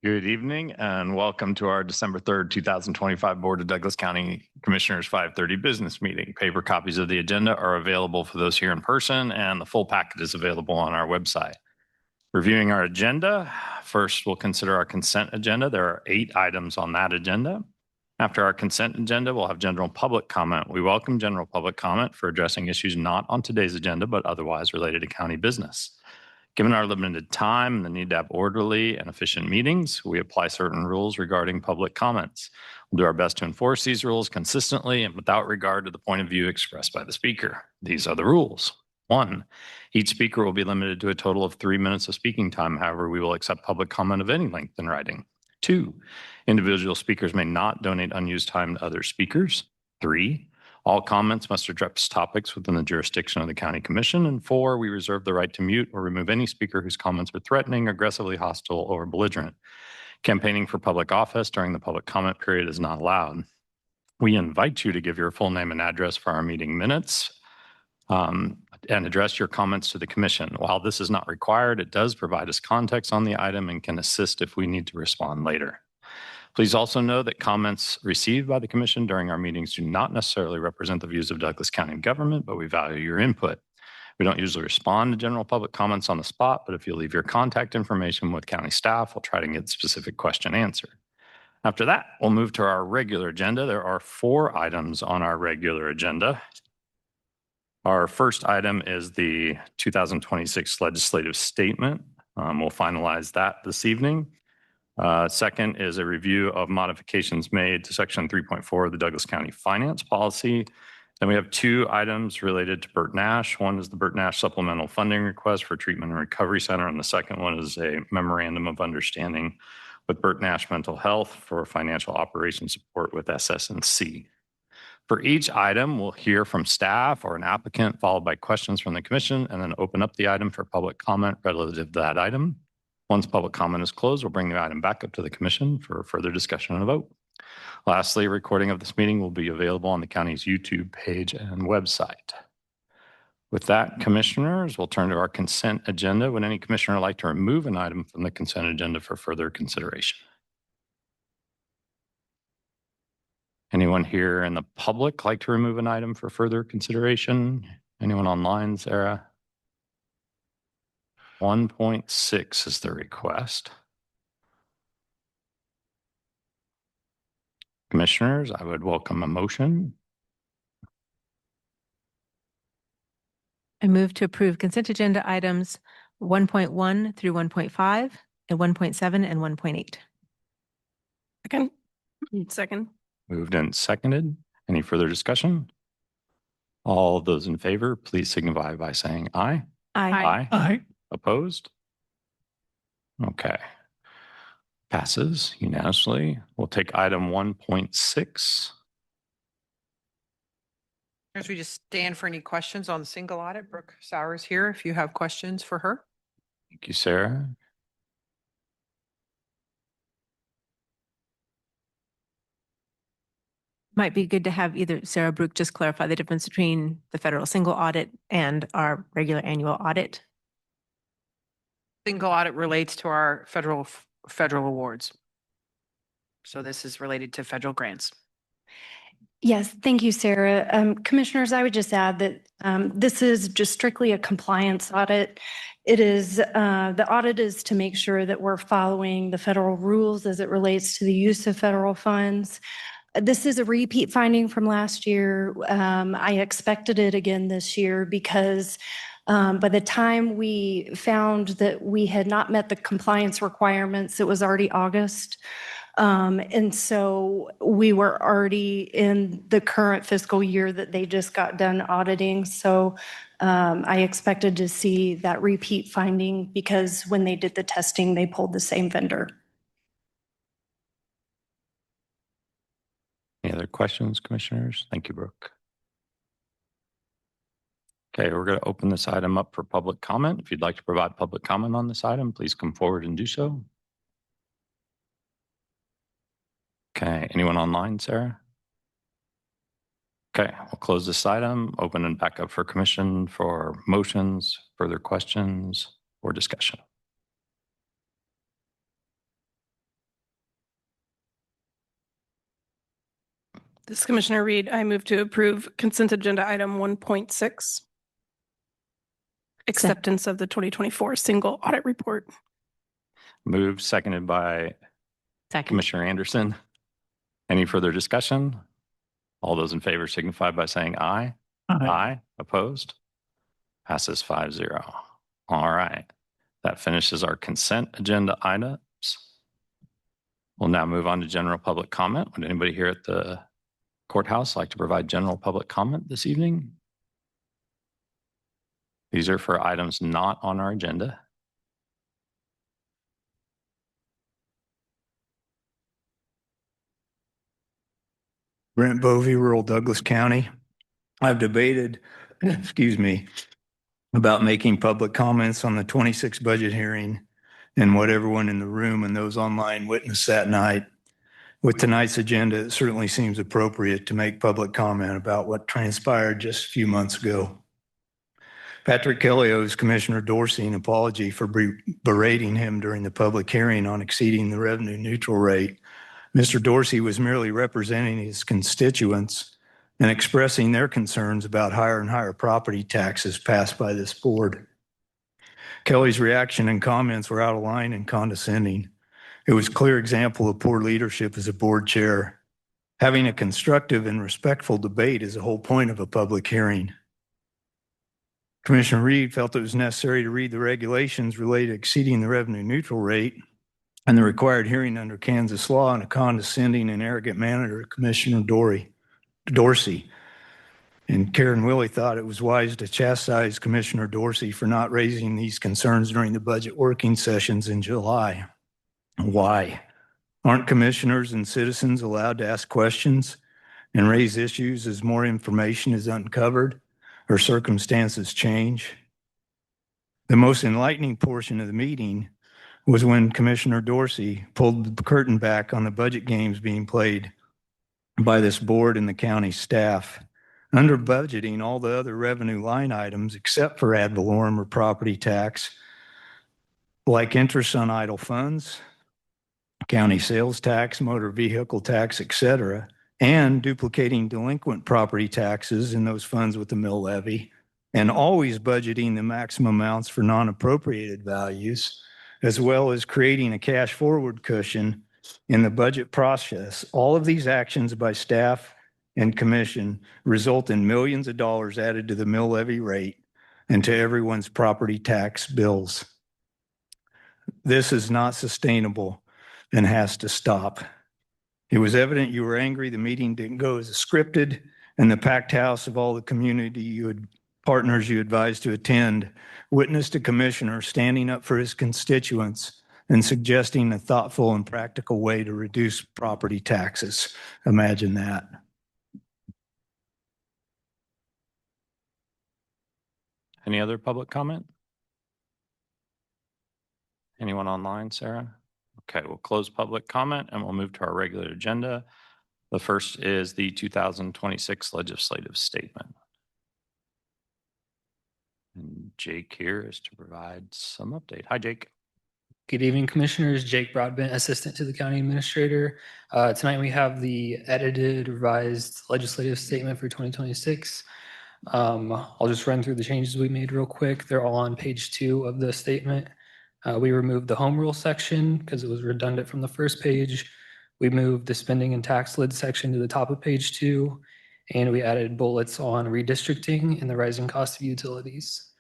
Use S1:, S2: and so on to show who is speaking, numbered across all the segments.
S1: Good evening and welcome to our December 3rd, 2025 Board of Douglas County Commissioners 5:30 business meeting. Paper copies of the agenda are available for those here in person, and the full packet is available on our website. Reviewing our agenda, first we'll consider our consent agenda. There are 8 items on that agenda. After our consent agenda, we'll have general public comment. We welcome general public comment for addressing issues not on today's agenda, but otherwise related to county business. Given our limited time and the need to have orderly and efficient meetings, we apply certain rules regarding public comments. We'll do our best to enforce these rules consistently and without regard to the point of view expressed by the speaker. These are the rules. 1, each speaker will be limited to a total of 3 minutes of speaking time. However, we will accept public comment of any length in writing. 2, individual speakers may not donate unused time to other speakers. 3, all comments must address topics within the jurisdiction of the County Commission. And 4, we reserve the right to mute or remove any speaker whose comments are threatening, aggressively hostile, or belligerent. Campaigning for public office during the public comment period is not allowed. We invite you to give your full name and address for our meeting minutes and address your comments to the Commission. While this is not required, it does provide us context on the item and can assist if we need to respond later. Please also know that comments received by the Commission during our meetings do not necessarily represent the views of Douglas County government, but we value your input. We don't usually respond to general public comments on the spot, but if you leave your contact information with county staff, we'll try to get the specific question answered. After that, we'll move to our regular agenda. There are 4 items on our regular agenda. Our first item is the 2026 legislative statement. We'll finalize that this evening. Second is a review of modifications made to Section 3.4 of the Douglas County Finance Policy. Then we have 2 items related to Bert Nash. One is the Bert Nash supplemental funding request for Treatment and Recovery Center, and the second one is a memorandum of understanding with Bert Nash Mental Health for financial operations support with SS&C. For each item, we'll hear from staff or an applicant, followed by questions from the Commission, and then open up the item for public comment relative to that item. Once public comment is closed, we'll bring the item back up to the Commission for further discussion and a vote. Lastly, a recording of this meeting will be available on the county's YouTube page and website. With that, Commissioners, we'll turn to our consent agenda. Would any Commissioner like to remove an item from the consent agenda for further consideration? Anyone here in the public like to remove an item for further consideration? Anyone online, Sarah? 1.6 is the request. Commissioners, I would welcome a motion.
S2: I move to approve consent agenda items 1.1 through 1.5 and 1.7 and 1.8.
S3: Second.
S1: Moved and seconded. Any further discussion? All those in favor, please signify by saying aye.
S2: Aye.
S1: Aye. Opposed? Okay. Passes unanimously. We'll take item 1.6.
S3: As we just stand for any questions on the single audit, Brooke Sowers here if you have questions for her.
S1: Thank you, Sarah.
S2: Might be good to have either Sarah or Brooke just clarify the difference between the federal single audit and our regular annual audit.
S3: Single audit relates to our federal awards. So this is related to federal grants.
S4: Yes, thank you, Sarah. Commissioners, I would just add that this is just strictly a compliance audit. It is the audit is to make sure that we're following the federal rules as it relates to the use of federal funds. This is a repeat finding from last year. I expected it again this year because by the time we found that we had not met the compliance requirements, it was already August. And so we were already in the current fiscal year that they just got done auditing. So I expected to see that repeat finding because when they did the testing, they pulled the same vendor.
S1: Any other questions, Commissioners? Thank you, Brooke. Okay, we're going to open this item up for public comment. If you'd like to provide public comment on this item, please come forward and do so. Okay, anyone online, Sarah? Okay, we'll close this item, open and back up for Commission for motions, further questions, or discussion.
S5: This is Commissioner Reed. I move to approve consent agenda item 1.6. Acceptance of the 2024 single audit report.
S1: Moved, seconded by
S2: Second.
S1: Commissioner Anderson. Any further discussion? All those in favor signify by saying aye. Aye. Opposed? Passes 5-0. All right. That finishes our consent agenda items. We'll now move on to general public comment. Would anybody here at the courthouse like to provide general public comment this evening? These are for items not on our agenda.
S6: Brent Bovee, rural Douglas County. I've debated, excuse me, about making public comments on the 26 budget hearing and what everyone in the room and those online witnessed that night. With tonight's agenda, it certainly seems appropriate to make public comment about what transpired just a few months ago. Patrick Kelly owes Commissioner Dorsey an apology for berating him during the public hearing on exceeding the revenue neutral rate. Mr. Dorsey was merely representing his constituents and expressing their concerns about higher and higher property taxes passed by this board. Kelly's reaction and comments were out of line and condescending. It was a clear example of poor leadership as a board chair. Having a constructive and respectful debate is the whole point of a public hearing. Commissioner Reed felt it was necessary to read the regulations related to exceeding the revenue neutral rate and the required hearing under Kansas law in a condescending and arrogant manner to Commissioner Dorsey. And Karen Willie thought it was wise to chastise Commissioner Dorsey for not raising these concerns during the budget working sessions in July. Why? Aren't commissioners and citizens allowed to ask questions and raise issues as more information is uncovered or circumstances change? The most enlightening portion of the meeting was when Commissioner Dorsey pulled the curtain back on the budget games being played by this board and the county staff, under budgeting all the other revenue line items except for ad valorem or property tax, like interest on idle funds, county sales tax, motor vehicle tax, etc., and duplicating delinquent property taxes in those funds with the mill levy, and always budgeting the maximum amounts for non-appropriated values, as well as creating a cash forward cushion in the budget process. All of these actions by staff and commission result in millions of dollars added to the mill levy rate and to everyone's property tax bills. This is not sustainable and has to stop. It was evident you were angry the meeting didn't go as scripted, and the packed house of all the community partners you advised to attend witnessed a commissioner standing up for his constituents and suggesting a thoughtful and practical way to reduce property taxes. Imagine that.
S1: Any other public comment? Anyone online, Sarah? Okay, we'll close public comment and we'll move to our regular agenda. The first is the 2026 legislative statement. And Jake here is to provide some update. Hi, Jake.
S7: Good evening, Commissioners. Jake Broadbent, Assistant to the County Administrator. Tonight we have the edited revised legislative statement for 2026. I'll just run through the changes we made real quick. They're all on page 2 of the statement. We removed the home rule section because it was redundant from the first page. We moved the spending and tax lid section to the top of page 2, and we added bullets on redistricting and the rising cost of utilities.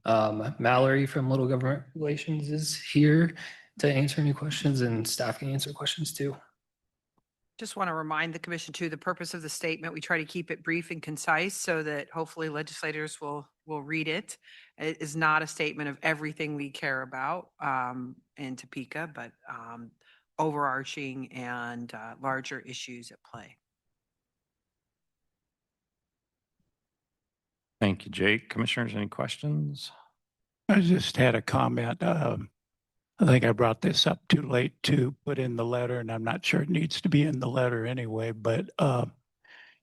S7: Mallory from Little Government Relations is here to answer any questions, and staff can answer questions too.
S3: Just want to remind the commission too, the purpose of the statement, we try to keep it brief and concise so that hopefully legislators will read it. It is not a statement of everything we care about in Topeka, but overarching and larger issues at play.
S1: Thank you, Jake. Commissioners, any questions?
S8: I just had a comment. I think I brought this up too late to put in the letter, and I'm not sure it needs to be in the letter anyway, but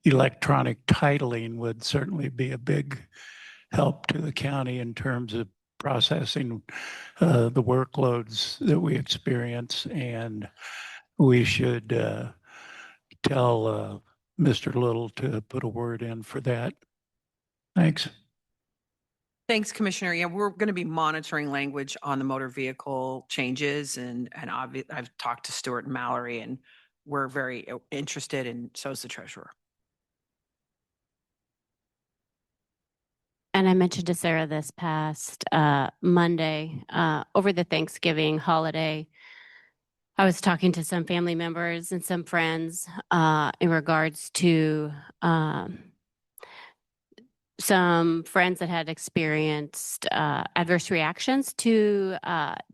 S8: electronic titling would certainly be a big help to the county in terms of processing the workloads that we experience. And we should tell Mr. Little to put a word in for that. Thanks.
S3: Thanks, Commissioner. Yeah, we're going to be monitoring language on the motor vehicle changes and I've talked to Stuart and Mallory and we're very interested and so is the treasurer.
S9: And I mentioned to Sarah this past Monday, over the Thanksgiving holiday, I was talking to some family members and some friends in regards to some friends that had experienced adverse reactions to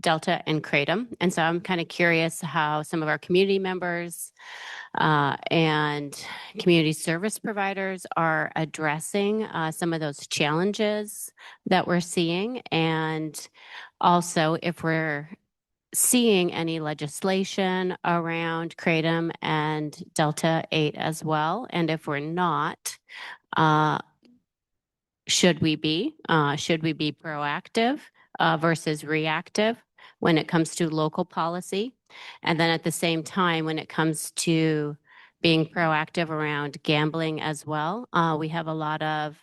S9: Delta and Kratom. And so I'm kind of curious how some of our community members and community service providers are addressing some of those challenges that we're seeing. And also if we're seeing any legislation around Kratom and Delta 8 as well. And if we're not, should we be proactive versus reactive when it comes to local policy? And then at the same time, when it comes to being proactive around gambling as well, we have a lot of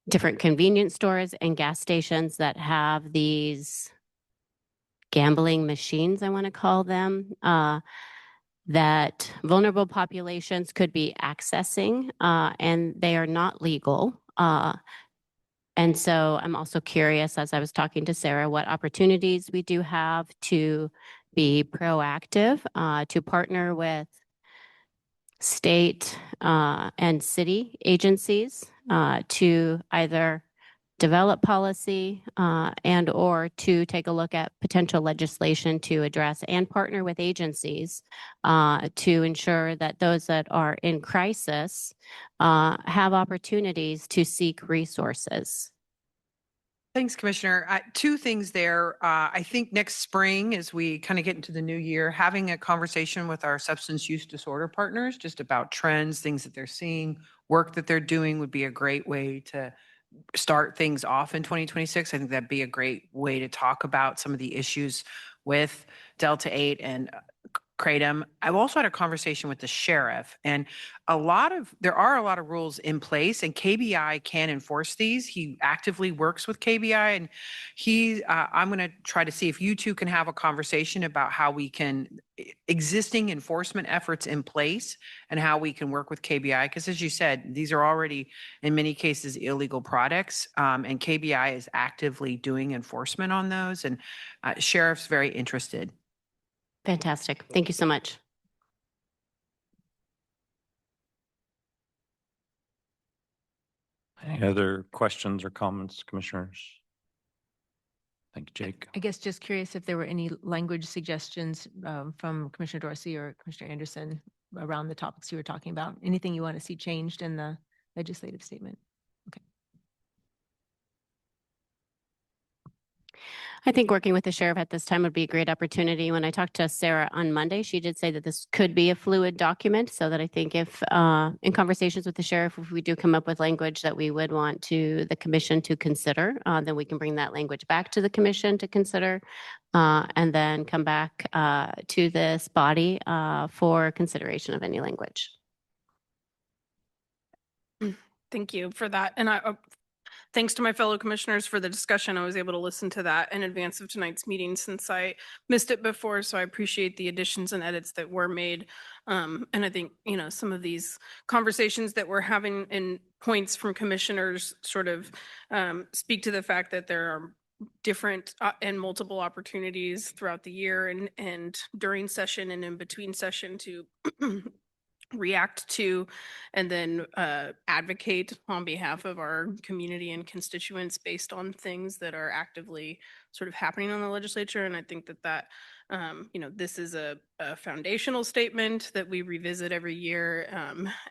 S9: different convenience stores and gas stations that have these gambling machines, I want to call them, that vulnerable populations could be accessing, and they are not legal. And so I'm also curious, as I was talking to Sarah, what opportunities we do have to be proactive, to partner with state and city agencies to either develop policy and or to take a look at potential legislation to address and partner with agencies to ensure that those that are in crisis have opportunities to seek resources.
S3: Thanks, Commissioner. Two things there. I think next spring, as we kind of get into the new year, having a conversation with our substance use disorder partners just about trends, things that they're seeing, work that they're doing would be a great way to start things off in 2026. I think that'd be a great way to talk about some of the issues with Delta 8 and Kratom. I've also had a conversation with the sheriff and there are a lot of rules in place and KBI can enforce these. He actively works with KBI and I'm going to try to see if you two can have a conversation about how we can existing enforcement efforts in place and how we can work with KBI. Because as you said, these are already in many cases illegal products and KBI is actively doing enforcement on those and sheriff's very interested.
S9: Fantastic. Thank you so much.
S1: Any other questions or comments, commissioners? Thank you, Jake.
S2: I guess just curious if there were any language suggestions from Commissioner Dorsey or Commissioner Anderson around the topics you were talking about. Anything you want to see changed in the legislative statement? Okay.
S9: I think working with the sheriff at this time would be a great opportunity. When I talked to Sarah on Monday, she did say that this could be a fluid document, so that I think if in conversations with the sheriff, if we do come up with language that we would want the commission to consider, then we can bring that language back to the commission to consider and then come back to this body for consideration of any language.
S5: Thank you for that. And thanks to my fellow commissioners for the discussion. I was able to listen to that in advance of tonight's meeting since I missed it before. So I appreciate the additions and edits that were made. And I think, some of these conversations that we're having and points from commissioners sort of speak to the fact that there are different and multiple opportunities throughout the year and during session and in between session to react to and then advocate on behalf of our community and constituents based on things that are actively sort of happening on the legislature. And I think that this is a foundational statement that we revisit every year,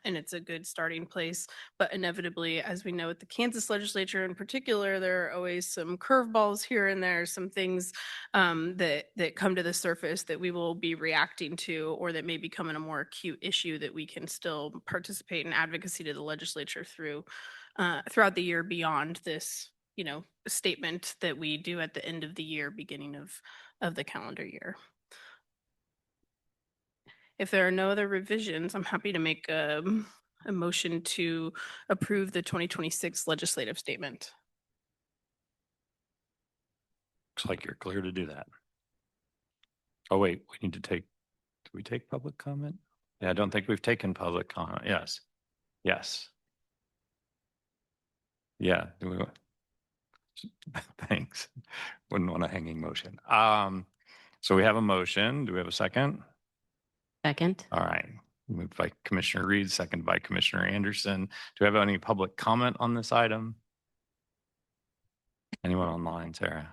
S5: and it's a good starting place. But inevitably, as we know, at the Kansas legislature in particular, there are always some curveballs here and there, some things that come to the surface that we will be reacting to, or that may become a more acute issue that we can still participate in advocacy to the legislature throughout the year beyond this statement that we do at the end of the year, beginning of the calendar year. If there are no other revisions, I'm happy to make a motion to approve the 2026 legislative statement.
S1: Looks like you're clear to do that. Oh, wait, we need to take, do we take public comment? Yeah, I don't think we've taken public comment. Yes. Yes. Yeah. Do we? Thanks. Wouldn't want a hanging motion. So we have a motion. Do we have a second?
S9: Second.
S1: All right. Moved by Commissioner Reed, second by Commissioner Anderson. Do we have any public comment on this item? Anyone online, Sarah?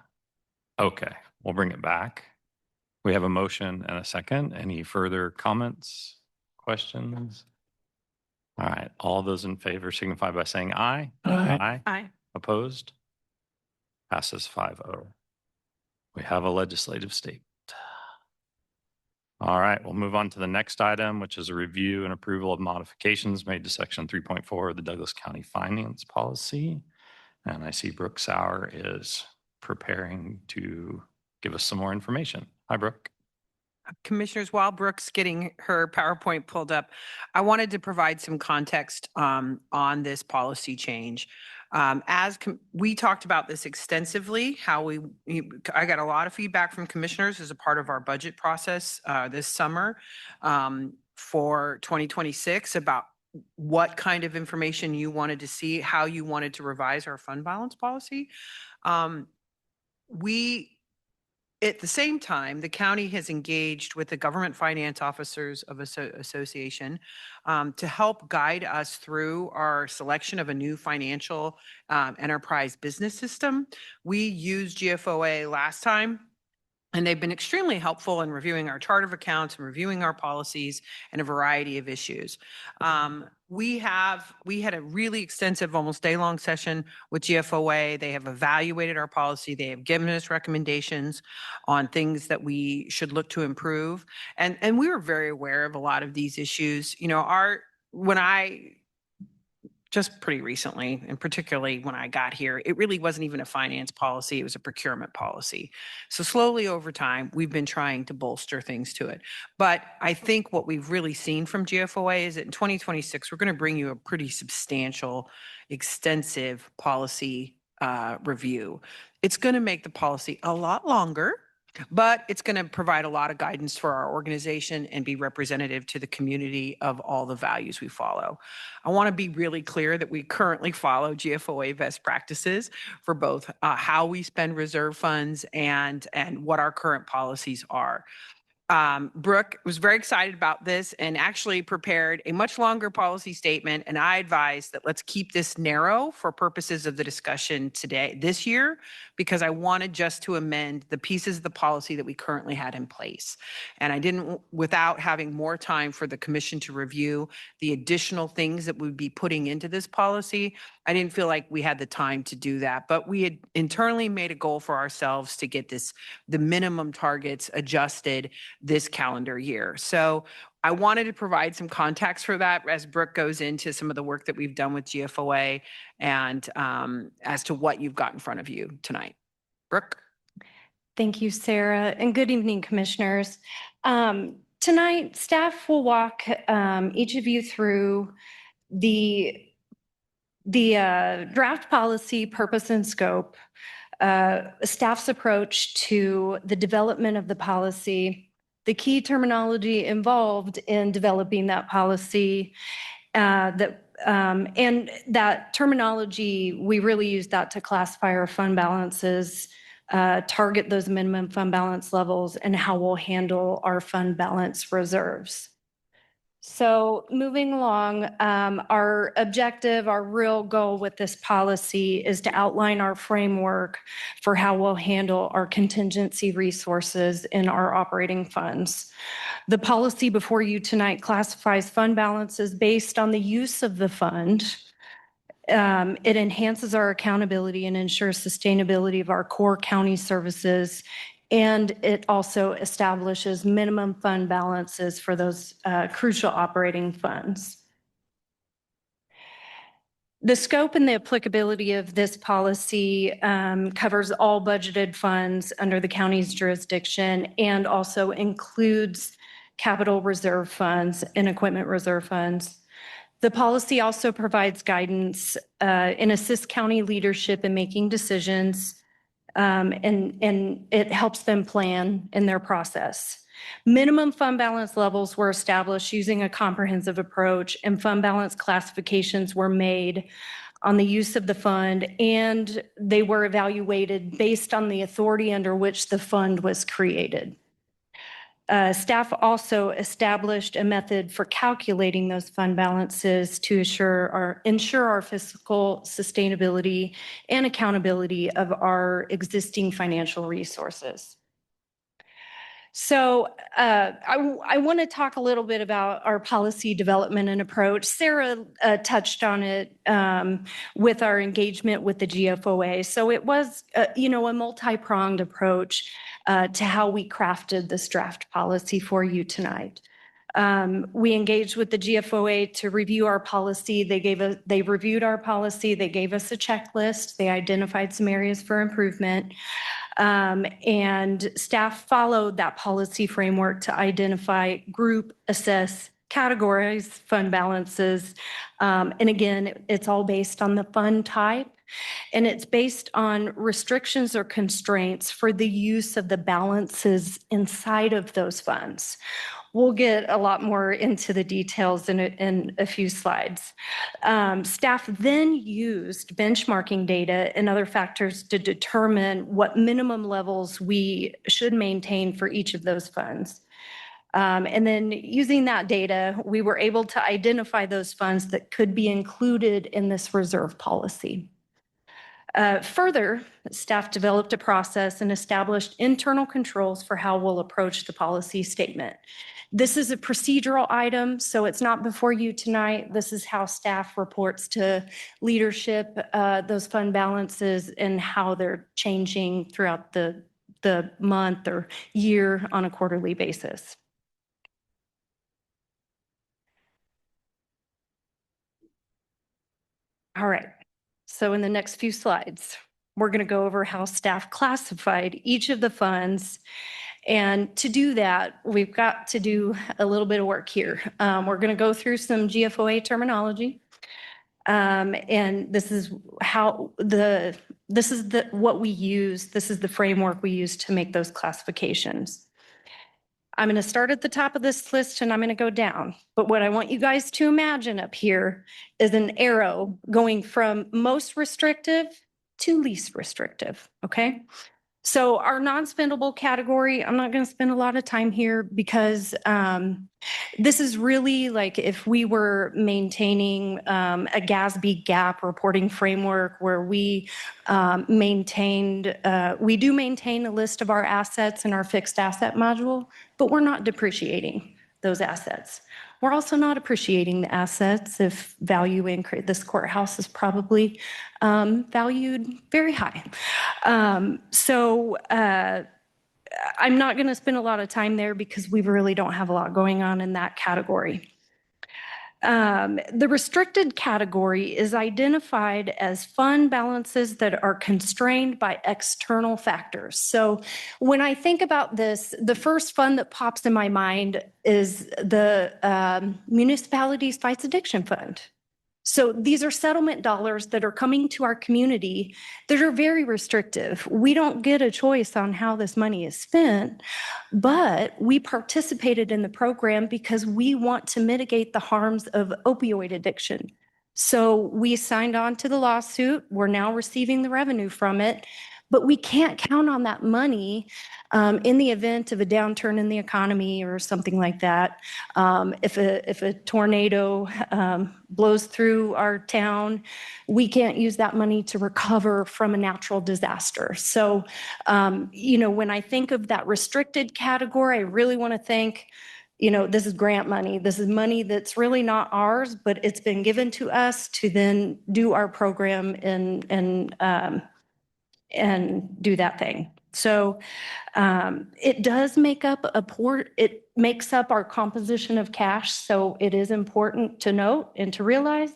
S1: Okay, we'll bring it back. We have a motion and a second. Any further comments, questions? All right, all those in favor signify by saying aye.
S8: Aye.
S5: Aye.
S1: Opposed? Passes 5-0. We have a legislative statement. All right, we'll move on to the next item, which is a review and approval of modifications made to section 3.4 of the Douglas County Finance Policy. And I see Brooke Sauer is preparing to give us some more information. Hi, Brooke.
S3: Commissioners, while Brooke's getting her PowerPoint pulled up, I wanted to provide some context on this policy change. We talked about this extensively, I got a lot of feedback from commissioners as a part of our budget process this summer for 2026 about what kind of information you wanted to see, how you wanted to revise our fund balance policy. At the same time, the county has engaged with the Government Finance Officers of Association to help guide us through our selection of a new financial enterprise business system. We used GFOA last time, and they've been extremely helpful in reviewing our chart of accounts and reviewing our policies and a variety of issues. We had a really extensive, almost day-long session with GFOA. They have evaluated our policy. They have given us recommendations on things that we should look to improve. And we were very aware of a lot of these issues. You know, just pretty recently, and particularly when I got here, it really wasn't even a finance policy. It was a procurement policy. So slowly over time, we've been trying to bolster things to it. But I think what we've really seen from GFOA is that in 2026, we're going to bring you a pretty substantial, extensive policy review. It's going to make the policy a lot longer, but it's going to provide a lot of guidance for our organization and be representative to the community of all the values we follow. I want to be really clear that we currently follow GFOA best practices for both how we spend reserve funds and what our current policies are. Brooke was very excited about this and actually prepared a much longer policy statement. And I advised that let's keep this narrow for purposes of the discussion this year, because I wanted just to amend the pieces of the policy that we currently had in place. And I didn't, without having more time for the commission to review the additional things that we'd be putting into this policy, I didn't feel like we had the time to do that. But we had internally made a goal for ourselves to get the minimum targets adjusted this calendar year. So I wanted to provide some context for that as Brooke goes into some of the work that we've done with GFOA and as to what you've got in front of you tonight. Brooke?
S4: Thank you, Sarah, and good evening, commissioners. Tonight, staff will walk each of you through the draft policy purpose and scope, staff's approach to the development of the policy, the key terminology involved in developing that policy, and that terminology, we really use that to classify our fund balances, target those minimum fund balance levels, and how we'll handle our fund balance reserves. So moving along, our objective, our real goal with this policy is to outline our framework for how we'll handle our contingency resources in our operating funds. The policy before you tonight classifies fund balances based on the use of the fund. It enhances our accountability and ensures sustainability of our core county services. And it also establishes minimum fund balances for those crucial operating funds. The scope and the applicability of this policy covers all budgeted funds under the county's jurisdiction and also includes capital reserve funds, and equipment reserve funds. The policy also provides guidance and assists county leadership in making decisions, and it helps them plan in their process. Minimum fund balance levels were established using a comprehensive approach, and fund balance classifications were made on the use of the fund, and they were evaluated based on the authority under which the fund was created. Staff also established a method for calculating those fund balances to ensure our fiscal sustainability and accountability of our existing financial resources. So I want to talk a little bit about our policy development and approach. Sarah touched on it with our engagement with the GFOA. So it was, a multi-pronged approach to how we crafted this draft policy for you tonight. We engaged with the GFOA to review our policy. They reviewed our policy. They gave us a checklist. They identified some areas for improvement. And staff followed that policy framework to identify, group, assess, categorize fund balances. And again, it's all based on the fund type, and it's based on restrictions or constraints for the use of the balances inside of those funds. We'll get a lot more into the details in a few slides. Staff then used benchmarking data and other factors to determine what minimum levels we should maintain for each of those funds. And then using that data, we were able to identify those funds that could be included in this reserve policy. Further, staff developed a process and established internal controls for how we'll approach the policy statement. This is a procedural item, so it's not before you tonight. This is how staff reports to leadership those fund balances and how they're changing throughout the month or year on a quarterly basis. All right. So in the next few slides, we're going to go over how staff classified each of the funds. And to do that, we've got to do a little bit of work here. We're going to go through some GFOA terminology. And this is what we use. This is the framework we use to make those classifications. I'm going to start at the top of this list and I'm going to go down. But what I want you guys to imagine up here is an arrow going from most restrictive to least restrictive, okay? So our non-spendable category, I'm not going to spend a lot of time here because this is really like if we were maintaining a GASB gap reporting framework where we do maintain a list of our assets in our fixed asset module, but we're not depreciating those assets. We're also not appreciating the assets if value increase. This courthouse is probably valued very high. So I'm not going to spend a lot of time there because we really don't have a lot going on in that category. The restricted category is identified as fund balances that are constrained by external factors. So when I think about this, the first fund that pops in my mind is the Municipalities Fights Addiction Fund. So these are settlement dollars that are coming to our community that are very restrictive. We don't get a choice on how this money is spent, but we participated in the program because we want to mitigate the harms of opioid addiction. So we signed on to the lawsuit. We're now receiving the revenue from it, but we can't count on that money in the event of a downturn in the economy or something like that. If a tornado blows through our town, we can't use that money to recover from a natural disaster. So, when I think of that restricted category, I really want to think, this is grant money. This is money that's really not ours, but it's been given to us to then do our program and do that thing. So it does make up it makes up our composition of cash. So it is important to note and to realize,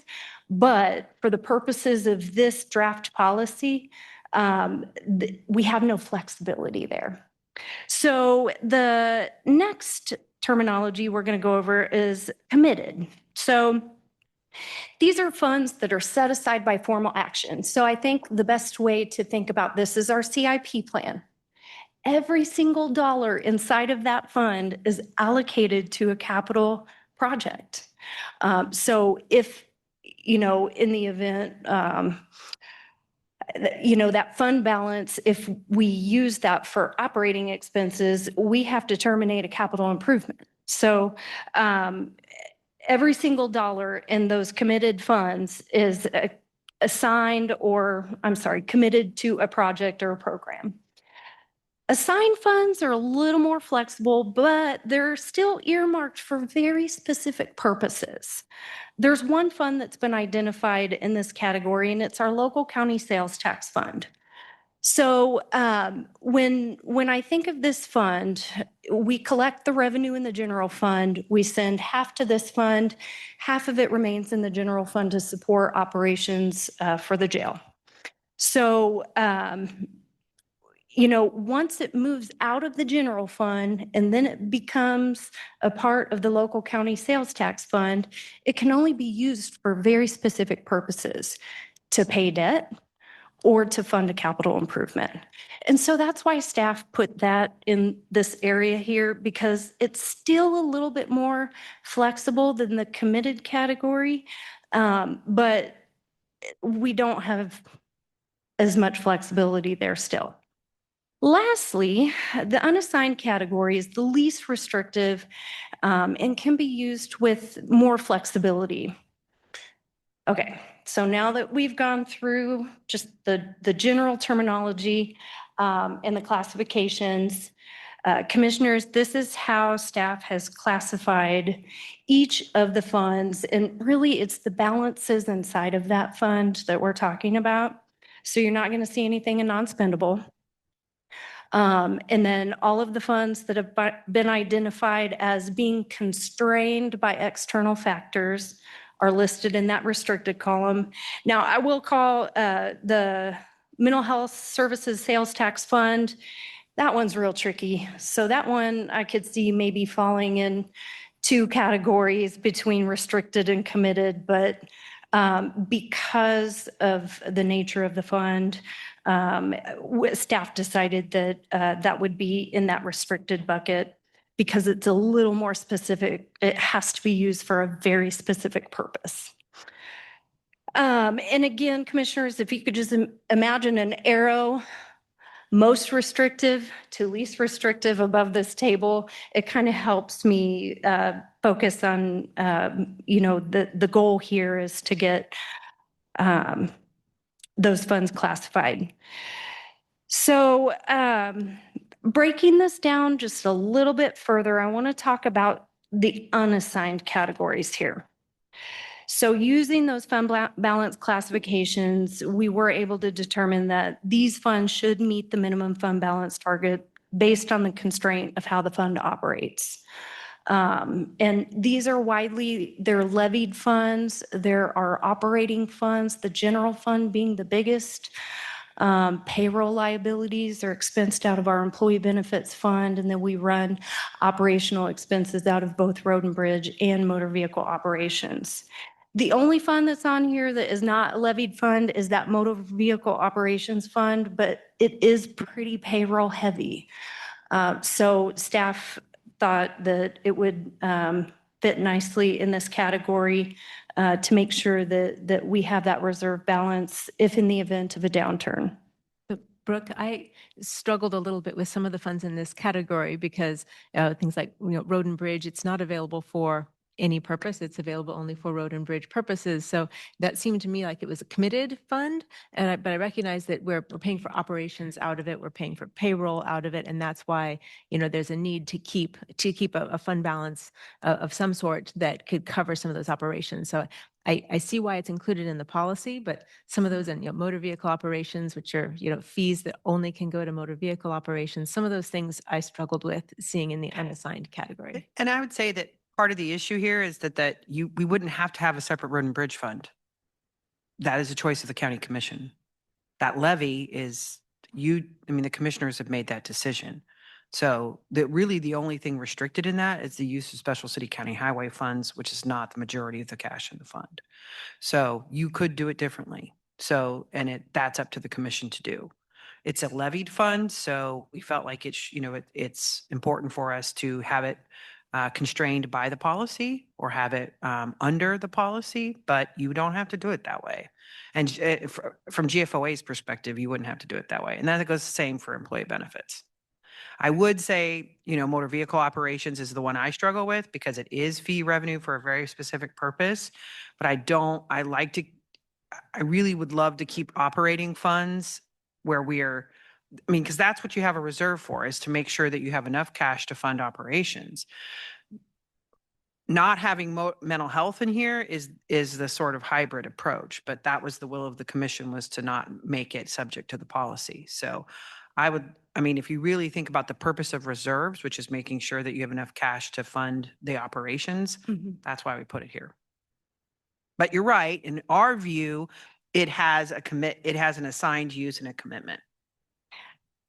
S4: but for the purposes of this draft policy, we have no flexibility there. So the next terminology we're going to go over is committed. So these are funds that are set aside by formal action. So I think the best way to think about this is our CIP plan. Every single dollar inside of that fund is allocated to a capital project. So if, in the event, that fund balance, if we use that for operating expenses, we have to terminate a capital improvement. So every single dollar in those committed funds is committed to a project or a program. Assigned funds are a little more flexible, but they're still earmarked for very specific purposes. There's one fund that's been identified in this category, and it's our local county sales tax fund. So when I think of this fund, we collect the revenue in the general fund. We send half to this fund. Half of it remains in the general fund to support operations for the jail. So once it moves out of the general fund and then it becomes a part of the local county sales tax fund, it can only be used for very specific purposes, to pay debt or to fund a capital improvement. And so that's why staff put that in this area here, because it's still a little bit more flexible than the committed category, but we don't have as much flexibility there still. Lastly, the unassigned category is the least restrictive and can be used with more flexibility. Okay, so now that we've gone through just the general terminology and the classifications, commissioners, this is how staff has classified each of the funds. And really, it's the balances inside of that fund that we're talking about. So you're not going to see anything in non-spendable. And then all of the funds that have been identified as being constrained by external factors are listed in that restricted column. Now, I will call the Mental Health Services Sales Tax Fund. That one's real tricky. So that one I could see maybe falling in two categories between restricted and committed, but because of the nature of the fund, staff decided that that would be in that restricted bucket because it's a little more specific. It has to be used for a very specific purpose. And again, commissioners, if you could just imagine an arrow, most restrictive to least restrictive above this table, it kind of helps me focus on, the goal here is to get those funds classified. So breaking this down just a little bit further, I want to talk about the unassigned categories here. So using those fund balance classifications, we were able to determine that these funds should meet the minimum fund balance target based on the constraint of how the fund operates. And these are they're levied funds. There are operating funds, the general fund being the biggest. Payroll liabilities are expensed out of our employee benefits fund, and then we run operational expenses out of both road and bridge and motor vehicle operations. The only fund that's on here that is not a levied fund is that motor vehicle operations fund, but it is pretty payroll heavy. So staff thought that it would fit nicely in this category to make sure that we have that reserve balance if in the event of a downturn.
S2: But Brooke, I struggled a little bit with some of the funds in this category because things like road and bridge, it's not available for any purpose. It's available only for road and bridge purposes. So that seemed to me like it was a committed fund. But I recognize that we're paying for operations out of it. We're paying for payroll out of it. And that's why, there's a need to keep a fund balance of some sort that could cover some of those operations. So I see why it's included in the policy, but some of those in motor vehicle operations, which are fees that only can go to motor vehicle operations, some of those things I struggled with seeing in the unassigned category.
S3: And I would say that part of the issue here is that we wouldn't have to have a separate road and bridge fund. That is a choice of the county commission. That levy is the commissioners have made that decision. So that really the only thing restricted in that is the use of special city county highway funds, which is not the majority of the cash in the fund. So you could do it differently. So, and that's up to the commission to do. It's a levied fund, so we felt like it's important for us to have it constrained by the policy or have it under the policy, but you don't have to do it that way. And from GFOA's perspective, you wouldn't have to do it that way. And that goes the same for employee benefits. I would say, motor vehicle operations is the one I struggle with because it is fee revenue for a very specific purpose. But I really would love to keep operating funds where because that's what you have a reserve for, is to make sure that you have enough cash to fund operations. Not having mental health in here is the sort of hybrid approach, but that was the will of the commission, was to not make it subject to the policy. So if you really think about the purpose of reserves, which is making sure that you have enough cash to fund the operations, that's why we put it here. But you're right. In our view, it has an assigned use and a commitment.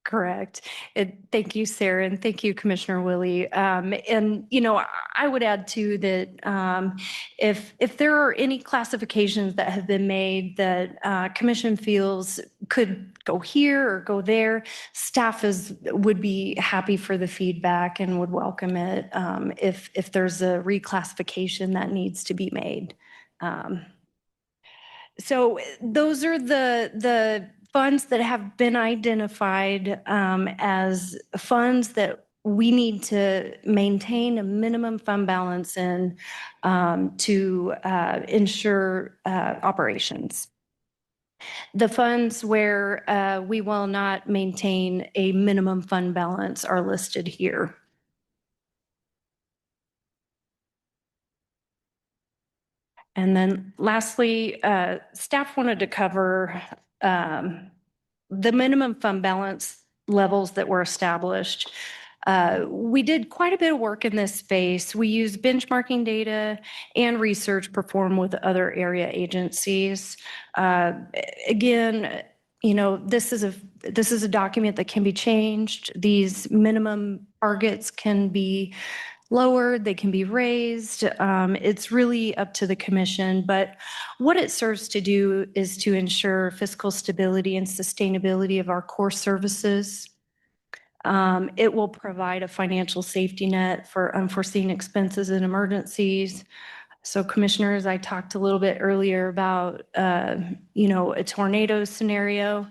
S4: Correct. Thank you, Sarah, and thank you, Commissioner Willie. I would add too that if there are any classifications that have been made that commission feels could go here or go there, staff would be happy for the feedback and would welcome it if there's a reclassification that needs to be made. So those are the funds that have been identified as funds that we need to maintain a minimum fund balance in to ensure operations. The funds where we will not maintain a minimum fund balance are listed here. And then lastly, staff wanted to cover the minimum fund balance levels that were established. We did quite a bit of work in this space. We used benchmarking data and research performed with other area agencies. Again, this is a document that can be changed. These minimum targets can be lowered, they can be raised. It's really up to the commission, but what it serves to do is to ensure fiscal stability and sustainability of our core services. It will provide a financial safety net for unforeseen expenses and emergencies. So commissioners, I talked a little bit earlier about, a tornado scenario.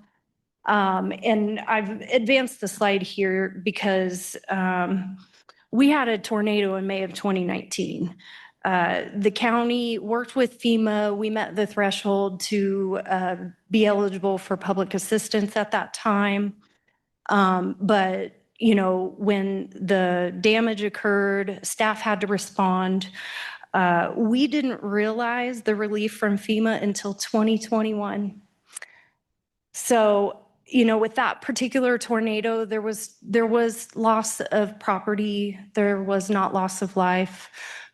S4: And I've advanced the slide here because we had a tornado in May of 2019. The county worked with FEMA. We met the threshold to be eligible for public assistance at that time. But, when the damage occurred, staff had to respond. We didn't realize the relief from FEMA until 2021. So, with that particular tornado, there was loss of property. There was not loss of life.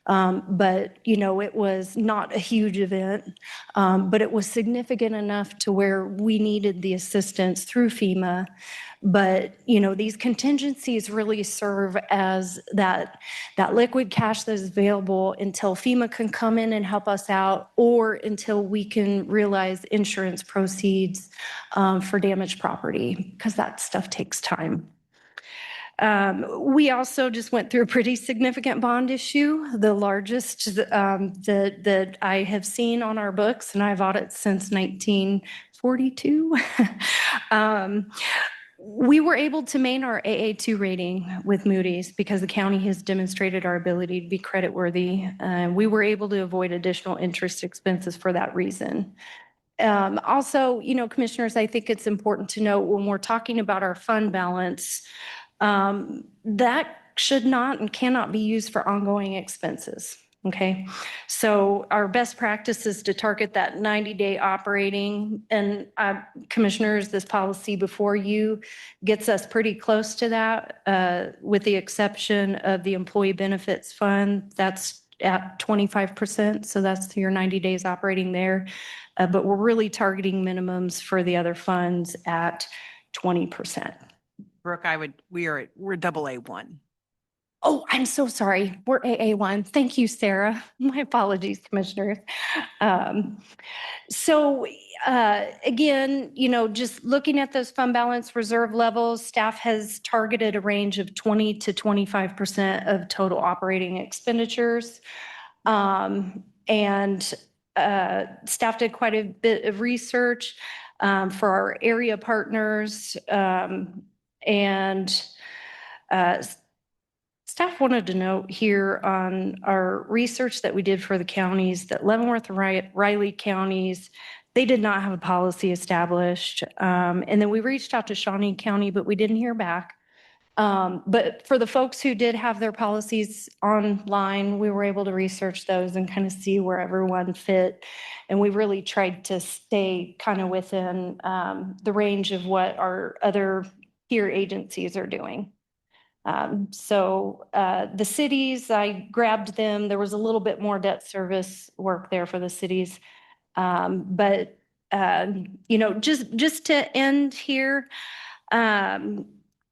S4: But, it was not a huge event, but it was significant enough to where we needed the assistance through FEMA. But, these contingencies really serve as that liquid cash that is available until FEMA can come in and help us out, or until we can realize insurance proceeds for damaged property, because that stuff takes time. We also just went through a pretty significant bond issue, the largest that I have seen on our books, and I've audited since 1942. We were able to maintain our AA2 rating with Moody's because the county has demonstrated our ability to be creditworthy. We were able to avoid additional interest expenses for that reason. Also, commissioners, I think it's important to note when we're talking about our fund balance, that should not and cannot be used for ongoing expenses. Okay, so our best practice is to target that 90-day operating, and commissioners, this policy before you gets us pretty close to that, with the exception of the employee benefits fund. That's at 25%, so that's your 90 days operating there. But we're really targeting minimums for the other funds at 20%.
S3: Brooke, we're double A1.
S4: Oh, I'm so sorry. We're AA1. Thank you, Sarah. My apologies, commissioners. So again, just looking at those fund balance reserve levels, staff has targeted a range of 20 to 25% of total operating expenditures. And staff did quite a bit of research for our area partners. And staff wanted to note here on our research that we did for the counties that Leavenworth and Riley counties, they did not have a policy established. And then we reached out to Shawnee County, but we didn't hear back. But for the folks who did have their policies online, we were able to research those and kind of see where everyone fit. And we really tried to stay kind of within the range of what our other peer agencies are doing. So the cities, I grabbed them. There was a little bit more debt service work there for the cities. But just to end here,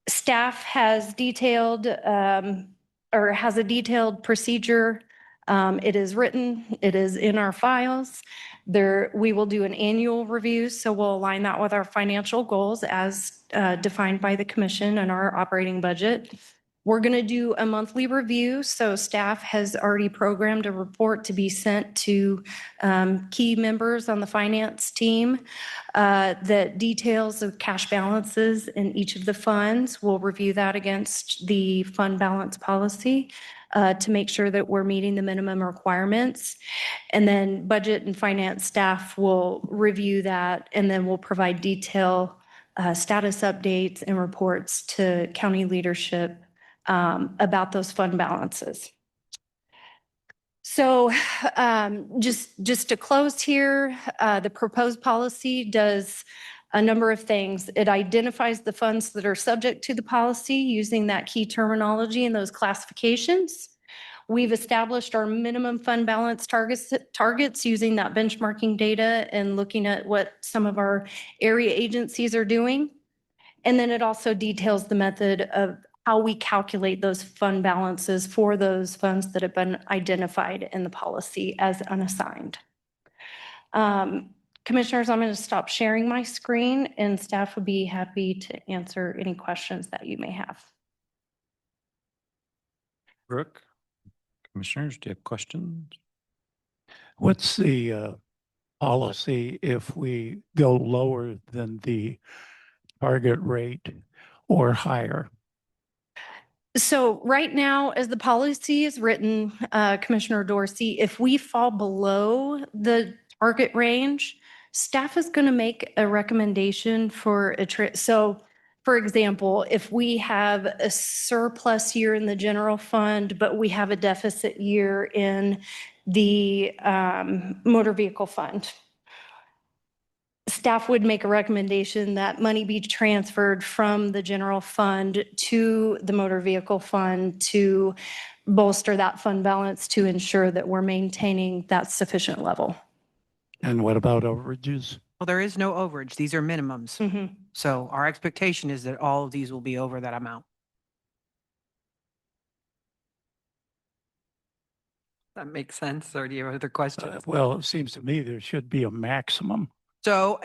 S4: staff has detailed or has a detailed procedure. It is written, it is in our files. We will do an annual review, so we'll align that with our financial goals as defined by the commission and our operating budget. We're going to do a monthly review, so staff has already programmed a report to be sent to key members on the finance team that details the cash balances in each of the funds. We'll review that against the fund balance policy to make sure that we're meeting the minimum requirements. And then budget and finance staff will review that, and then we'll provide detail status updates and reports to county leadership about those fund balances. So just to close here, the proposed policy does a number of things. It identifies the funds that are subject to the policy using that key terminology and those classifications. We've established our minimum fund balance targets using that benchmarking data and looking at what some of our area agencies are doing. And then it also details the method of how we calculate those fund balances for those funds that have been identified in the policy as unassigned. Commissioners, I'm going to stop sharing my screen and staff would be happy to answer any questions that you may have.
S1: Brooke, commissioners, do you have questions?
S8: What's the policy if we go lower than the target rate or higher?
S4: So right now, as the policy is written, Commissioner Dorsey, if we fall below the target range, staff is going to make a recommendation for so for example, if we have a surplus year in the general fund, but we have a deficit year in the motor vehicle fund, staff would make a recommendation that money be transferred from the general fund to the motor vehicle fund to bolster that fund balance to ensure that we're maintaining that sufficient level.
S8: And what about overages?
S3: Well, there is no overage. These are minimums.
S4: Mm-hmm.
S3: So our expectation is that all of these will be over that amount. That makes sense. Or do you have other questions?
S8: Well, it seems to me there should be a maximum.
S3: So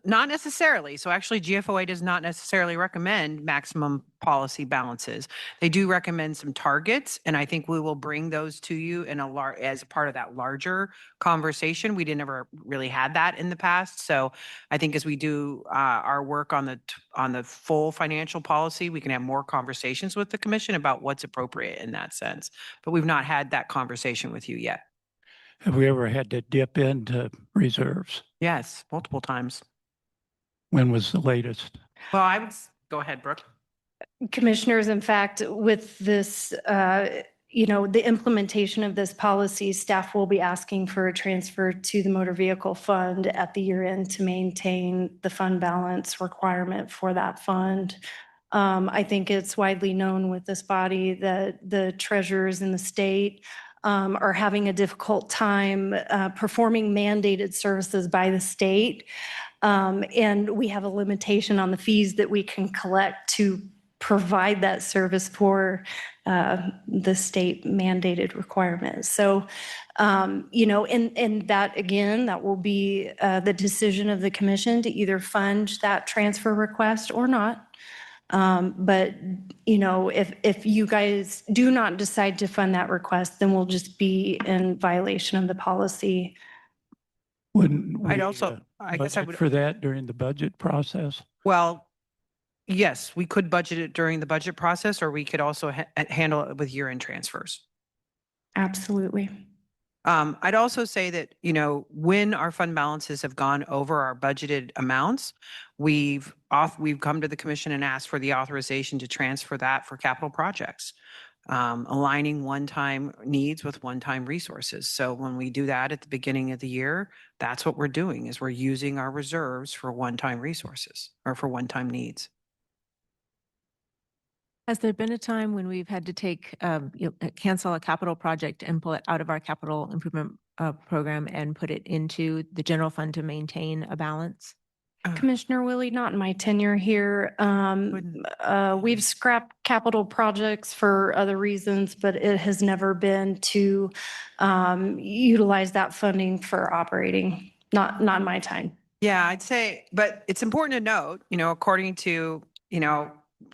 S3: not necessarily. So actually GFOA does not necessarily recommend maximum policy balances. They do recommend some targets, and I think we will bring those to you in as a part of that larger conversation. We didn't ever really had that in the past. So I think as we do our work on the full financial policy, we can have more conversations with the commission about what's appropriate in that sense. But we've not had that conversation with you yet.
S8: Have we ever had to dip into reserves?
S3: Yes, multiple times.
S8: When was the latest?
S3: Well, I would go ahead, Brooke.
S4: Commissioners, in fact, with this, the implementation of this policy, staff will be asking for a transfer to the motor vehicle fund at the year end to maintain the fund balance requirement for that fund. I think it's widely known with this body that the treasurers in the state are having a difficult time performing mandated services by the state. And we have a limitation on the fees that we can collect to provide that service for the state mandated requirements. So, and that, again, that will be the decision of the commission to either fund that transfer request or not. But, if you guys do not decide to fund that request, then we'll just be in violation of the policy.
S8: Wouldn't
S3: I'd
S8: we,
S3: also, I guess I
S8: budget
S3: would,
S8: for that during the budget process?
S3: well, yes, we could budget it during the budget process, or we could also handle it with year-end transfers.
S4: Absolutely.
S3: I'd also say that, when our fund balances have gone over our budgeted amounts, we've come to the commission and asked for the authorization to transfer that for capital projects, aligning one-time needs with one-time resources. So when we do that at the beginning of the year, that's what we're doing, is we're using our reserves for one-time resources or for one-time needs.
S2: Has there been a time when we've had to cancel a capital project and pull it out of our capital improvement program and put it into the general fund to maintain a balance?
S4: Commissioner Willie, not in my tenure here. We've scrapped capital projects for other reasons, but it has never been to utilize that funding for operating. Not in my time.
S3: Yeah, I'd say, but it's important to note, according to,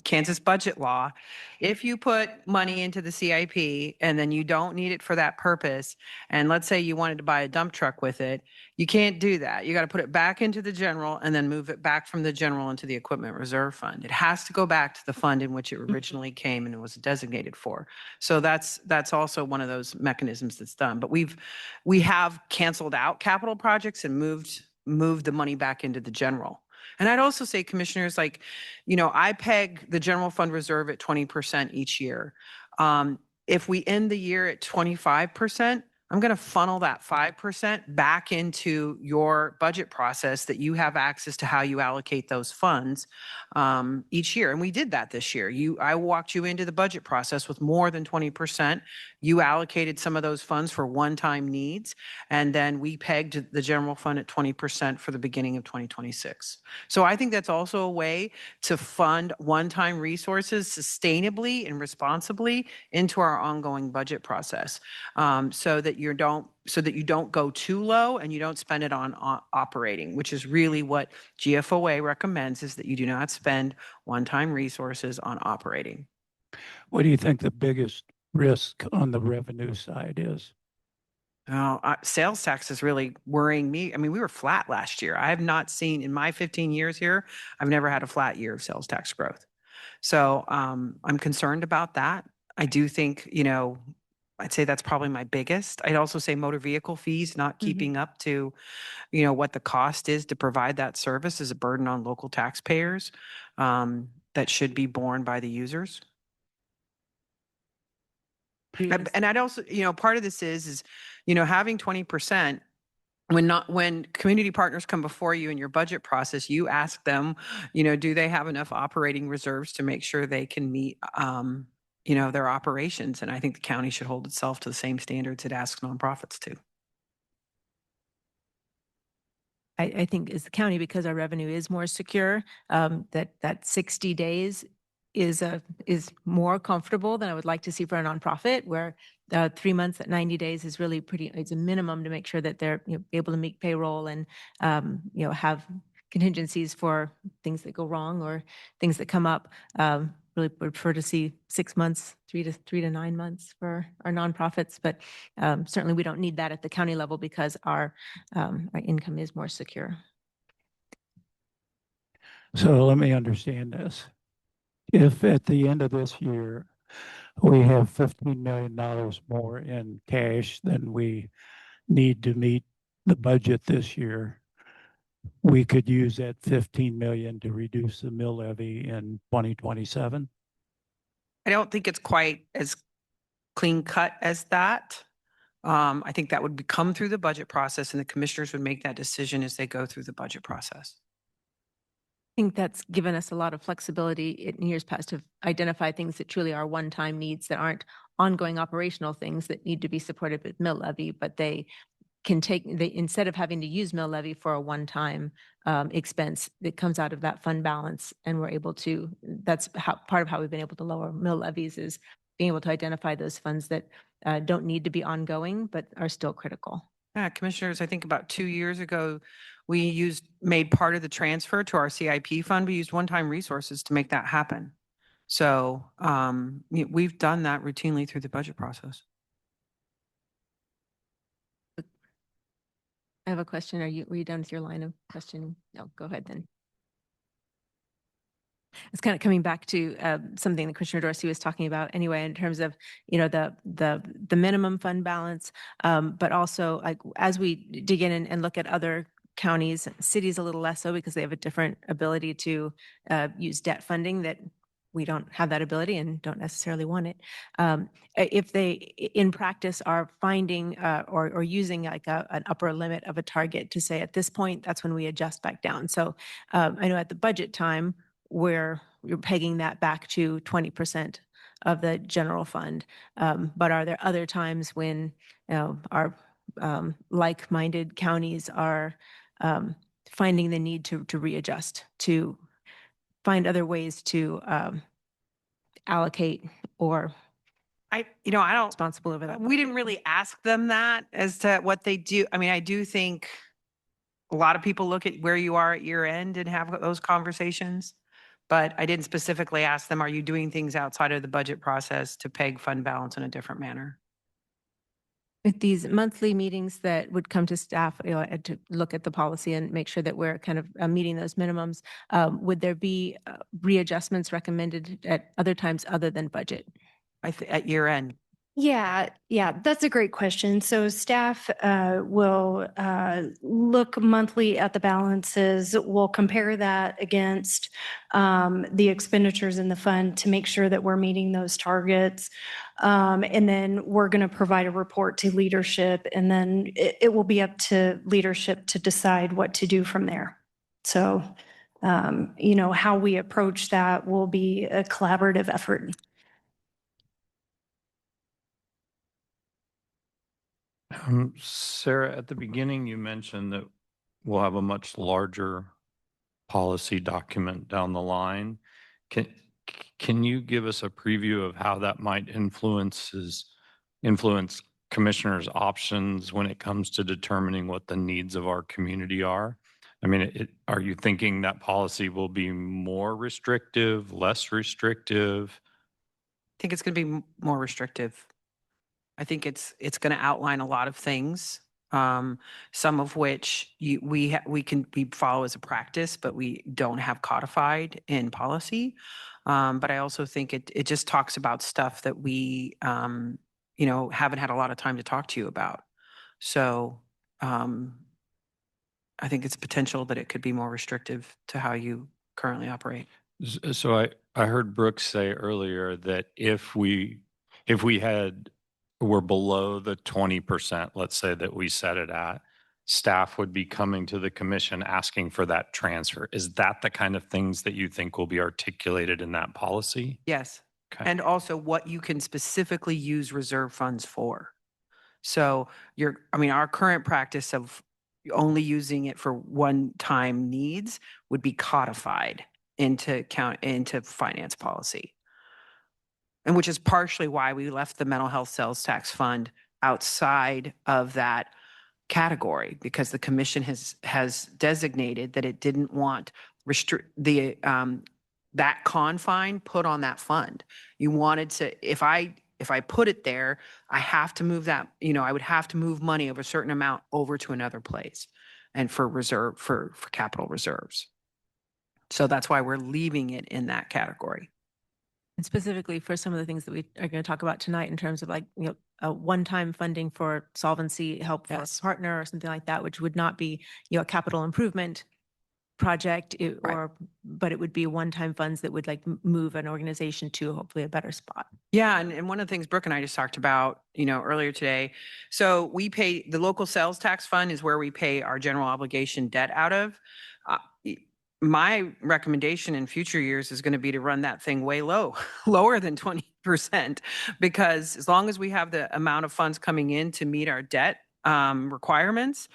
S3: Kansas budget law, if you put money into the CIP and then you don't need it for that purpose, and let's say you wanted to buy a dump truck with it, you can't do that. You got to put it back into the general and then move it back from the general into the equipment reserve fund. It has to go back to the fund in which it originally came and it was designated for. So that's also one of those mechanisms that's done. But we have canceled out capital projects and moved the money back into the general. And I'd also say, commissioners, I peg the general fund reserve at 20% each year. If we end the year at 25%, I'm going to funnel that 5% back into your budget process that you have access to how you allocate those funds each year. And we did that this year. I walked you into the budget process with more than 20%. You allocated some of those funds for one-time needs, and then we pegged the general fund at 20% for the beginning of 2026. So I think that's also a way to fund one-time resources sustainably and responsibly into our ongoing budget process, so that you don't go too low and you don't spend it on operating, which is really what GFOA recommends, is that you do not spend one-time resources on operating.
S8: What do you think the biggest risk on the revenue side is?
S3: Sales tax is really worrying me. I mean, we were flat last year. I have not seen, in my 15 years here, I've never had a flat year of sales tax growth. So I'm concerned about that. I do think, I'd say that's probably my biggest. I'd also say motor vehicle fees not keeping up to, what the cost is to provide that service is a burden on local taxpayers that should be borne by the users. And I'd also, part of this is, having 20%, when community partners come before you in your budget process, you ask them, do they have enough operating reserves to make sure they can meet, their operations? And I think the county should hold itself to the same standards it asks nonprofits to.
S2: I think as the county, because our revenue is more secure, that 60 days is more comfortable than I would like to see for a nonprofit, where 3 months at 90 days is really it's a minimum to make sure that they're able to make payroll and have contingencies for things that go wrong or things that come up. Really prefer to see 6 months, 3 to 9 months for our nonprofits, but certainly we don't need that at the county level because our income is more secure.
S8: So let me understand this. If at the end of this year, we have $15 million more in cash than we need to meet the budget this year, we could use that 15 million to reduce the mill levy in 2027?
S3: I don't think it's quite as clean cut as that. I think that would come through the budget process, and the commissioners would make that decision as they go through the budget process.
S2: I think that's given us a lot of flexibility in years past to identify things that truly are one-time needs that aren't ongoing operational things that need to be supported with mill levy, but they can take, instead of having to use mill levy for a one-time expense that comes out of that fund balance, and we're able to, that's how, part of how we've been able to lower mill levies is being able to identify those funds that don't need to be ongoing, but are still critical.
S3: Yeah, commissioners, I think about 2 years ago, we made part of the transfer to our CIP fund. We used one-time resources to make that happen. So we've done that routinely through the budget process.
S2: I have a question. Were you done with your line of questioning? No, go ahead then. It's kind of coming back to something that Commissioner Dorsey was talking about anyway, in terms of, the minimum fund balance, but also like as we dig in and look at other counties, cities a little less so because they have a different ability to use debt funding that we don't have that ability and don't necessarily want it. If they, in practice, are finding or using like an upper limit of a target to say at this point, that's when we adjust back down. So I know at the budget time, where you're pegging that back to 20% of the general fund. But are there other times when our like-minded counties are finding the need to readjust, to find other ways to allocate or
S3: I don't,
S2: responsible over that?
S3: we didn't really ask them that as to what they do. I mean, I do think a lot of people look at where you are at year end and have those conversations. But I didn't specifically ask them, are you doing things outside of the budget process to peg fund balance in a different manner?
S2: With these monthly meetings that would come to staff, to look at the policy and make sure that we're kind of meeting those minimums, would there be readjustments recommended at other times other than budget?
S3: At year end.
S4: Yeah, that's a great question. So staff will look monthly at the balances. We'll compare that against the expenditures in the fund to make sure that we're meeting those targets. And then we're going to provide a report to leadership, and then it will be up to leadership to decide what to do from there. So, how we approach that will be a collaborative effort.
S1: Sarah, at the beginning, you mentioned that we'll have a much larger policy document down the line. Can you give us a preview of how that might influence commissioners' options when it comes to determining what the needs of our community are? I mean, are you thinking that policy will be more restrictive, less restrictive?
S3: I think it's going to be more restrictive. I think it's going to outline a lot of things, some of which we follow as a practice, but we don't have codified in policy. But I also think it just talks about stuff that we haven't had a lot of time to talk to you about. So I think it's potential that it could be more restrictive to how you currently operate.
S1: So I heard Brooks say earlier that if we were below the 20%, let's say that we set it at, staff would be coming to the commission asking for that transfer. Is that the kind of things that you think will be articulated in that policy?
S3: Yes.
S1: Okay.
S3: And also what you can specifically use reserve funds for. So our current practice of only using it for one-time needs would be codified into finance policy. And which is partially why we left the mental health sales tax fund outside of that category, because the commission has designated that it didn't want that confine put on that fund. You wanted to, if I put it there, I have to move that, I would have to move money of a certain amount over to another place and for capital reserves. So that's why we're leaving it in that category.
S2: And specifically for some of the things that we are going to talk about tonight in terms of a one-time funding for solvency help for
S3: Yes.
S2: a partner or something like that, which would not be, a capital improvement project, but it would be one-time funds that would move an organization to hopefully a better spot.
S3: Yeah. And one of the things Brooke and I just talked about, earlier today. So we pay, the local sales tax fund is where we pay our general obligation debt out of. My recommendation in future years is going to be to run that thing way lower than 20%, because as long as we have the amount of funds coming in to meet our debt requirements,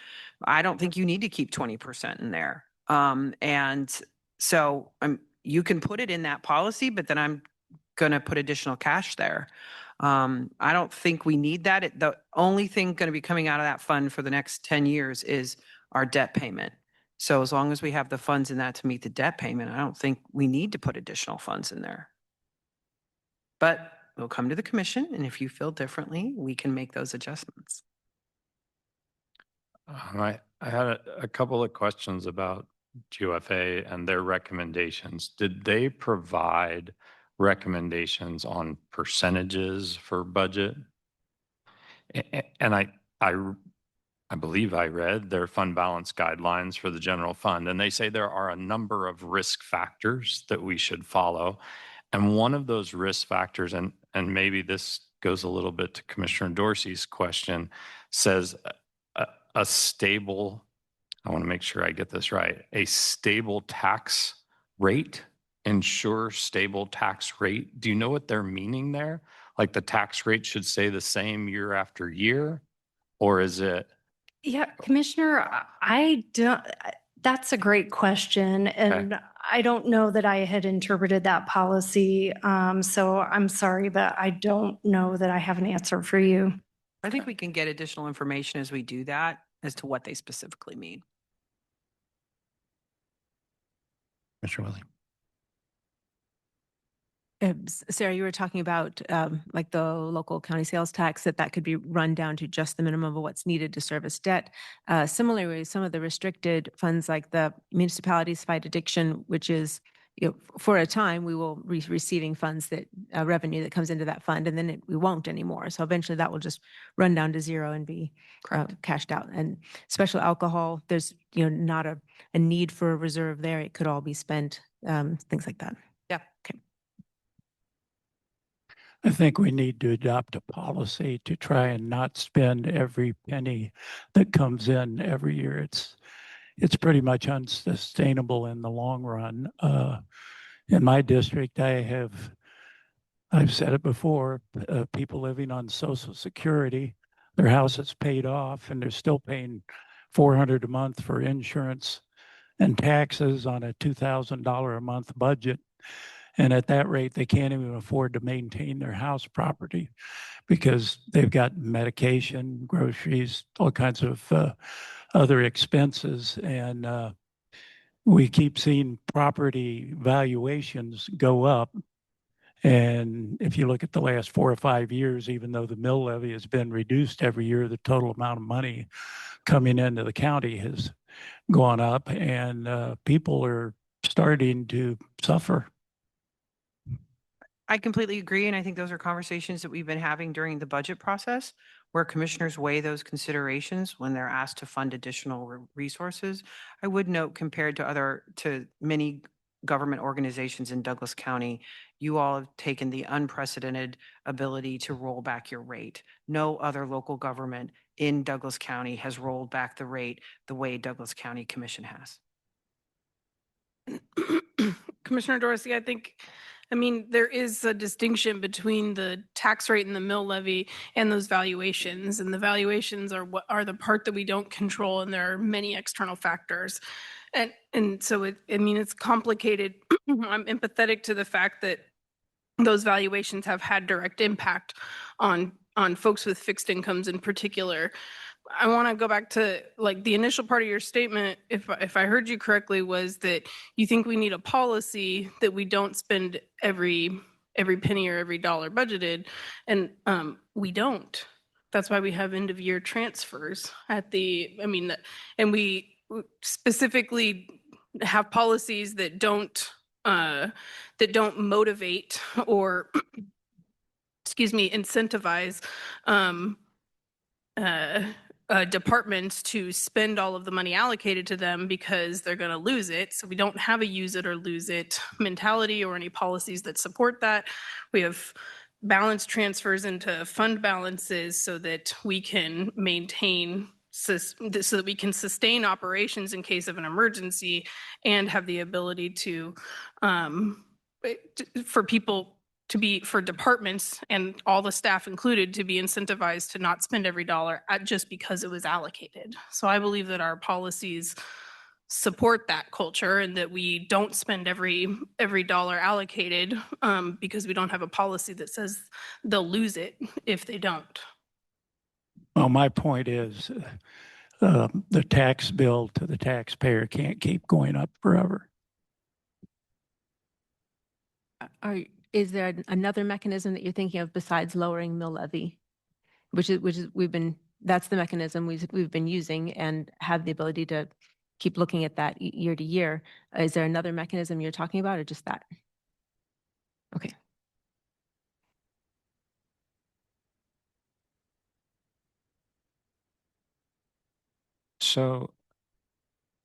S3: I don't think you need to keep 20% in there. And so you can put it in that policy, but then I'm going to put additional cash there. I don't think we need that. The only thing going to be coming out of that fund for the next 10 years is our debt payment. So as long as we have the funds in that to meet the debt payment, I don't think we need to put additional funds in there. But we'll come to the commission, and if you feel differently, we can make those adjustments.
S1: I had a couple of questions about GFA and their recommendations. Did they provide recommendations on percentages for budget? And I believe I read their fund balance guidelines for the general fund, and they say there are a number of risk factors that we should follow. And one of those risk factors, and maybe this goes a little bit to Commissioner Dorsey's question, says a stable, I want to make sure I get this right, a stable tax rate, ensure stable tax rate. Do you know what they're meaning there? Like the tax rate should stay the same year after year? Or is it?
S4: Yeah, Commissioner, I don't, that's a great question. And I don't know that I had interpreted that policy. So I'm sorry, but I don't know that I have an answer for you.
S3: I think we can get additional information as we do that as to what they specifically mean.
S1: Mr. Willie.
S2: Sarah, you were talking about like the local county sales tax, that could be run down to just the minimum of what's needed to service debt. Similarly, some of the restricted funds like the municipalities fight addiction, which is, for a time, we will be receiving funds that revenue that comes into that fund, and then we won't anymore. So eventually that will just run down to zero and be cashed out. And special alcohol, there's not a need for a reserve there. It could all be spent, things like that.
S3: Yeah.
S2: Okay.
S8: I think we need to adopt a policy to try and not spend every penny that comes in every year. It's pretty much unsustainable in the long run. In my district, I've said it before, people living on Social Security, their house is paid off and they're still paying $400 a month for insurance and taxes on a $2,000 a month budget. And at that rate, they can't even afford to maintain their house property because they've got medication, groceries, all kinds of other expenses. And we keep seeing property valuations go up. And if you look at the last 4 or 5 years, even though the mill levy has been reduced every year, the total amount of money coming into the county has gone up, and people are starting to suffer.
S3: I completely agree. And I think those are conversations that we've been having during the budget process, where commissioners weigh those considerations when they're asked to fund additional resources. I would note, compared to many government organizations in Douglas County, you all have taken the unprecedented ability to roll back your rate. No other local government in Douglas County has rolled back the rate the way Douglas County Commission has.
S5: Commissioner Dorsey, there is a distinction between the tax rate and the mill levy and those valuations. And the valuations are the part that we don't control, and there are many external factors. And so it's complicated. I'm empathetic to the fact that those valuations have had direct impact on folks with fixed incomes in particular. I want to go back to the initial part of your statement, if I heard you correctly, was that you think we need a policy that we don't spend every penny or every dollar budgeted, and we don't. That's why we have end of year transfers and we specifically have policies that don't motivate or incentivize departments to spend all of the money allocated to them because they're going to lose it. So we don't have a use it or lose it mentality or any policies that support that. We have balance transfers into fund balances so that we can maintain, so that we can sustain operations in case of an emergency and have the ability to, for people to be for departments and all the staff included to be incentivized to not spend every dollar just because it was allocated. So I believe that our policies support that culture and that we don't spend every dollar allocated because we don't have a policy that says they'll lose it if they don't.
S8: Well, my point is the tax bill to the taxpayer can't keep going up forever.
S2: Is there another mechanism that you're thinking of besides lowering mill levy? Which is that's the mechanism we've been using and have the ability to keep looking at that year to year. Is there another mechanism you're talking about or just that? Okay.
S1: So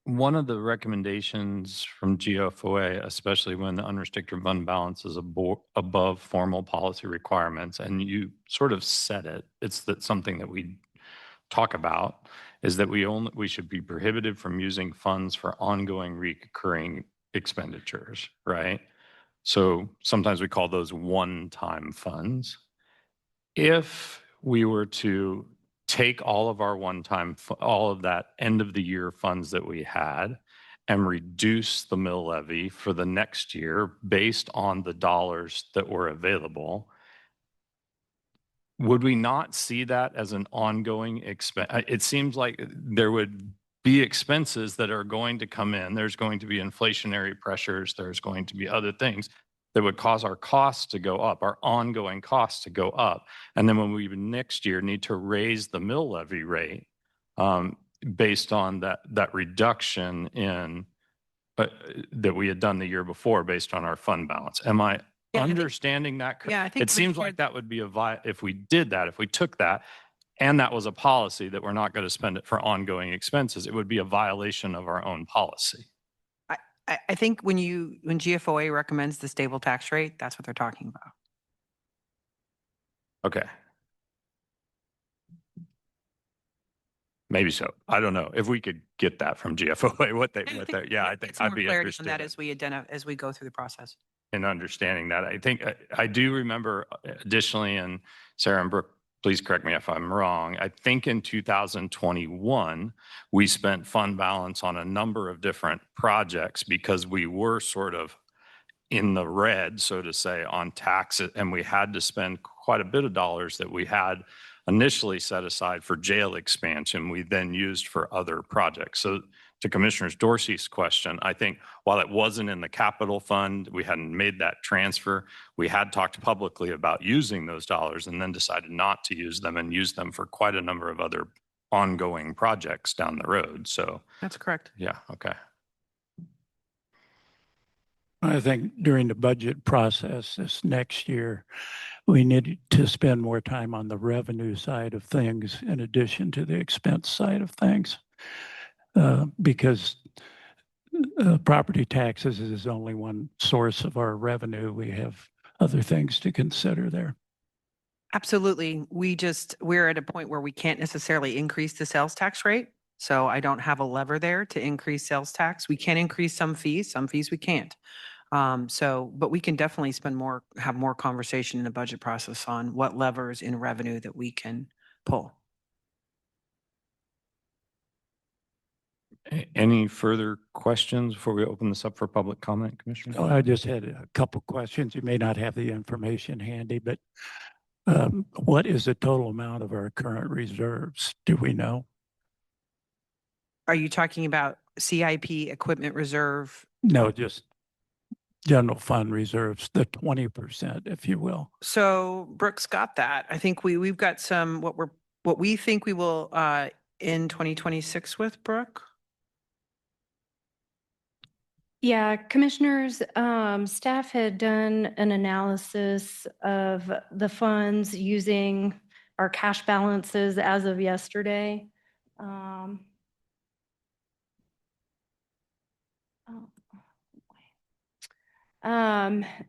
S1: one of the recommendations from GFOA, especially when the unrestricted fund balance is above formal policy requirements, and you sort of said it, it's that something that we talk about, is that we should be prohibited from using funds for ongoing recurring expenditures, right? So sometimes we call those one-time funds. If we were to take all of our all of that end of the year funds that we had and reduce the mill levy for the next year based on the dollars that were available, would we not see that as an ongoing expense? It seems like there would be expenses that are going to come in. There's going to be inflationary pressures. There's going to be other things that would cause our costs to go up, our ongoing costs to go up. And then when we next year need to raise the mill levy rate based on that reduction in that we had done the year before based on our fund balance. Am I understanding that?
S3: Yeah, I think
S1: It seems like that would be if we did that, if we took that, and that was a policy that we're not going to spend it for ongoing expenses, it would be a violation of our own policy.
S3: I think when GFOA recommends the stable tax rate, that's what they're talking about.
S1: Okay. Maybe so. I don't know if we could get that from GFOA, what they, yeah, I think
S3: It's more
S1: I'd be
S3: clarity on
S1: interested
S3: that as we go through the process.
S1: in understanding that. I think I do remember additionally, and Sarah and Brooke, please correct me if I'm wrong. I think in 2021, we spent fund balance on a number of different projects because we were sort of in the red, so to say, on taxes, and we had to spend quite a bit of dollars that we had initially set aside for jail expansion, we then used for other projects. So to Commissioner Dorsey's question, I think while it wasn't in the capital fund, we hadn't made that transfer, we had talked publicly about using those dollars and then decided not to use them and use them for quite a number of other ongoing projects down the road. So
S3: That's correct.
S1: yeah, okay.
S8: I think during the budget process this next year, we need to spend more time on the revenue side of things in addition to the expense side of things. Because property taxes is only one source of our revenue. We have other things to consider there.
S3: Absolutely. We're at a point where we can't necessarily increase the sales tax rate. So I don't have a lever there to increase sales tax. We can increase some fees we can't. But we can definitely have more conversation in the budget process on what levers in revenue that we can pull.
S1: Any further questions before we open this up for public comment, Commissioner?
S8: Oh, I just had a couple questions. You may not have the information handy, but what is the total amount of our current reserves? Do we know?
S3: Are you talking about CIP equipment reserve?
S8: No, just general fund reserves, the 20%, if you will.
S3: So Brooks got that. I think we've got some what we think we will in 2026 with Brooke.
S4: Yeah, commissioners, staff had done an analysis of the funds using our cash balances as of yesterday.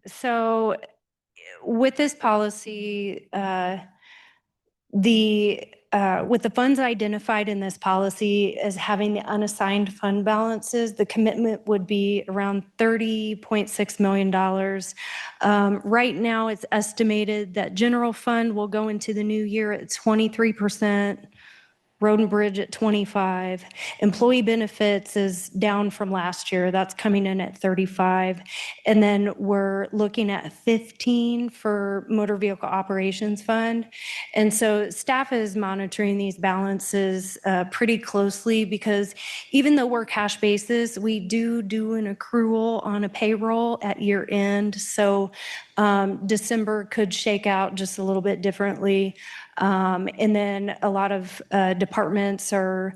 S4: So with this policy, the with the funds identified in this policy as having the unassigned fund balances, the commitment would be around $30.6 million. Right now, it's estimated that general fund will go into the new year at 23%. Road and Bridge at 25. Employee benefits is down from last year. That's coming in at 35. And then we're looking at 15 for motor vehicle operations fund. And so staff is monitoring these balances pretty closely because even though we're cash basis, we do an accrual on a payroll at year end. So December could shake out just a little bit differently. And then a lot of departments are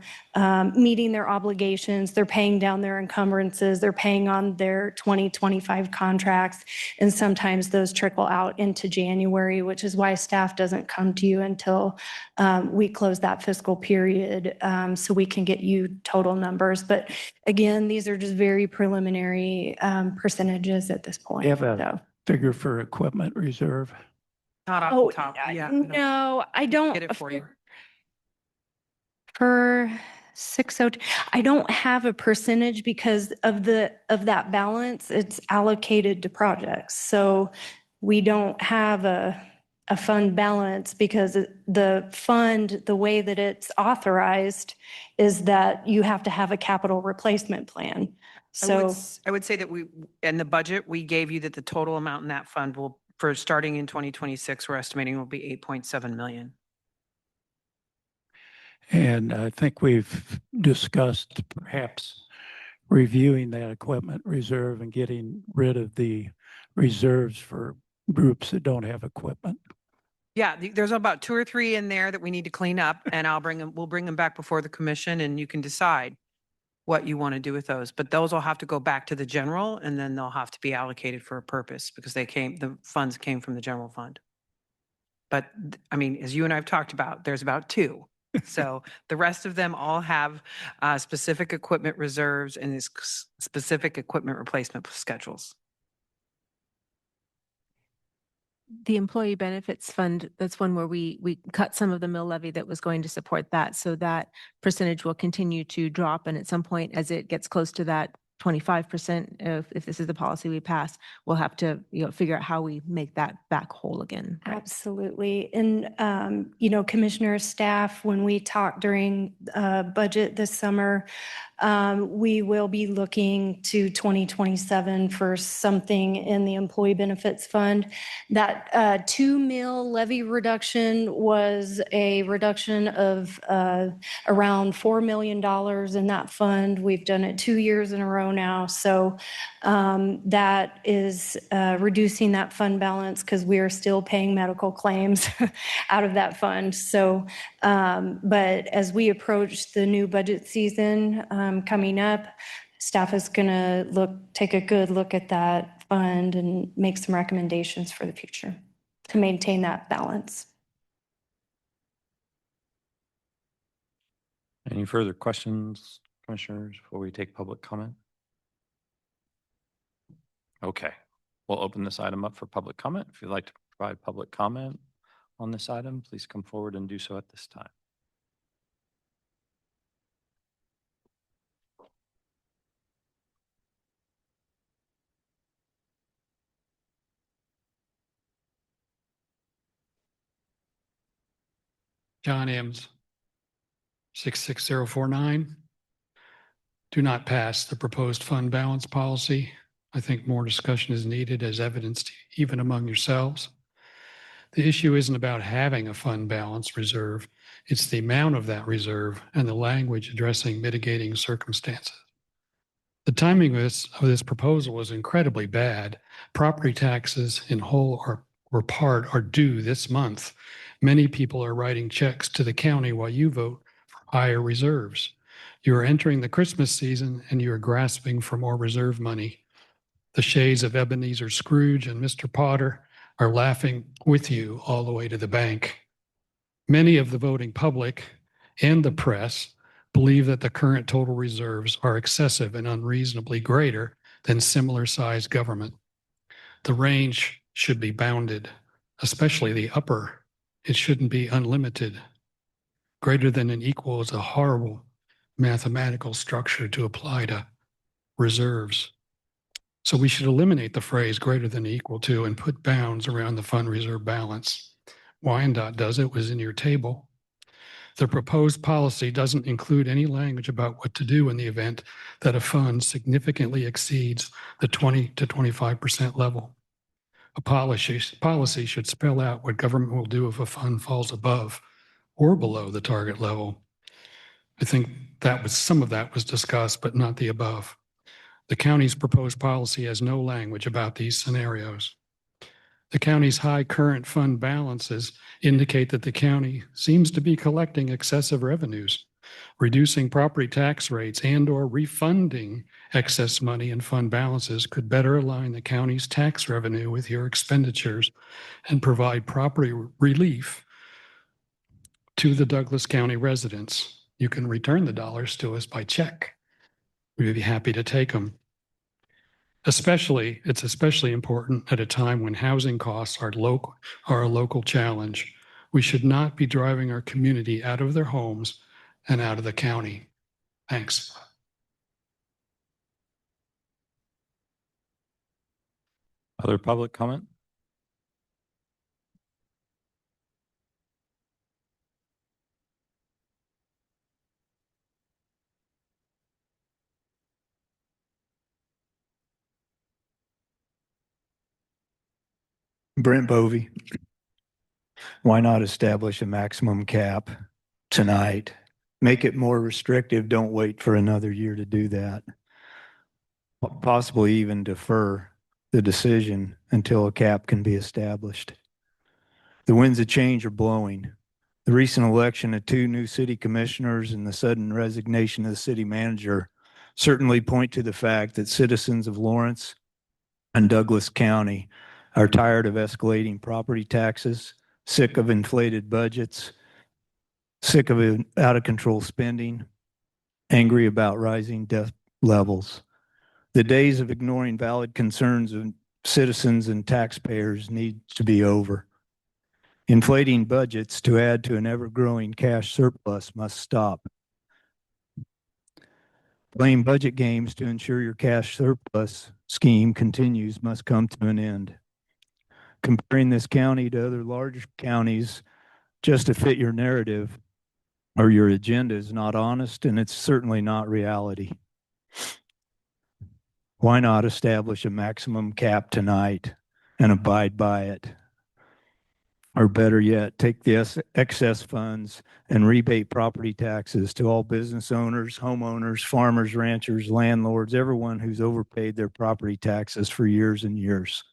S4: meeting their obligations. They're paying down their encumbrances. They're paying on their 2025 contracts. And sometimes those trickle out into January, which is why staff doesn't come to you until we close that fiscal period so we can get you total numbers. But again, these are just very preliminary percentages at this point.
S8: You have a
S4: So.
S8: figure for equipment reserve?
S3: Not off
S4: Oh,
S3: the top. Yeah. I don't
S4: no, I don't.
S3: Get it for you.
S4: For 602, I don't have a percentage because of that balance, it's allocated to projects. So we don't have a fund balance because the fund, the way that it's authorized is that you have to have a capital replacement plan. So
S3: I would say that in the budget, we gave you that the total amount in that fund will, for starting in 2026, we're estimating will be 8.7 million.
S8: And I think we've discussed perhaps reviewing that equipment reserve and getting rid of the reserves for groups that don't have equipment.
S3: Yeah, there's about 2 or 3 in there that we need to clean up, and we'll bring them back before the commission, and you can decide what you want to do with those. But those will have to go back to the general, and then they'll have to be allocated for a purpose because the funds came from the general fund. But I mean, as you and I have talked about, there's about 2. So the rest of them all have specific equipment reserves and specific equipment replacement schedules.
S2: The employee benefits fund, that's one where we cut some of the mill levy that was going to support that. So that percentage will continue to drop. And at some point, as it gets close to that 25%, if this is the policy we pass, we'll have to figure out how we make that back whole again. Right?
S4: absolutely. And, commissioner staff, when we talk during budget this summer, we will be looking to 2027 for something in the employee benefits fund. That 2 mil levy reduction was a reduction of around $4 million in that fund. We've done it 2 years in a row now. So that is reducing that fund balance because we are still paying medical claims out of that fund. So, but as we approach the new budget season coming up, staff is going to take a good look at that fund and make some recommendations for the future to maintain that balance.
S1: Any further questions, commissioners, before we take public comment? Okay, we'll open this item up for public comment. If you'd like to provide public comment on this item, please come forward and do so at this time.
S10: John Ems, 66049. Do not pass the proposed fund balance policy. I think more discussion is needed as evidenced even among yourselves. The issue isn't about having a fund balance reserve. It's the amount of that reserve and the language addressing mitigating circumstances. The timing of this proposal was incredibly bad. Property taxes in whole or part are due this month. Many people are writing checks to the county while you vote for higher reserves. You are entering the Christmas season and you are grasping for more reserve money. The shades of Ebenezer Scrooge and Mr. Potter are laughing with you all the way to the bank. Many of the voting public and the press believe that the current total reserves are excessive and unreasonably greater than similar sized government. The range should be bounded, especially the upper. It shouldn't be unlimited. Greater than and equal is a horrible mathematical structure to apply to reserves. So we should eliminate the phrase greater than or equal to and put bounds around the fund reserve balance. Wyandotte does it, was in your table. The proposed policy doesn't include any language about what to do in the event that a fund significantly exceeds the 20 to 25% level. A policy should spell out what government will do if a fund falls above or below the target level. I think some of that was discussed, but not the above. The county's proposed policy has no language about these scenarios. The county's high current fund balances indicate that the county seems to be collecting excessive revenues. Reducing property tax rates and/or refunding excess money in fund balances could better align the county's tax revenue with your expenditures and provide property relief to the Douglas County residents. You can return the dollars to us by check. We'd be happy to take them. It's especially important at a time when housing costs are a local challenge. We should not be driving our community out of their homes and out of the county. Thanks.
S1: Other public comment?
S6: Brent Bovee. Why not establish a maximum cap tonight? Make it more restrictive. Don't wait for another year to do that. Possibly even defer the decision until a cap can be established. The winds of change are blowing. The recent election of 2 new city commissioners and the sudden resignation of the city manager certainly point to the fact that citizens of Lawrence and Douglas County are tired of escalating property taxes, sick of inflated budgets, sick of out of control spending, angry about rising debt levels. The days of ignoring valid concerns of citizens and taxpayers need to be over. Inflating budgets to add to an ever-growing cash surplus must stop. Playing budget games to ensure your cash surplus scheme continues must come to an end. Comparing this county to other large counties just to fit your narrative or your agenda is not honest, and it's certainly not reality. Why not establish a maximum cap tonight and abide by it? Or better yet, take the excess funds and rebate property taxes to all business owners, homeowners, farmers, ranchers, landlords, everyone who's overpaid their property taxes for years and years.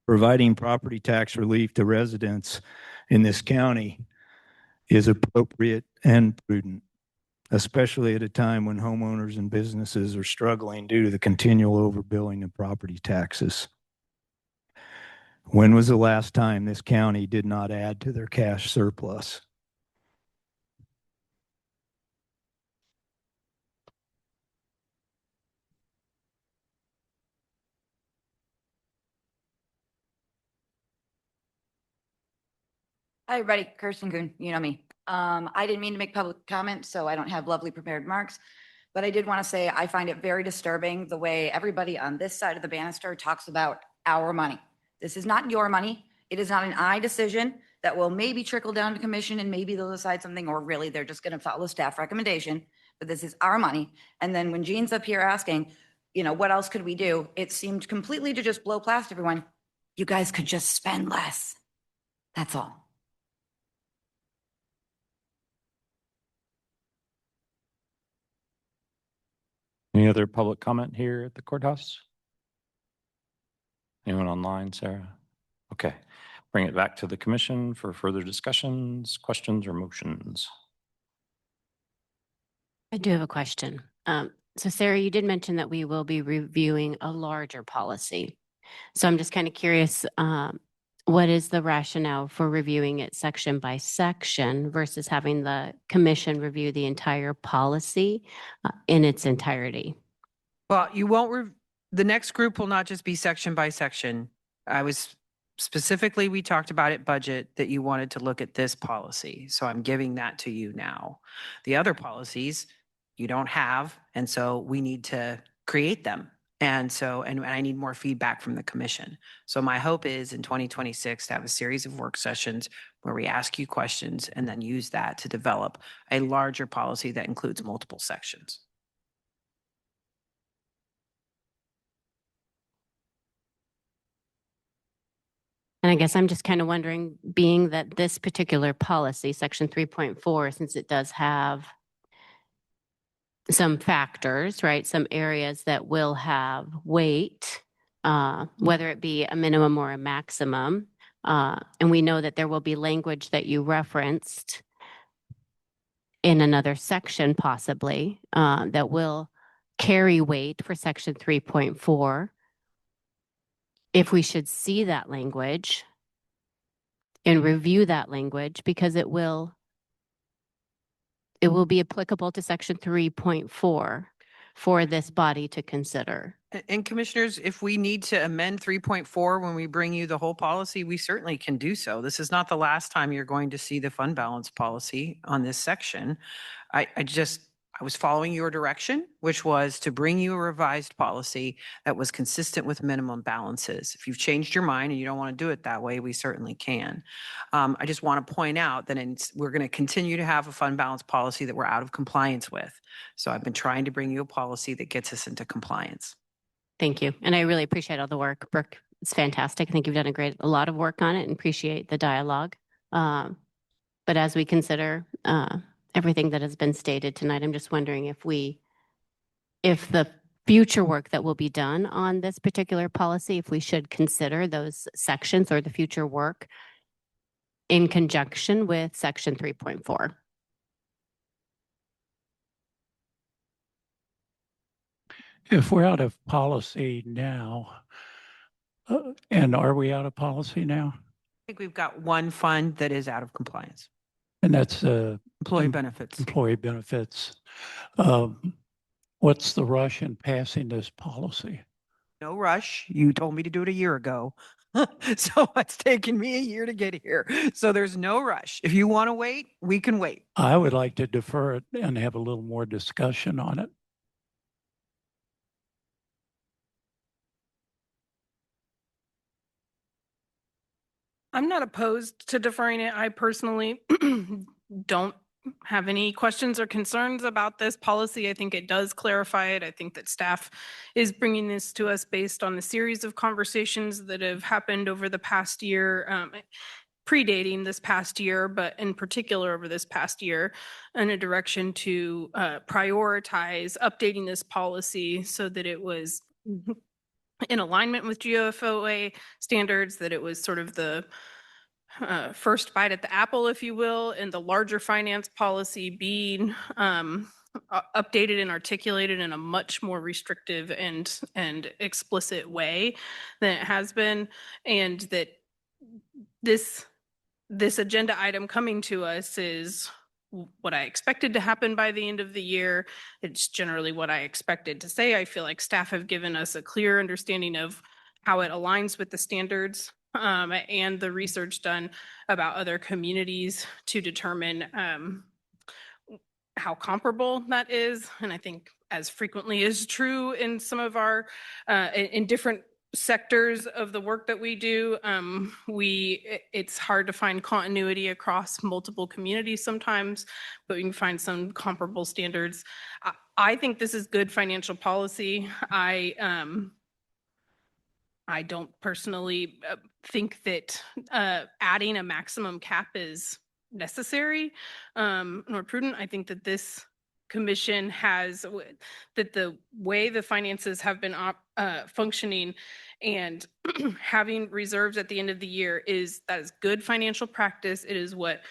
S6: Providing property tax relief to residents in this county is appropriate and prudent, especially at a time when homeowners and businesses are struggling due to the continual overbilling of property taxes. When was the last time this county did not add to their cash surplus?
S11: Hi, everybody. Kirsten Kuhn, you know me. I didn't mean to make public comment, so I don't have lovely prepared remarks. But I did want to say I find it very disturbing the way everybody on this side of the banister talks about our money. This is not your money. It is not an I decision that will maybe trickle down to commission and maybe they'll decide something, or really they're just going to follow staff recommendation. But this is our money. And then when Jean's up here asking, what else could we do? It seemed completely to just blow past everyone. You guys could just spend less. That's all.
S1: Any other public comment here at the courthouse? Anyone online, Sarah? Okay. Bring it back to the commission for further discussions, questions, or motions.
S9: I do have a question. So Sarah, you did mention that we will be reviewing a larger policy. So I'm just kind of curious, what is the rationale for reviewing it section by section versus having the commission review the entire policy in its entirety?
S3: Well, you won't, the next group will not just be section by section. I was Specifically, we talked about at budget that you wanted to look at this policy. So I'm giving that to you now. The other policies you don't have, and so we need to create them. And so, and I need more feedback from the commission. So my hope is in 2026 to have a series of work sessions where we ask you questions and then use that to develop a larger policy that includes multiple sections.
S9: And I guess I'm just kind of wondering, being that this particular policy, section 3.4, since it does have some factors, right? Some areas that will have weight, whether it be a minimum or a maximum. And we know that there will be language that you referenced in another section possibly that will carry weight for section 3.4. If we should see that language and review that language, because it will be applicable to section 3.4 for this body to consider.
S3: And commissioners, if we need to amend 3.4 when we bring you the whole policy, we certainly can do so. This is not the last time you're going to see the fund balance policy on this section. I was following your direction, which was to bring you a revised policy that was consistent with minimum balances. If you've changed your mind and you don't want to do it that way, we certainly can. I just want to point out that we're going to continue to have a fund balance policy that we're out of compliance with. So I've been trying to bring you a policy that gets us into compliance.
S9: Thank you. And I really appreciate all the work, Brooke. It's fantastic. I think you've done a lot of work on it, and appreciate the dialogue. But as we consider everything that has been stated tonight, I'm just wondering if the future work that will be done on this particular policy, if we should consider those sections or the future work in conjunction with section 3.4.
S8: If we're out of policy now, and are we out of policy now?
S3: I think we've got one fund that is out of compliance.
S8: And that's
S3: Employee benefits.
S8: Employee benefits. What's the rush in passing this policy?
S3: No rush. You told me to do it a year ago. So it's taken me a year to get here. So there's no rush. If you want to wait, we can wait.
S8: I would like to defer it and have a little more discussion on it.
S5: I'm not opposed to deferring it. I personally don't have any questions or concerns about this policy. I think it does clarify it. I think that staff is bringing this to us based on the series of conversations that have happened over the past year, predating this past year, but in particular over this past year, in a direction to prioritize updating this policy so that it was in alignment with GFOA standards, that it was sort of the first bite at the apple, if you will, and the larger finance policy being updated and articulated in a much more restrictive and explicit way than it has been, and that this agenda item coming to us is what I expected to happen by the end of the year. It's generally what I expected to say. I feel like staff have given us a clear understanding of how it aligns with the standards and the research done about other communities to determine how comparable that is. And I think, as frequently is true in some of our, in different sectors of the work that we do, it's hard to find continuity across multiple communities sometimes, but we can find some comparable standards. I think this is good financial policy. I don't personally think that adding a maximum cap is necessary nor prudent. I think that this commission has, that the way the finances have been functioning and having reserves at the end of the year that is good financial practice. It is what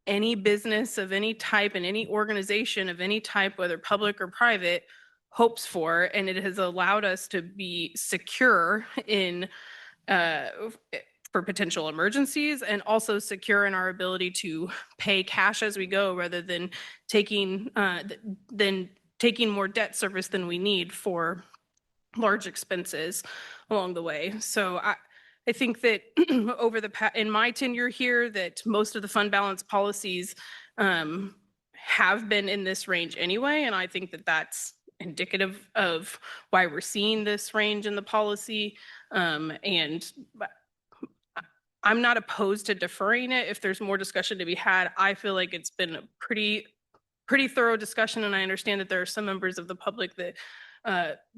S5: any business of any type and any organization of any type, whether public or private, hopes for, and it has allowed us to be secure in for potential emergencies, and also secure in our ability to pay cash as we go, rather than taking more debt service than we need for large expenses along the way. So I think that over in my tenure here, that most of the fund balance policies have been in this range anyway. And I think that that's indicative of why we're seeing this range in the policy. But I'm not opposed to deferring it if there's more discussion to be had. I feel like it's been a pretty thorough discussion, and I understand that there are some members of the public that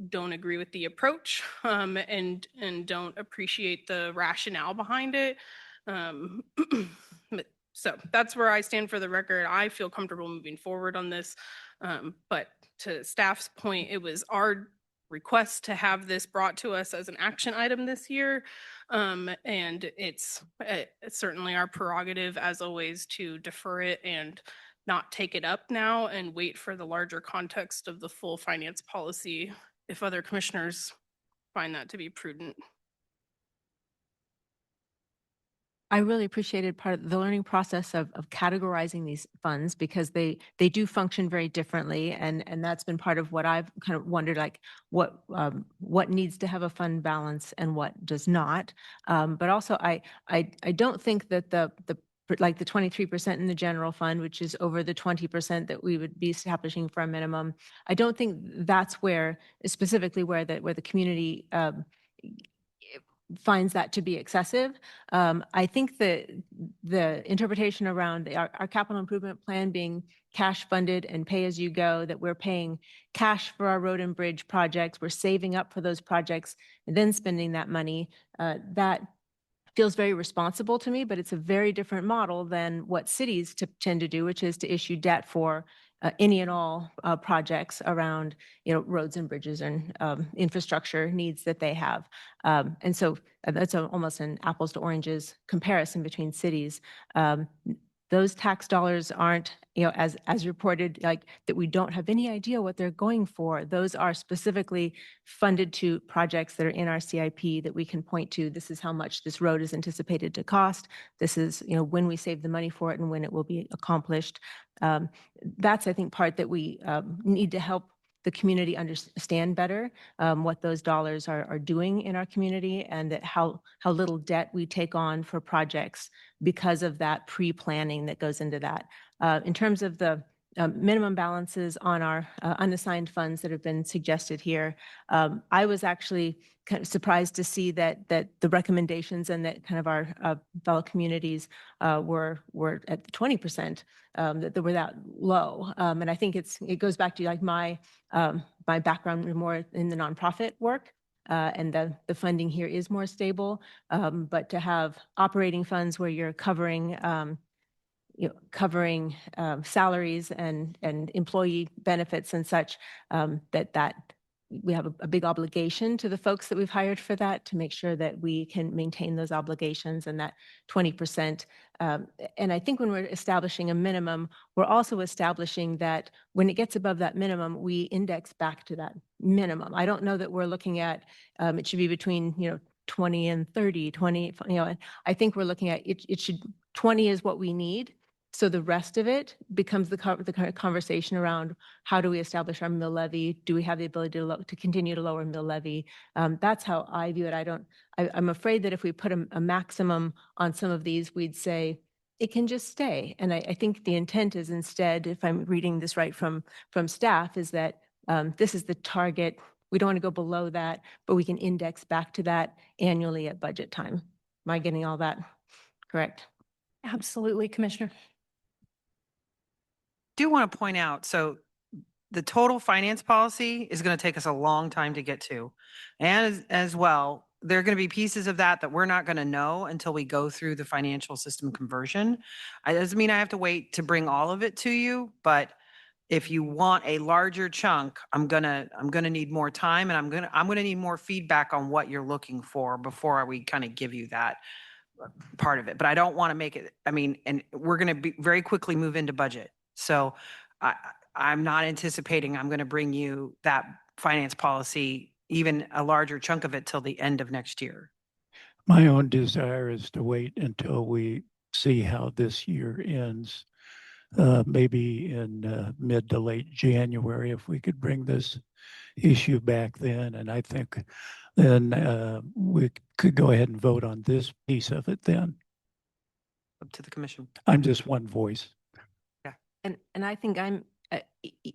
S5: don't agree with the approach and don't appreciate the rationale behind it. So that's where I stand for the record. I feel comfortable moving forward on this. But to staff's point, it was our request to have this brought to us as an action item this year. And it's certainly our prerogative, as always, to defer it and not take it up now and wait for the larger context of the full finance policy if other commissioners find that to be prudent.
S2: I really appreciated part of the learning process of categorizing these funds, because they do function very differently. And that's been part of what I've kind of wondered, like what needs to have a fund balance and what does not. But also I don't think that the 23% in the general fund, which is over the 20% that we would be establishing for a minimum, I don't think that's where specifically where the community finds that to be excessive. I think that the interpretation around our capital improvement plan being cash funded and pay as you go, that we're paying cash for our road and bridge projects, we're saving up for those projects and then spending that money, that feels very responsible to me, but it's a very different model than what cities tend to do, which is to issue debt for any and all projects around, roads and bridges and infrastructure needs that they have. And so that's almost an apples to oranges comparison between cities. Those tax dollars aren't, as reported, like that we don't have any idea what they're going for. Those are specifically funded to projects that are in our CIP that we can point to. This is how much this road is anticipated to cost. This is, when we save the money for it and when it will be accomplished. That's, I think, part that we need to help the community understand better what those dollars are doing in our community, and that how little debt we take on for projects because of that pre-planning that goes into that. In terms of the minimum balances on our unassigned funds that have been suggested here, I was actually kind of surprised to see that the recommendations and that kind of our fellow communities were at 20%, that they were that low. And I think it goes back to like my background more in the nonprofit work. And the funding here is more stable, but to have operating funds where you're covering salaries and employee benefits and such, that we have a big obligation to the folks that we've hired for that to make sure that we can maintain those obligations and that 20%. And I think when we're establishing a minimum, we're also establishing that when it gets above that minimum, we index back to that minimum. I don't know that we're looking at, it should be between, 20 and 30, 20, and I think we're looking at it should, 20 is what we need. So the rest of it becomes the kind of conversation around how do we establish our mill levy? Do we have the ability to continue to lower mill levy? That's how I view it. I'm afraid that if we put a maximum on some of these, we'd say it can just stay. And I think the intent is instead, if I'm reading this right from staff, is that this is the target. We don't want to go below that, but we can index back to that annually at budget time. Am I getting all that correct?
S4: Absolutely, Commissioner.
S3: Do want to point out, so the total finance policy is going to take us a long time to get to. And as well, there are going to be pieces of that we're not going to know until we go through the financial system conversion. It doesn't mean I have to wait to bring all of it to you, but if you want a larger chunk, I'm gonna need more time, and I'm gonna need more feedback on what you're looking for before we kind of give you that part of it. But I don't want to make it, and we're going to be very quickly move into budget. So I'm not anticipating I'm going to bring you that finance policy, even a larger chunk of it, till the end of next year.
S8: My own desire is to wait until we see how this year ends. Maybe in mid to late January, if we could bring this issue back then. And I think then we could go ahead and vote on this piece of it then.
S3: Up to the commission.
S8: I'm just one voice.
S2: And I think I'm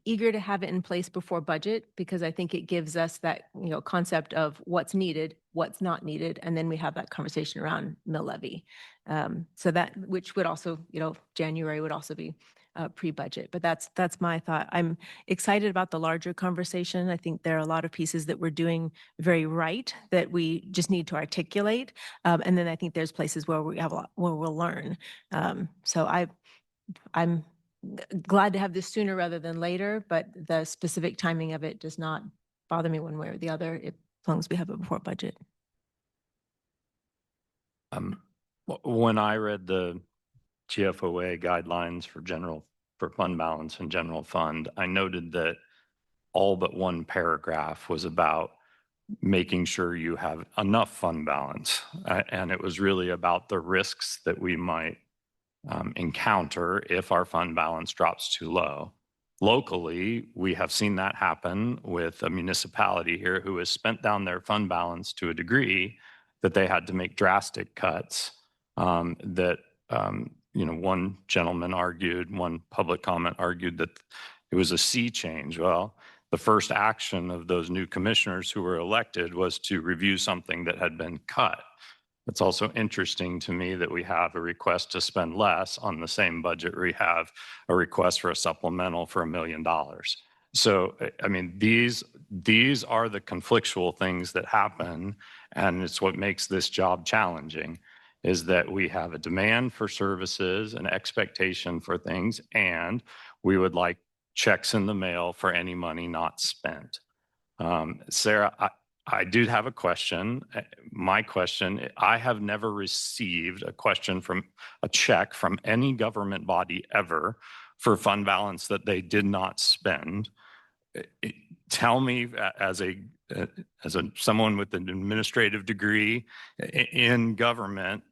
S2: eager to have it in place before budget, because I think it gives us that, concept of what's needed, what's not needed, and then we have that conversation around mill levy. So that, which would also, January would also be pre-budget, but that's my thought. I'm excited about the larger conversation. I think there are a lot of pieces that we're doing very right that we just need to articulate. And then I think there's places where we have a lot, where we'll learn. So I'm glad to have this sooner rather than later, but the specific timing of it does not bother me one way or the other, as long as we have it before budget.
S1: When I read the GFOA guidelines for fund balance and general fund, I noted that all but one paragraph was about making sure you have enough fund balance. And it was really about the risks that we might encounter if our fund balance drops too low. Locally, we have seen that happen with a municipality here who has spent down their fund balance to a degree that they had to make drastic cuts. One gentleman argued, one public comment argued that it was a sea change. Well, the first action of those new commissioners who were elected was to review something that had been cut. It's also interesting to me that we have a request to spend less on the same budget. We have a request for a supplemental for $1 million. So, I mean, these are the conflictual things that happen, and it's what makes this job challenging, is that we have a demand for services, an expectation for things, and we would like checks in the mail for any money not spent. Sarah, I do have a question. My question, I have never received a check from any government body ever for fund balance that they did not spend. Tell me, as someone with an administrative degree in government,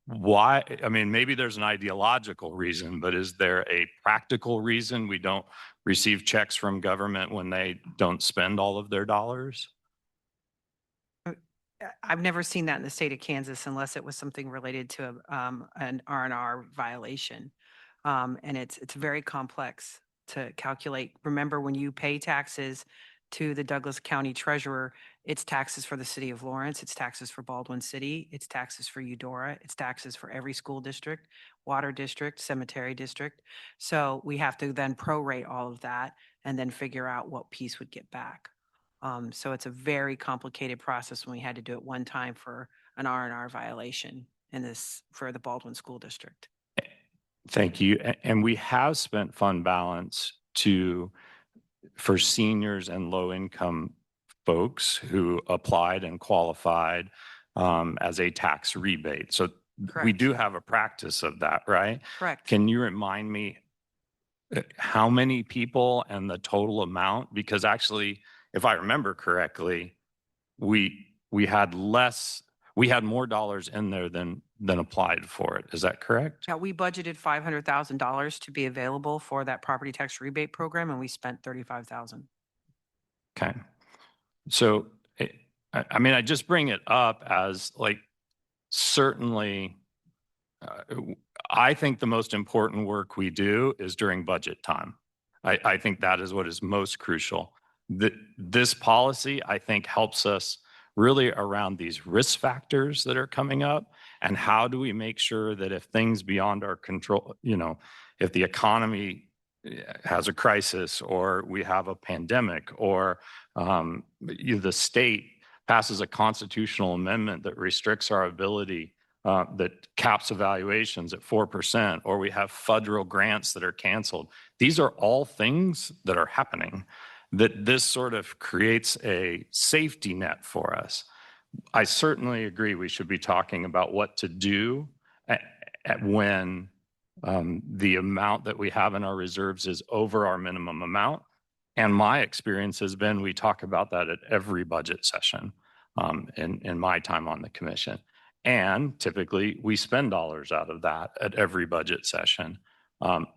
S1: why? I mean, maybe there's an ideological reason, but is there a practical reason we don't receive checks from government when they don't spend all of their dollars?
S3: I've never seen that in the state of Kansas unless it was something related to an R&R violation. And it's very complex to calculate. Remember, when you pay taxes to the Douglas County Treasurer, it's taxes for the city of Lawrence, it's taxes for Baldwin City, it's taxes for Eudora, it's taxes for every school district, water district, cemetery district. So we have to then prorate all of that and then figure out what piece would get back. So it's a very complicated process when we had to do it one time for an R&R violation for the Baldwin School District.
S1: Thank you. And we have spent fund balance for seniors and low income folks who applied and qualified as a tax rebate. So we do have a practice of that, right?
S3: Correct.
S1: Can you remind me how many people and the total amount? Because actually, if I remember correctly, we had more dollars in there than applied for it. Is that correct?
S3: Yeah, we budgeted $500,000 to be available for that property tax rebate program, and we spent $35,000.
S1: Okay. So, I mean, I just bring it up as certainly, I think the most important work we do is during budget time. I think that is what is most crucial. This policy, I think, helps us really around these risk factors that are coming up, and how do we make sure that if things beyond our control, if the economy has a crisis, or we have a pandemic, or the state passes a constitutional amendment that restricts our ability, that caps evaluations at 4%, or we have federal grants that are canceled. These are all things that are happening, that this sort of creates a safety net for us. I certainly agree we should be talking about what to do when the amount that we have in our reserves is over our minimum amount. And my experience has been we talk about that at every budget session in my time on the commission. And typically we spend dollars out of that at every budget session.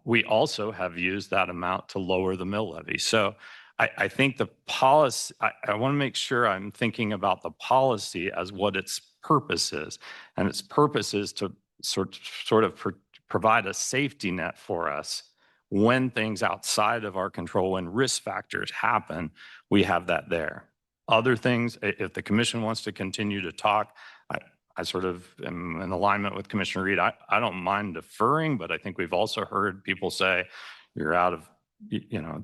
S1: We also have used that amount to lower the mill levy. So I think the policy, I want to make sure I'm thinking about the policy as what its purpose is. And its purpose is to sort of provide a safety net for us when things outside of our control, when risk factors happen, we have that there. Other things, if the commission wants to continue to talk, I sort of am in alignment with Commissioner Reed. I don't mind deferring, but I think we've also heard people say, you're out of,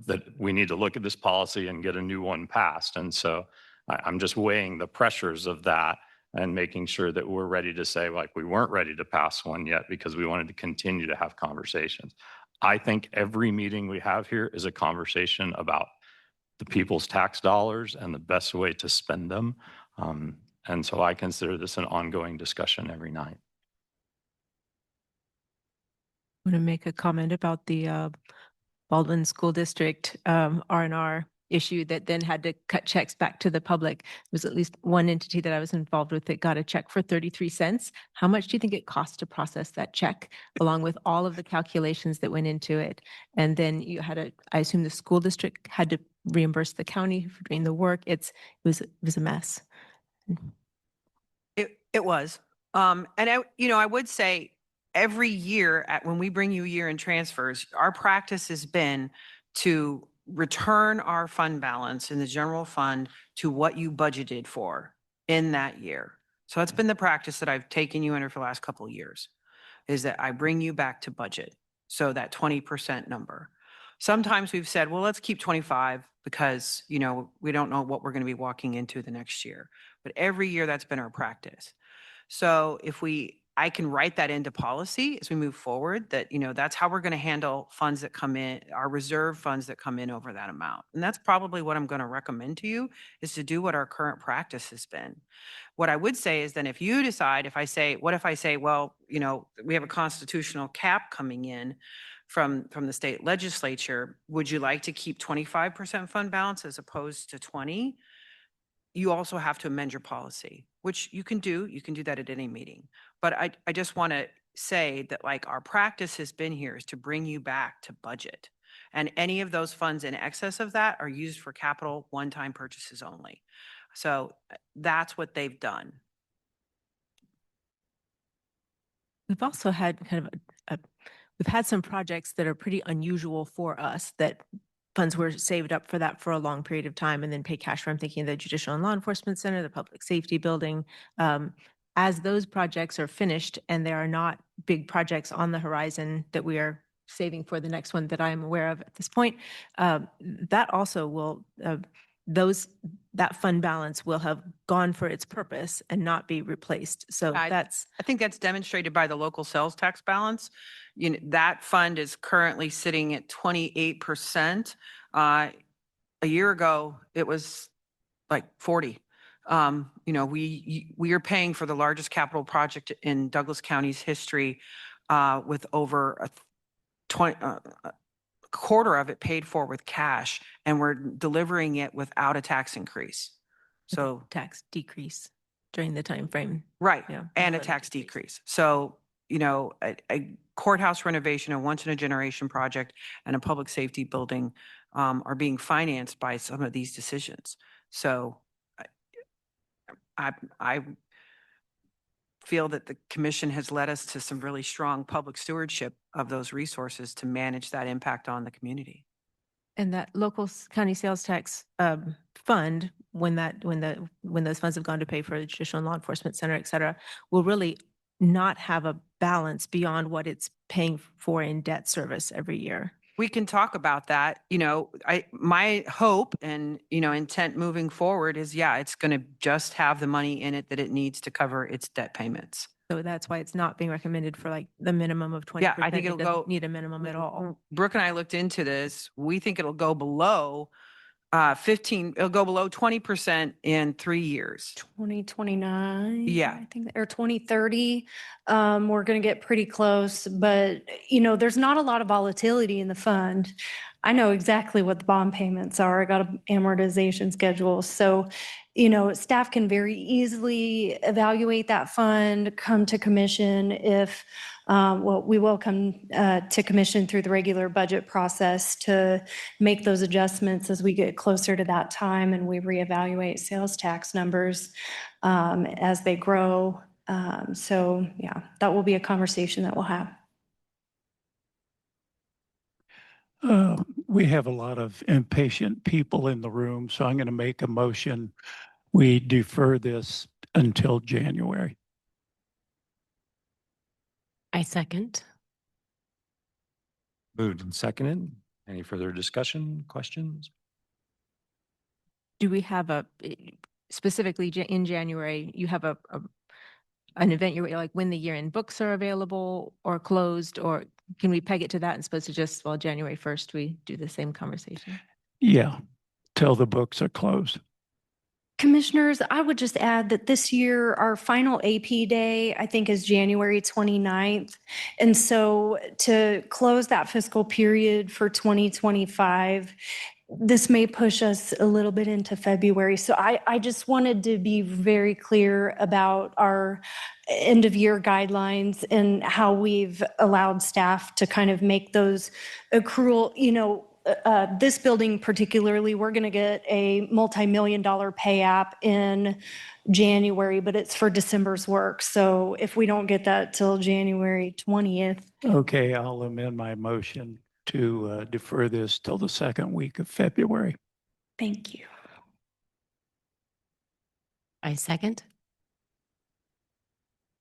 S1: that we need to look at this policy and get a new one passed. And so I'm just weighing the pressures of that and making sure that we're ready to say, like, we weren't ready to pass one yet because we wanted to continue to have conversations. I think every meeting we have here is a conversation about the people's tax dollars and the best way to spend them. And so I consider this an ongoing discussion every night.
S2: I want to make a comment about the Baldwin School District R&R issue that then had to cut checks back to the public. There was at least one entity that I was involved with that got a check for 33 cents. How much do you think it cost to process that check, along with all of the calculations that went into it? And then you had I assume the school district had to reimburse the county for doing the work. It was a mess.
S3: It was. And I would say every year when we bring you year-end transfers, our practice has been to return our fund balance in the general fund to what you budgeted for in that year. So that's been the practice that I've taken you under for the last couple of years, is that I bring you back to budget. So that 20% number. Sometimes we've said, well, let's keep 25 because, we don't know what we're going to be walking into the next year. But every year that's been our practice. So I can write that into policy as we move forward, that, that's how we're going to handle funds that come in, our reserve funds that come in over that amount. And that's probably what I'm going to recommend to you, is to do what our current practice has been. What I would say is then if you decide, if I say, well, we have a constitutional cap coming in from the state legislature, would you like to keep 25% fund balance as opposed to 20? You also have to amend your policy, which you can do. You can do that at any meeting. But I just want to say that, like, our practice has been here is to bring you back to budget. And any of those funds in excess of that are used for capital one-time purchases only. So that's what they've done.
S2: We've also had we've had some projects that are pretty unusual for us, that funds were saved up for that for a long period of time and then pay cash for. I'm thinking of the Judicial and Law Enforcement Center, the Public Safety Building. As those projects are finished and there are not big projects on the horizon that we are saving for the next one that I'm aware of at this point, that also will, that fund balance will have gone for its purpose and not be replaced. So
S3: I think that's demonstrated by the local sales tax balance. That fund is currently sitting at 28%. A year ago, it was like 40. We are paying for the largest capital project in Douglas County's history, with over a quarter of it paid for with cash, and we're delivering it without a tax increase. So
S2: tax decrease during the time frame.
S3: Right.
S2: Yeah.
S3: And a tax decrease. So, a courthouse renovation, a once in a generation project, and a public safety building are being financed by some of these decisions. So I feel that the commission has led us to some really strong public stewardship of those resources to manage that impact on the community.
S2: And that local county sales tax fund, when those funds have gone to pay for the Judicial and Law Enforcement Center, et cetera, will really not have a balance beyond what it's paying for in debt service every year.
S3: We can talk about that. My hope and, intent moving forward is, it's going to just have the money in it that it needs to cover its debt payments.
S2: So that's why it's not being recommended for like the minimum of 20%.
S3: Yeah, I think
S2: It
S3: it'll
S2: doesn't
S3: go-
S2: need a minimum at all.
S3: Brooke and I looked into this. We think it'll go below 20% in 3 years.
S4: 2029.
S3: Yeah.
S4: I think, or 2030. We're going to get pretty close, but there's not a lot of volatility in the fund. I know exactly what the bond payments are. I got an amortization schedule. So, staff can very easily evaluate that fund, come to commission if, we will come to commission through the regular budget process to make those adjustments as we get closer to that time and we reevaluate sales tax numbers as they grow. So yeah, that will be a conversation that we'll have.
S8: We have a lot of impatient people in the room, so I'm going to make a motion. We defer this until January.
S9: I second.
S1: Moved and seconded. Any further discussion, questions?
S2: Do we have specifically in January, you have an event, you're like when the year-end books are available or closed, or can we peg it to that and supposed to just, well, January 1st, we do the same conversation?
S8: Yeah, till the books are closed.
S4: Commissioners, I would just add that this year, our final AP day, I think, is January 29th. And so to close that fiscal period for 2025, this may push us a little bit into February. So I just wanted to be very clear about our end of year guidelines and how we've allowed staff to kind of make those accrual, this building particularly, we're going to get a multi-million-dollar pay app in January, but it's for December's work. So if we don't get that till January 20th.
S8: Okay, I'll amend my motion to defer this till the second week of February.
S4: Thank you.
S9: I second.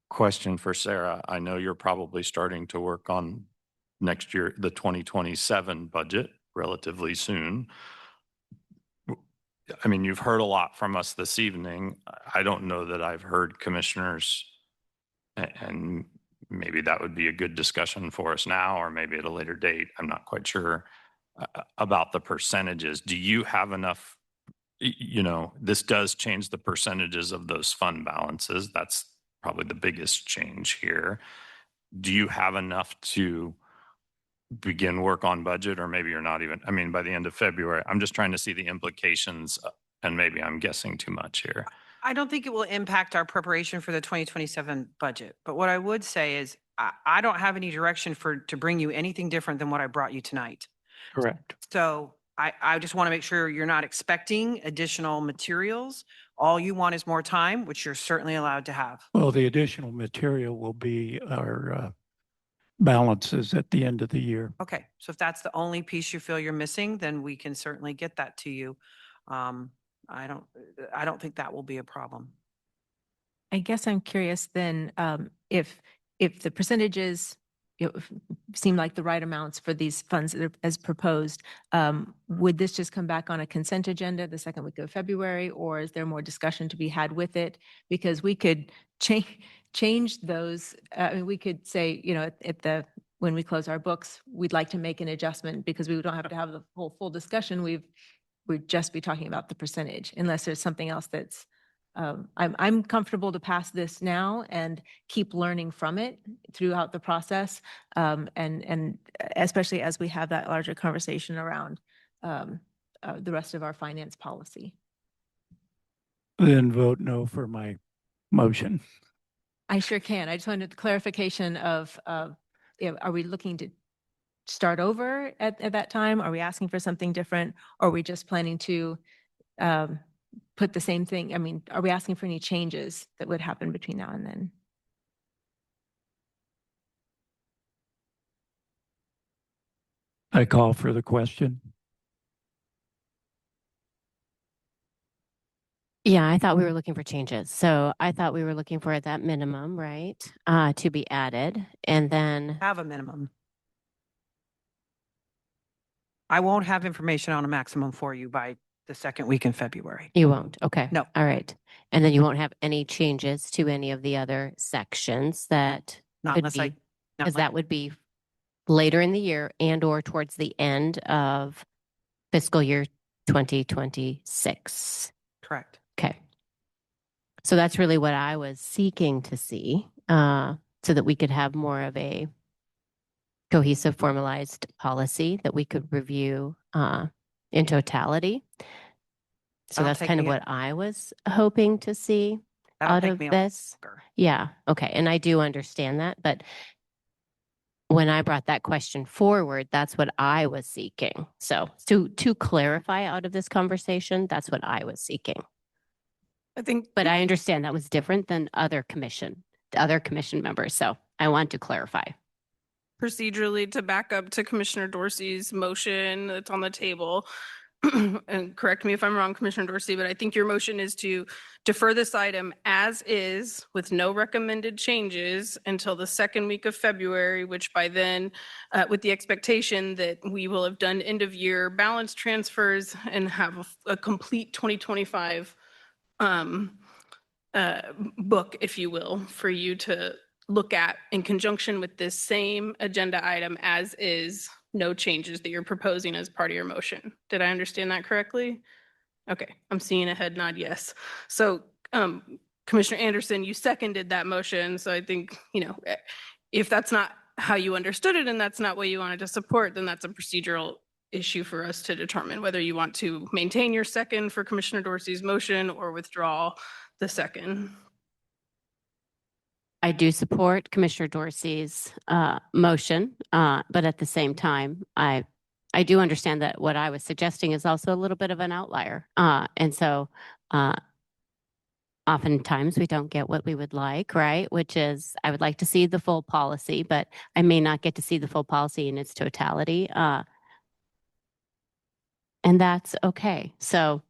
S1: Question for Sarah. I know you're probably starting to work on next year, the 2027 budget relatively soon. I mean, you've heard a lot from us this evening. I don't know that I've heard commissioners, and maybe that would be a good discussion for us now, or maybe at a later date. I'm not quite sure about the percentages. Do you have enough? This does change the percentages of those fund balances. That's probably the biggest change here. Do you have enough to begin work on budget, or maybe you're not even, by the end of February? I'm just trying to see the implications, and maybe I'm guessing too much here.
S3: I don't think it will impact our preparation for the 2027 budget. But what I would say is I don't have any direction to bring you anything different than what I brought you tonight.
S8: Correct.
S3: So I just want to make sure you're not expecting additional materials. All you want is more time, which you're certainly allowed to have.
S8: Well, the additional material will be our balances at the end of the year.
S3: Okay, so if that's the only piece you feel you're missing, then we can certainly get that to you. I don't think that will be a problem.
S2: I guess I'm curious then, if the percentages seem like the right amounts for these funds that are as proposed, would this just come back on a consent agenda the second week of February, or is there more discussion to be had with it? Because we could change those. We could say, when we close our books, we'd like to make an adjustment because we don't have to have the full discussion. We'd just be talking about the percentage, unless there's something else that's, I'm comfortable to pass this now and keep learning from it throughout the process. And especially as we have that larger conversation around the rest of our finance policy.
S8: Then vote no for my motion.
S2: I sure can. I just wanted clarification of, are we looking to start over at that time? Are we asking for something different? Or are we just planning to put the same thing? Are we asking for any changes that would happen between now and then?
S8: I call for the question.
S9: Yeah, I thought we were looking for changes. So I thought we were looking for that minimum, right, to be added, and then.
S3: Have a minimum. I won't have information on a maximum for you by the second week in February.
S9: You won't. Okay.
S3: No.
S9: All right. And then you won't have any changes to any of the other sections that
S3: Not
S9: could
S3: unless
S9: be,
S3: I.
S9: because that would be later in the year and or towards the end of fiscal year 2026.
S3: Correct.
S9: Okay. So that's really what I was seeking to see, so that we could have more of a cohesive, formalized policy that we could review in totality. So
S3: That'll
S9: that's
S3: take
S9: kind of
S3: me-
S9: what I was hoping to see
S3: That'll
S9: out
S3: take
S9: of
S3: me a
S9: this.
S3: longer.
S9: Yeah, okay, and I do understand that, but when I brought that question forward, that's what I was seeking. So to clarify out of this conversation, that's what I was seeking.
S5: I think,
S9: But I understand that was different than the other commission members. So I want to clarify.
S5: procedurally, to back up to Commissioner Dorsey's motion that's on the table, and correct me if I'm wrong, Commissioner Dorsey, but I think your motion is to defer this item as is with no recommended changes until the second week of February, which by then, with the expectation that we will have done end of year balance transfers and have a complete 2025 book, if you will, for you to look at in conjunction with this same agenda item as is, no changes that you're proposing as part of your motion. Did I understand that correctly? Okay, I'm seeing a head nod, yes. So Commissioner Anderson, you seconded that motion. So I think, if that's not how you understood it and that's not what you wanted to support, then that's a procedural issue for us to determine whether you want to maintain your second for Commissioner Dorsey's motion or withdraw the second.
S9: I do support Commissioner Dorsey's motion, but at the same time, I do understand that what I was suggesting is also a little bit of an outlier. And so oftentimes we don't get what we would like, right? Which is, I would like to see the full policy, but I may not get to see the full policy in its totality. And that's okay. So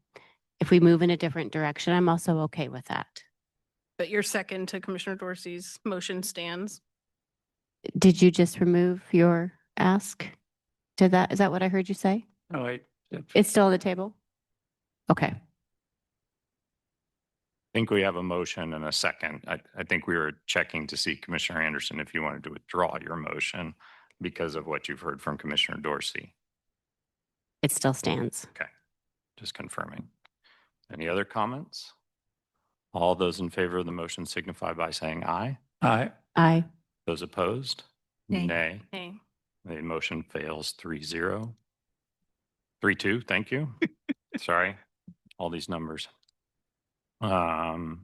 S9: if we move in a different direction, I'm also okay with that.
S5: But your second to Commissioner Dorsey's motion stands.
S9: Did you just remove your ask? Is that what I heard you say?
S8: No,
S9: It's still on the table? Okay.
S1: I think we have a motion and a second. I think we were checking to see, Commissioner Anderson, if you wanted to withdraw your motion because of what you've heard from Commissioner Dorsey.
S9: It still stands.
S1: Okay, just confirming. Any other comments? All those in favor of the motion signify by saying aye.
S8: Aye.
S9: Aye.
S1: Those opposed?
S2: Nay.
S1: Nay.
S5: Hey.
S1: The motion fails 3-0. 3-2, thank you. Sorry, all these numbers. Do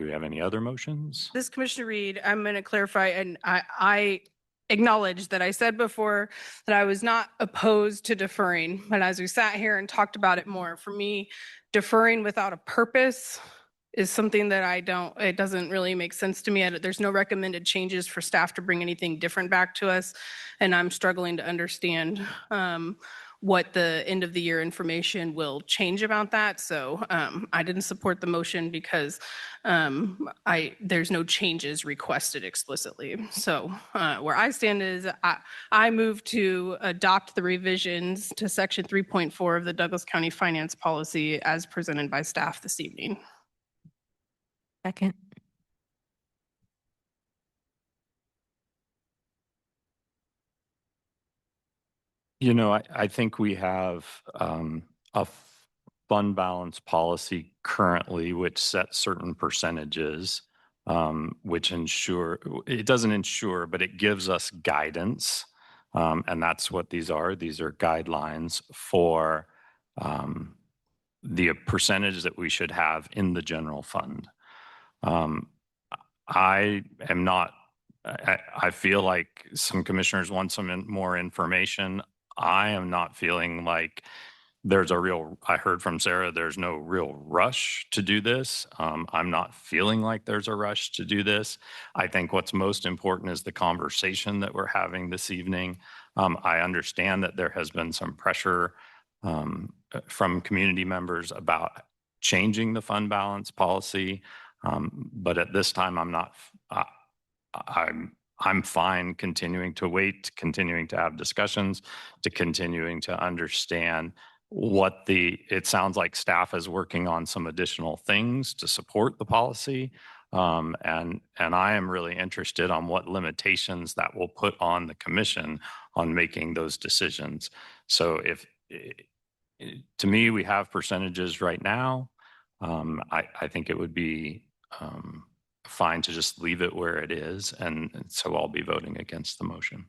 S1: we have any other motions?
S5: This Commissioner Reed, I'm going to clarify, and I acknowledge that I said before that I was not opposed to deferring, but as we sat here and talked about it more, for me, deferring without a purpose is something that it doesn't really make sense to me. There's no recommended changes for staff to bring anything different back to us, and I'm struggling to understand what the end of the year information will change about that. So I didn't support the motion because there's no changes requested explicitly. So where I stand is I move to adopt the revisions to section 3.4 of the Douglas County Finance Policy as presented by staff this evening.
S2: Second.
S1: I think we have a fund balance policy currently which sets certain percentages, which it doesn't ensure, but it gives us guidance. And that's what these are. These are guidelines for the percentage that we should have in the general fund. I feel like some commissioners want some more information. I am not feeling like I heard from Sarah, there's no real rush to do this. I'm not feeling like there's a rush to do this. I think what's most important is the conversation that we're having this evening. I understand that there has been some pressure from community members about changing the fund balance policy. But at this time, I'm fine continuing to wait, continuing to have discussions, to continuing to understand it sounds like staff is working on some additional things to support the policy. And I am really interested on what limitations that will put on the commission on making those decisions. So to me, we have percentages right now. I think it would be fine to just leave it where it is. And so I'll be voting against the motion.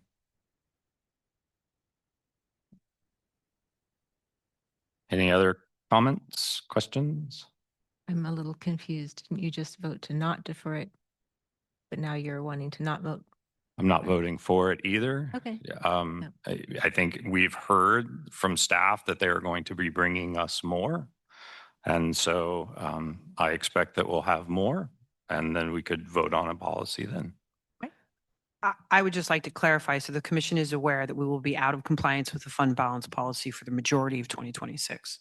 S1: Any other comments, questions?
S2: I'm a little confused. Didn't you just vote to not defer it? But now you're wanting to not vote.
S1: I'm not
S2: Right.
S1: voting for it either.
S2: Okay.
S1: I think we've heard from staff that they are going to be bringing us more. And so I expect that we'll have more, and then we could vote on a policy then.
S3: I would just like to clarify, so the commission is aware that we will be out of compliance with the fund balance policy for the majority of 2026.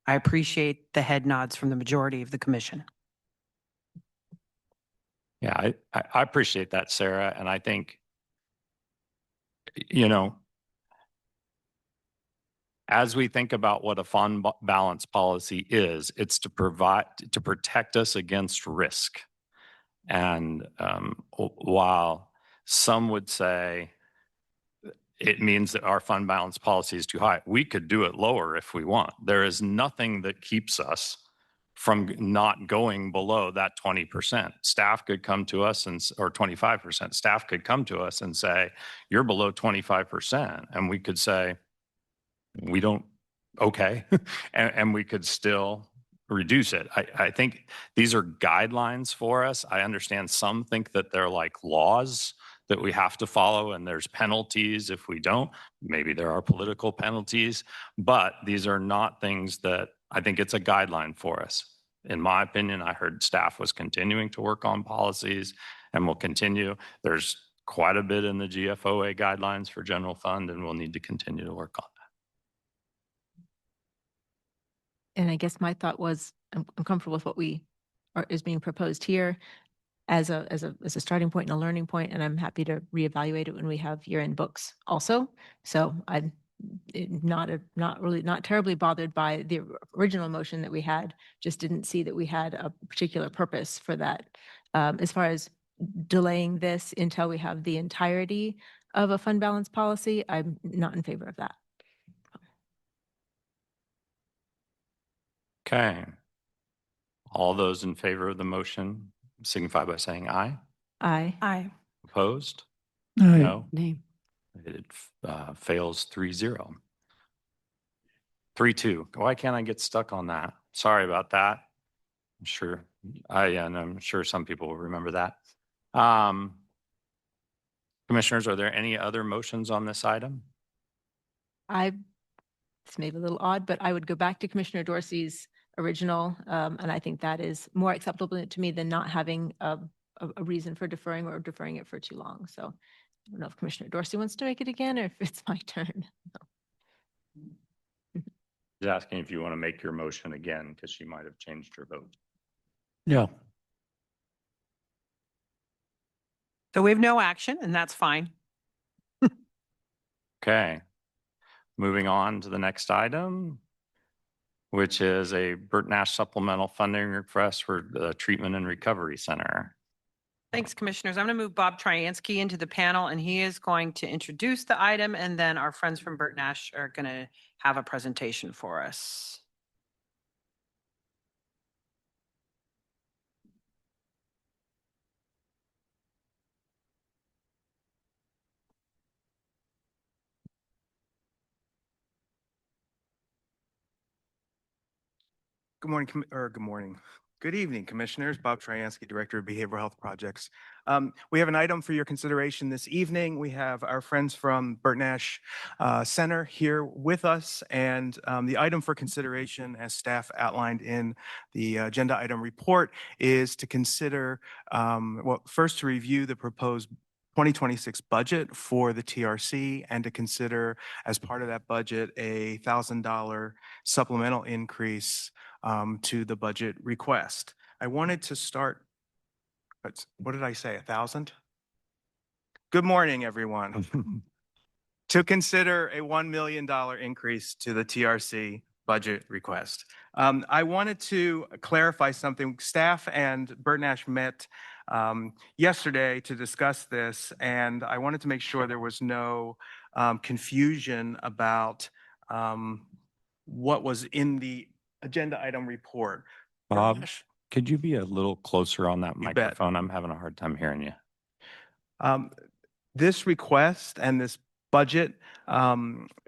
S3: I appreciate the head nods from the majority of the commission.
S1: Yeah, I appreciate that, Sarah. And I think, you know, as we think about what a fund balance policy is, it's to protect us against risk. And while some would say it means that our fund balance policy is too high, we could do it lower if we want. There is nothing that keeps us from not going below that 20%. Staff could come to us or 25%. Staff could come to us and say, you're below 25%. And we could say, we don't, okay. and we could still reduce it. I think these are guidelines for us. I understand some think that they're like laws that we have to follow and there's penalties if we don't. Maybe there are political penalties, but these are not things that I think it's a guideline for us. In my opinion, I heard staff was continuing to work on policies and will continue. There's quite a bit in the GFOA guidelines for general fund, and we'll need to continue to work on that.
S2: And I guess my thought was, I'm comfortable with what is being proposed here as a starting point and a learning point, and I'm happy to reevaluate it when we have year-end books also. So I'm not terribly bothered by the original motion that we had, just didn't see that we had a particular purpose for that. As far as delaying this until we have the entirety of a fund balance policy, I'm not in favor of that.
S1: Okay. All those in favor of the motion signify by saying aye.
S2: Aye.
S1: Opposed?
S8: Aye.
S1: No.
S9: Name.
S1: It fails 3-0. 3-2. Why can't I get stuck on that? Sorry about that. I'm sure. And I'm sure some people will remember that. Commissioners, are there any other motions on this item?
S2: This may be a little odd, but I would go back to Commissioner Dorsey's original, and I think that is more acceptable to me than not having a reason for deferring or deferring it for too long. So I don't know if Commissioner Dorsey wants to make it again or if it's my turn.
S1: He's asking if you want to make your motion again because she might have changed her vote.
S8: Yeah.
S3: So we have no action, and that's fine.
S1: Okay. Moving on to the next item, which is a Burt Nash supplemental funding request for the Treatment and Recovery Center.
S3: Thanks, Commissioners. I'm going to move Bob Tryansky into the panel, and he is going to introduce the item, and then our friends from Burt Nash are going to have a presentation for us.
S12: Good morning. Good evening, Commissioners. Bob Tryansky, Director of Behavioral Health Projects. We have an item for your consideration this evening. We have our friends from Burt Nash Center here with us, and the item for consideration, as staff outlined in the agenda item report, is to consider, first to review the proposed 2026 budget for the TRC and to consider as part of that budget a $1,000 supplemental increase to the budget request. I wanted to start, what did I say, 1,000? Good morning, everyone. To consider a $1 million increase to the TRC budget request. I wanted to clarify something. Staff and Burt Nash met yesterday to discuss this, and I wanted to make sure there was no confusion about what was in the agenda item report.
S1: Bob, could you be a little closer on that
S12: You bet.
S1: microphone? I'm having a hard time hearing you.
S12: This request and this budget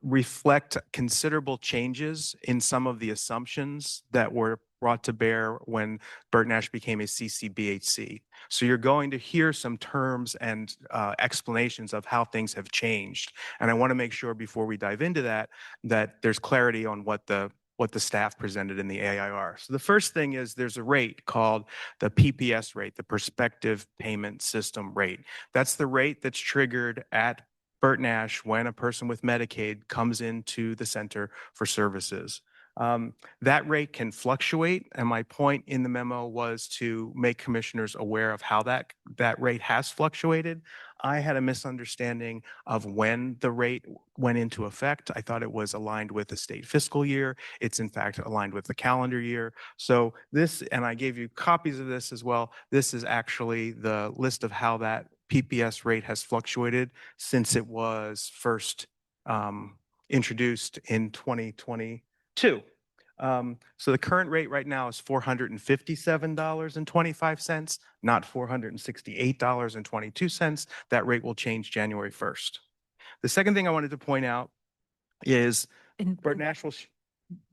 S12: reflect considerable changes in some of the assumptions that were brought to bear when Bert Nash became a CCBHC. So you're going to hear some terms and explanations of how things have changed. And I want to make sure before we dive into that, that there's clarity on what the staff presented in the AIR. So the first thing is there's a rate called the PPS rate, the Prospective Payment System rate. That's the rate that's triggered at Bert Nash when a person with Medicaid comes into the center for services. That rate can fluctuate, and my point in the memo was to make commissioners aware of how that rate has fluctuated. I had a misunderstanding of when the rate went into effect. I thought it was aligned with the state fiscal year. It's in fact aligned with the calendar year. So this, and I gave you copies of this as well, this is actually the list of how that PPS rate has fluctuated since it was first introduced in 2022. So the current rate right now is $457.25, not $468.22. That rate will change January 1st. The second thing I wanted to point out is
S2: And
S12: Bert Nash will.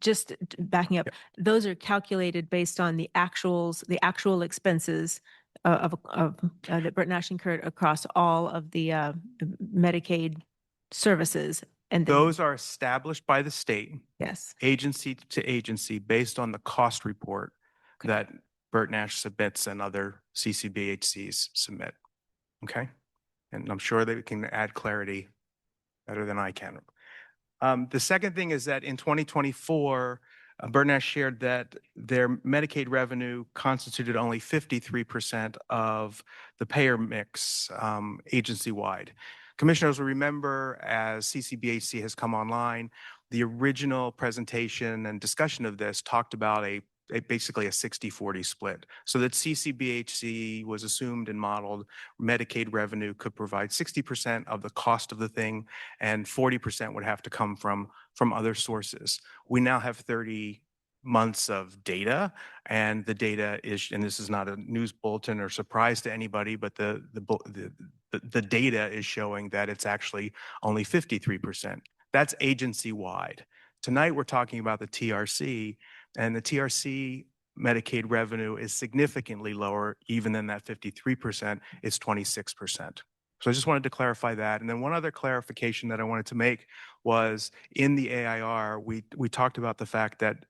S2: just backing up, those are calculated based on the actual expenses that Bert Nash incurred across all of the Medicaid services. And then-
S12: Those are established by the state,
S2: yes,
S12: agency to agency, based on the cost report that Bert Nash submits and other CCBHCs submit. Okay? And I'm sure they can add clarity better than I can. The second thing is that in 2024, Bert Nash shared that their Medicaid revenue constituted only 53% of the payer mix agency-wide. Commissioners will remember, as CCBHC has come online, the original presentation and discussion of this talked about basically a 60-40 split. So that CCBHC was assumed and modeled Medicaid revenue could provide 60% of the cost of the thing, and 40% would have to come from other sources. We now have 30 months of data, and the data is, and this is not a news bulletin or surprise to anybody, but the data is showing that it's actually only 53%. That's agency-wide. Tonight, we're talking about the TRC, and the TRC Medicaid revenue is significantly lower even than that 53%. It's 26%. So I just wanted to clarify that. And then one other clarification that I wanted to make was in the AIR, we talked about the fact that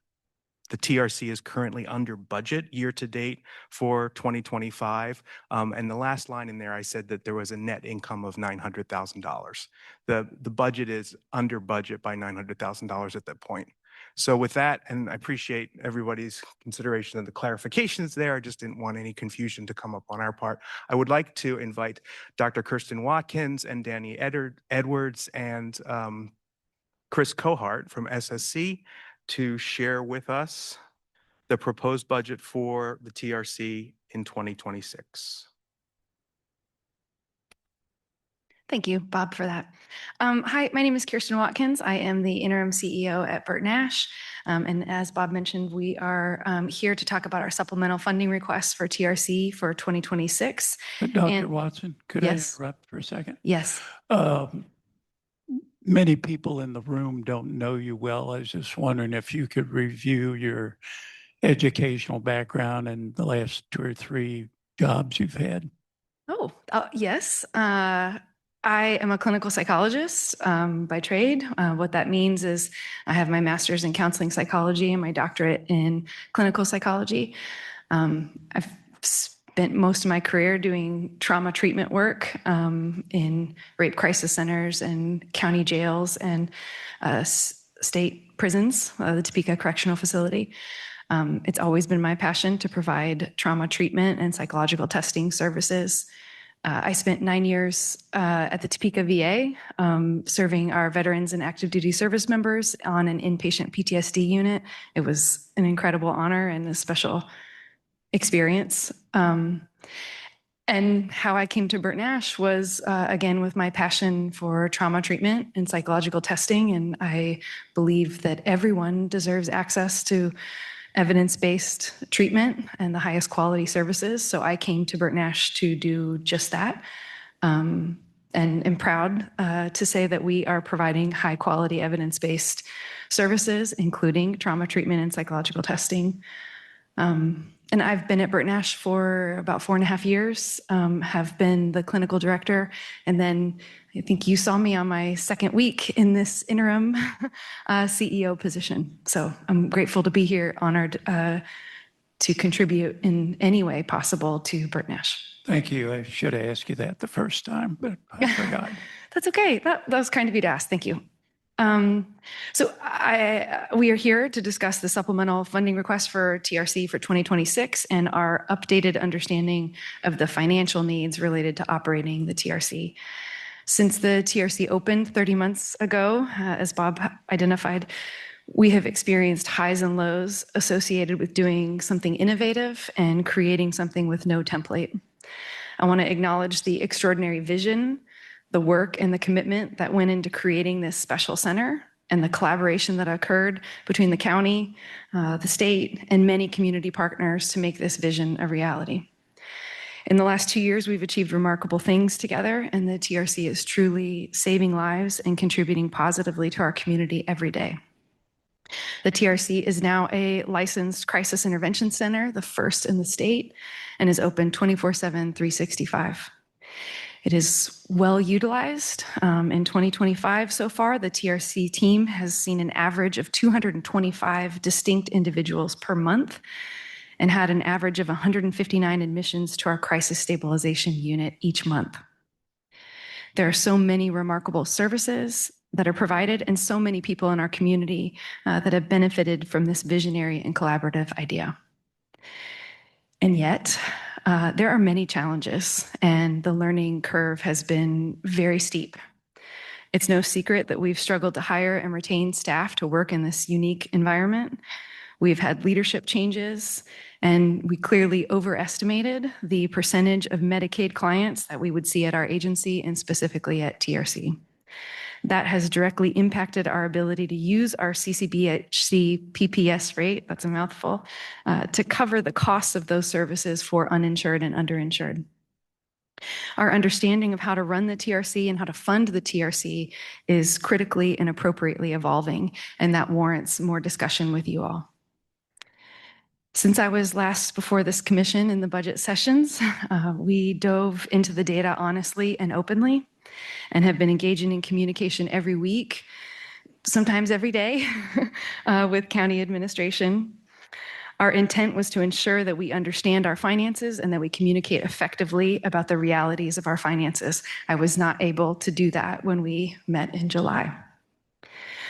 S12: the TRC is currently under budget year to date for 2025. And the last line in there, I said that there was a net income of $900,000. The budget is under budget by $900,000 at that point. So with that, and I appreciate everybody's consideration of the clarifications there, I just didn't want any confusion to come up on our part. I would like to invite Dr. Kirsten Watkins and Danny Edwards and Chris Cohart from SSC to share with us the proposed budget for the TRC in 2026.
S13: Thank you, Bob, for that. Hi, my name is Kirsten Watkins. I am the interim CEO at Bert Nash. And as Bob mentioned, we are here to talk about our supplemental funding requests for TRC for 2026.
S8: Dr. Watson, could I
S13: Yes.
S8: interrupt for a second?
S13: Yes.
S8: Many people in the room don't know you well. I was just wondering if you could review your educational background and the last 2 or 3 jobs you've had.
S13: Yes. I am a clinical psychologist by trade. What that means is I have my master's in counseling psychology and my doctorate in clinical psychology. I've spent most of my career doing trauma treatment work in rape crisis centers and county jails and state prisons, the Topeka Correctional Facility. It's always been my passion to provide trauma treatment and psychological testing services. I spent 9 years at the Topeka VA serving our veterans and active duty service members on an inpatient PTSD unit. It was an incredible honor and a special experience. And how I came to Bert Nash was, again, with my passion for trauma treatment and psychological testing. And I believe that everyone deserves access to evidence-based treatment and the highest quality services. So I came to Bert Nash to do just that. and am proud to say that we are providing high-quality evidence-based services, including trauma treatment and psychological testing. And I've been at Burt Nash for about 4.5 years, have been the clinical director, and then I think you saw me on my second week in this interim CEO position. So I'm grateful to be here, honored to contribute in any way possible to Burt Nash.
S8: Thank you. I should have asked you that the first time, but I forgot.
S13: That's okay. That was kind of you to ask. Thank you. We are here to discuss the supplemental funding request for TRC for 2026 and our updated understanding of the financial needs related to operating the TRC. Since the TRC opened 30 months ago, as Bob identified, we have experienced highs and lows associated with doing something innovative and creating something with no template. I want to acknowledge the extraordinary vision, the work, and the commitment that went into creating this special center and the collaboration that occurred between the county, the state, and many community partners to make this vision a reality. In the last 2 years, we've achieved remarkable things together, and the TRC is truly saving lives and contributing positively to our community every day. The TRC is now a licensed crisis intervention center, the first in the state, and is open 24/7, 365. It is well utilized. In 2025 so far, the TRC team has seen an average of 225 distinct individuals per month and had an average of 159 admissions to our crisis stabilization unit each month. There are so many remarkable services that are provided and so many people in our community that have benefited from this visionary and collaborative idea. And yet, there are many challenges, and the learning curve has been very steep. It's no secret that we've struggled to hire and retain staff to work in this unique environment. We've had leadership changes, and we clearly overestimated the percentage of Medicaid clients that we would see at our agency and specifically at TRC. That has directly impacted our ability to use our CCBHC PPS rate, that's a mouthful, to cover the costs of those services for uninsured and underinsured. Our understanding of how to run the TRC and how to fund the TRC is critically and appropriately evolving, and that warrants more discussion with you all. Since I was last before this commission in the budget sessions, we dove into the data honestly and openly, and have been engaging in communication every week, sometimes every day, with county administration. Our intent was to ensure that we understand our finances and that we communicate effectively about the realities of our finances. I was not able to do that when we met in July.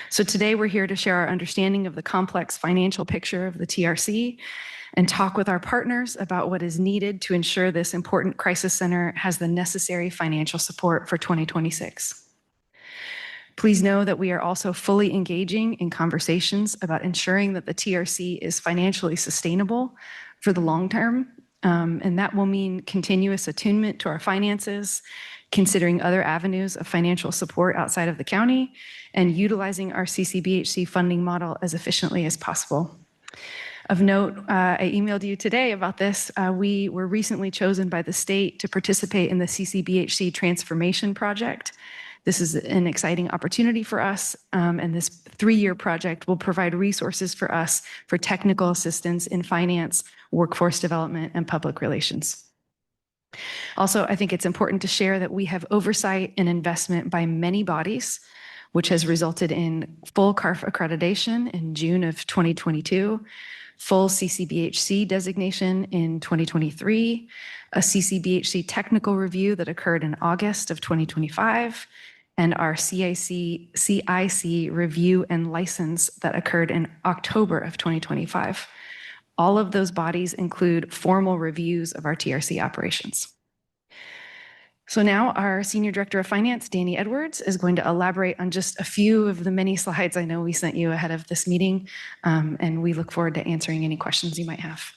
S13: So today we're here to share our understanding of the complex financial picture of the TRC and talk with our partners about what is needed to ensure this important crisis center has the necessary financial support for 2026. Please know that we are also fully engaging in conversations about ensuring that the TRC is financially sustainable for the long term, and that will mean continuous attunement to our finances, considering other avenues of financial support outside of the county, and utilizing our CCBHC funding model as efficiently as possible. Of note, I emailed you today about this. We were recently chosen by the state to participate in the CCBHC Transformation Project. This is an exciting opportunity for us, and this 3-year project will provide resources for us for technical assistance in finance, workforce development, and public relations. Also, I think it's important to share that we have oversight and investment by many bodies, which has resulted in full CARF accreditation in June of 2022, full CCBHC designation in 2023, a CCBHC technical review that occurred in August of 2025, and our CIC review and license that occurred in October of 2025. All of those bodies include formal reviews of our TRC operations. So now our Senior Director of Finance, Danny Edwards, is going to elaborate on just a few of the many slides I know we sent you ahead of this meeting, and we look forward to answering any questions you might have.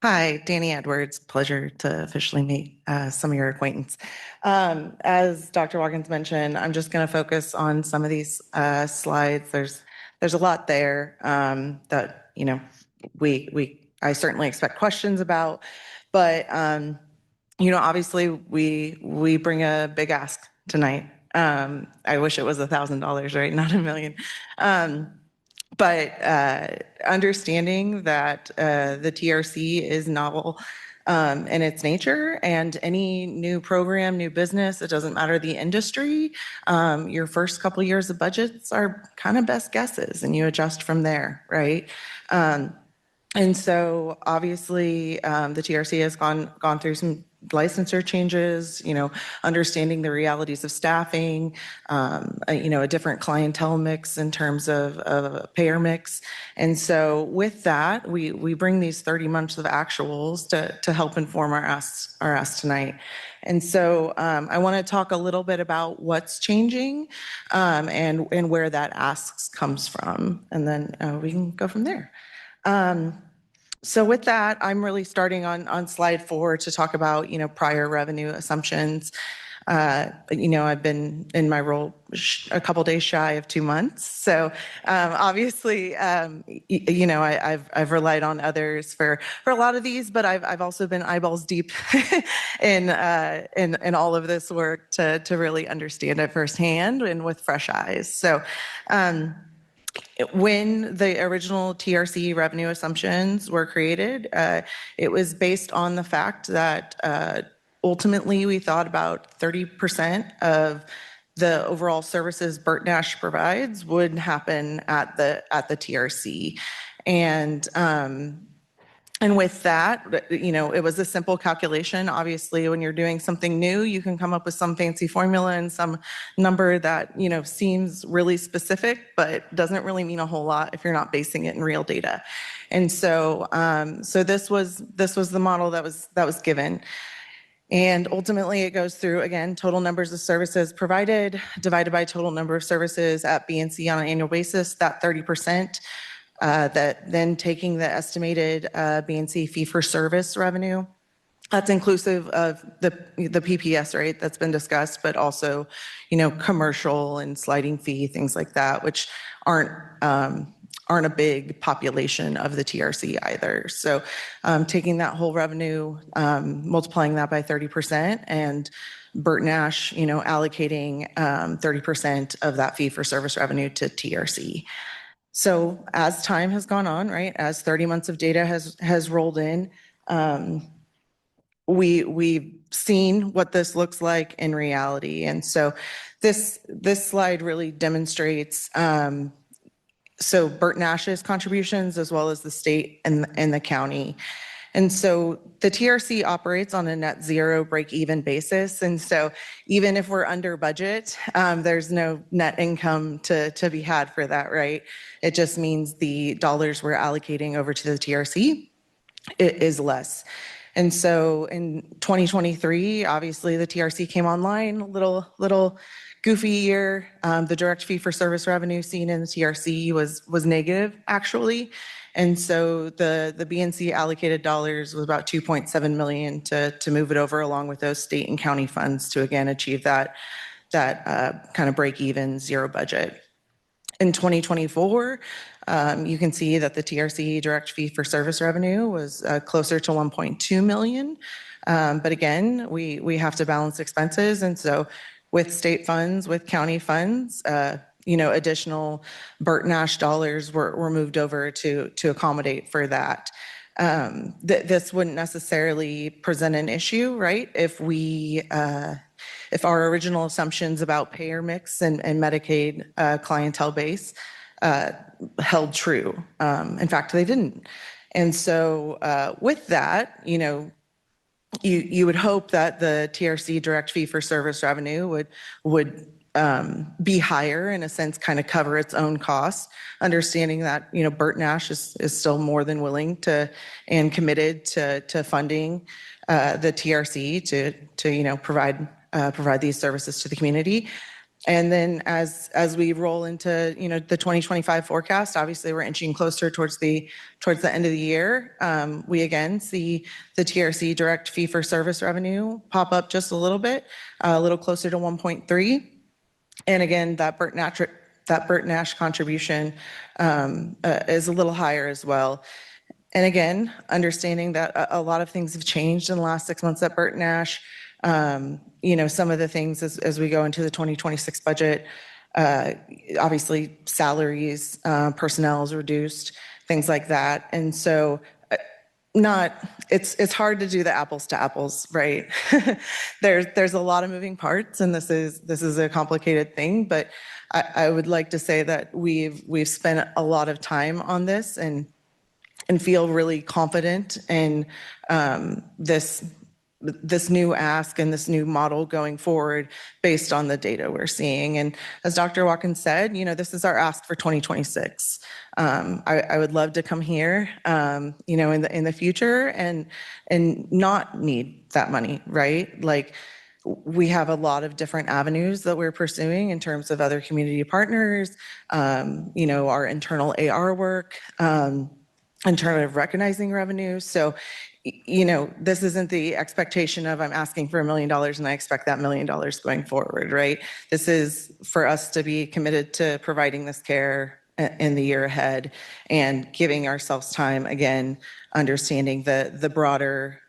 S14: Hi, Danny Edwards. Pleasure to officially meet some of your acquaintance. As Dr. Watkins mentioned, I'm just going to focus on some of these slides. There's a lot there that I certainly expect questions about. But obviously we bring a big ask tonight. I wish it was $1,000, right? Not $1 million. But understanding that the TRC is novel in its nature, and any new program, new business, it doesn't matter the industry, your first couple years of budgets are kind of best guesses, and you adjust from there, right? And so obviously the TRC has gone through some licensure changes, understanding the realities of staffing, a different clientele mix in terms of payer mix. And so with that, we bring these 30 months of actuals to help inform our ask tonight. And so I want to talk a little bit about what's changing and where that asks comes from. And then we can go from there. So with that, I'm really starting on slide 4 to talk about, prior revenue assumptions. I've been in my role a couple days shy of 2 months. So obviously, I've relied on others for a lot of these, but I've also been eyeballs deep in all of this work to really understand it firsthand and with fresh eyes. So when the original TRC revenue assumptions were created, it was based on the fact that ultimately we thought about 30% of the overall services Bert Nash provides would happen at the TRC. And with that, it was a simple calculation. Obviously, when you're doing something new, you can come up with some fancy formula and some number that, seems really specific, but doesn't really mean a whole lot if you're not basing it in real data. And so, this was the model that was given. And ultimately, it goes through, again, total numbers of services provided divided by total number of services at BNC on an annual basis, that 30%. That then taking the estimated BNC fee-for-service revenue, that's inclusive of the PPS rate that's been discussed, but also, commercial and sliding fee, things like that, which aren't a big population of the TRC either. So taking that whole revenue, multiplying that by 30%, and Bert Nash, allocating 30% of that fee-for-service revenue to TRC. So as time has gone on, right, as 30 months of data has rolled in, we've seen what this looks like in reality. And so this slide really demonstrates so Bert Nash's contributions as well as the state and the county. And so the TRC operates on a net zero break-even basis. And so even if we're under budget, there's no net income to be had for that, right? It just means the dollars we're allocating over to the TRC is less. And so in 2023, obviously the TRC came online, a little goofy year. The direct fee for service revenue seen in the TRC was negative, actually. And so the BNC allocated dollars was about $2.7 million to move it over along with those state and county funds to again achieve that kind of break even zero budget. In 2024, you can see that the TRC direct fee for service revenue was closer to 1.2 million. But again, we have to balance expenses. And so with state funds, with county funds, additional Bert Nash dollars were moved over to accommodate for that. This wouldn't necessarily present an issue, right? If our original assumptions about payer mix and Medicaid clientele base held true. In fact, they didn't. And so with that, you would hope that the TRC direct fee for service revenue would be higher, in a sense, kind of cover its own costs, understanding that, Bert Nash is still more than willing to and committed to funding the TRC to provide these services to the community. And then as we roll into, the 2025 forecast, obviously we're inching closer towards the end of the year. We again see the TRC direct fee for service revenue pop up just a little bit, a little closer to 1.3. And again, that Bert Nash contribution is a little higher as well. And again, understanding that a lot of things have changed in the last 6 months at Burton Nash. Some of the things as we go into the 2026 budget, obviously salaries, personnel is reduced, things like that. And so it's hard to do the apples to apples, right? There's a lot of moving parts, and this is a complicated thing, but I would like to say that we've spent a lot of time on this and feel really confident in this new ask and this new model going forward based on the data we're seeing. And as Dr. Watkins said, this is our ask for 2026. I would love to come here, in the future and not need that money, right? Like, we have a lot of different avenues that we're pursuing in terms of other community partners, our internal AR work, in terms of recognizing revenue. So, this isn't the expectation of I'm asking for $1 million and I expect that $1 million going forward, right? This is for us to be committed to providing this care in the year ahead and giving ourselves time, again, understanding the broader,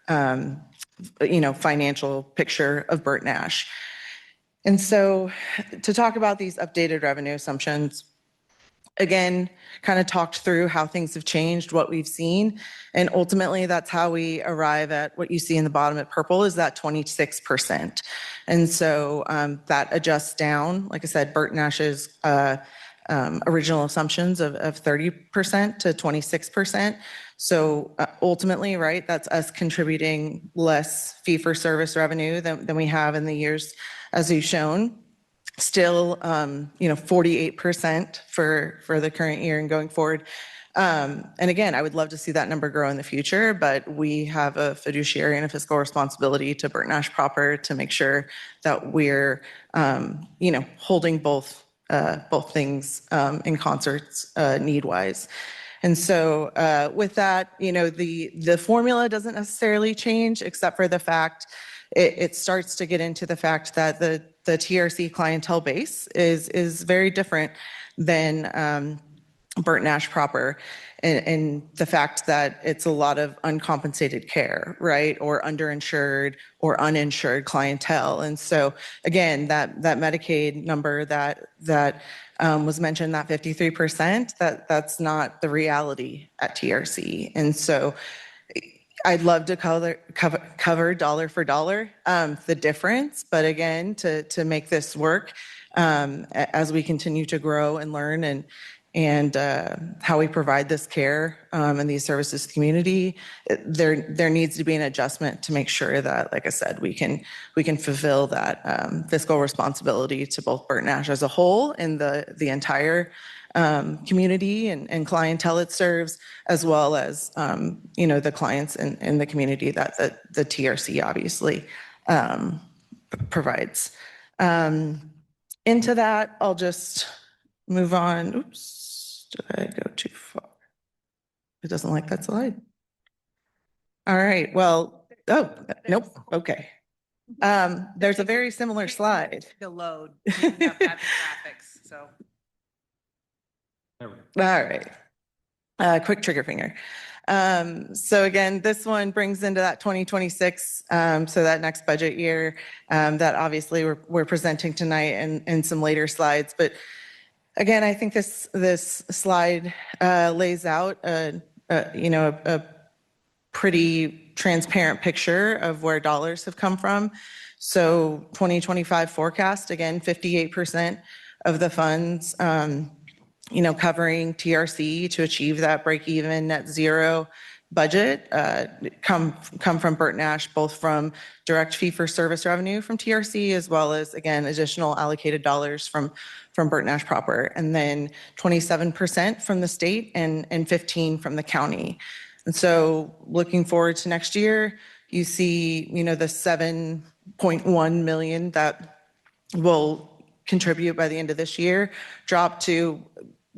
S14: financial picture of Burton Nash. And so to talk about these updated revenue assumptions, again, kind of talked through how things have changed, what we've seen, and ultimately that's how we arrive at what you see in the bottom at purple is that 26%. And so that adjusts down, like I said, Burton Nash's original assumptions of 30% to 26%. So ultimately, right, that's us contributing less fee-for-service revenue than we have in the years as we've shown. Still, 48% for the current year and going forward. And again, I would love to see that number grow in the future, but we have a fiduciary and a fiscal responsibility to Burton Nash proper to make sure that we're, holding both things in concerts need-wise. And so with that, the formula doesn't necessarily change except for the fact it starts to get into the fact that the TRC clientele base is very different than Burton Nash proper, and the fact that it's a lot of uncompensated care, right, or underinsured or uninsured clientele. And so again, that Medicaid number that was mentioned, that 53%, that's not the reality at TRC. And so I'd love to cover dollar for dollar the difference, but again, to make this work as we continue to grow and learn and how we provide this care and these services to the community, there needs to be an adjustment to make sure that, like I said, we can fulfill that fiscal responsibility to both Burton Nash as a whole and the entire community and clientele it serves, as well as the clients in the community that the TRC obviously provides. Into that, I'll just move on. Oops, did I go too far? It doesn't like that slide. All right, well, nope, okay. There's a very similar slide.
S3: The load, you have to have the graphics, so.
S14: All right. Quick trigger finger. So again, this one brings into that 2026, so that next budget year that obviously we're presenting tonight and some later slides. But again, I think this slide lays out a pretty transparent picture of where dollars have come from. So 2025 forecast, again, 58% of the funds covering TRC to achieve that break-even net zero budget come from Burton Nash, both from direct fee-for-service revenue from TRC, as well as, again, additional allocated dollars from Burton Nash proper, and then 27% from the state and 15% from the county. And so looking forward to next year, you see, the 7.1 million that will contribute by the end of this year drop to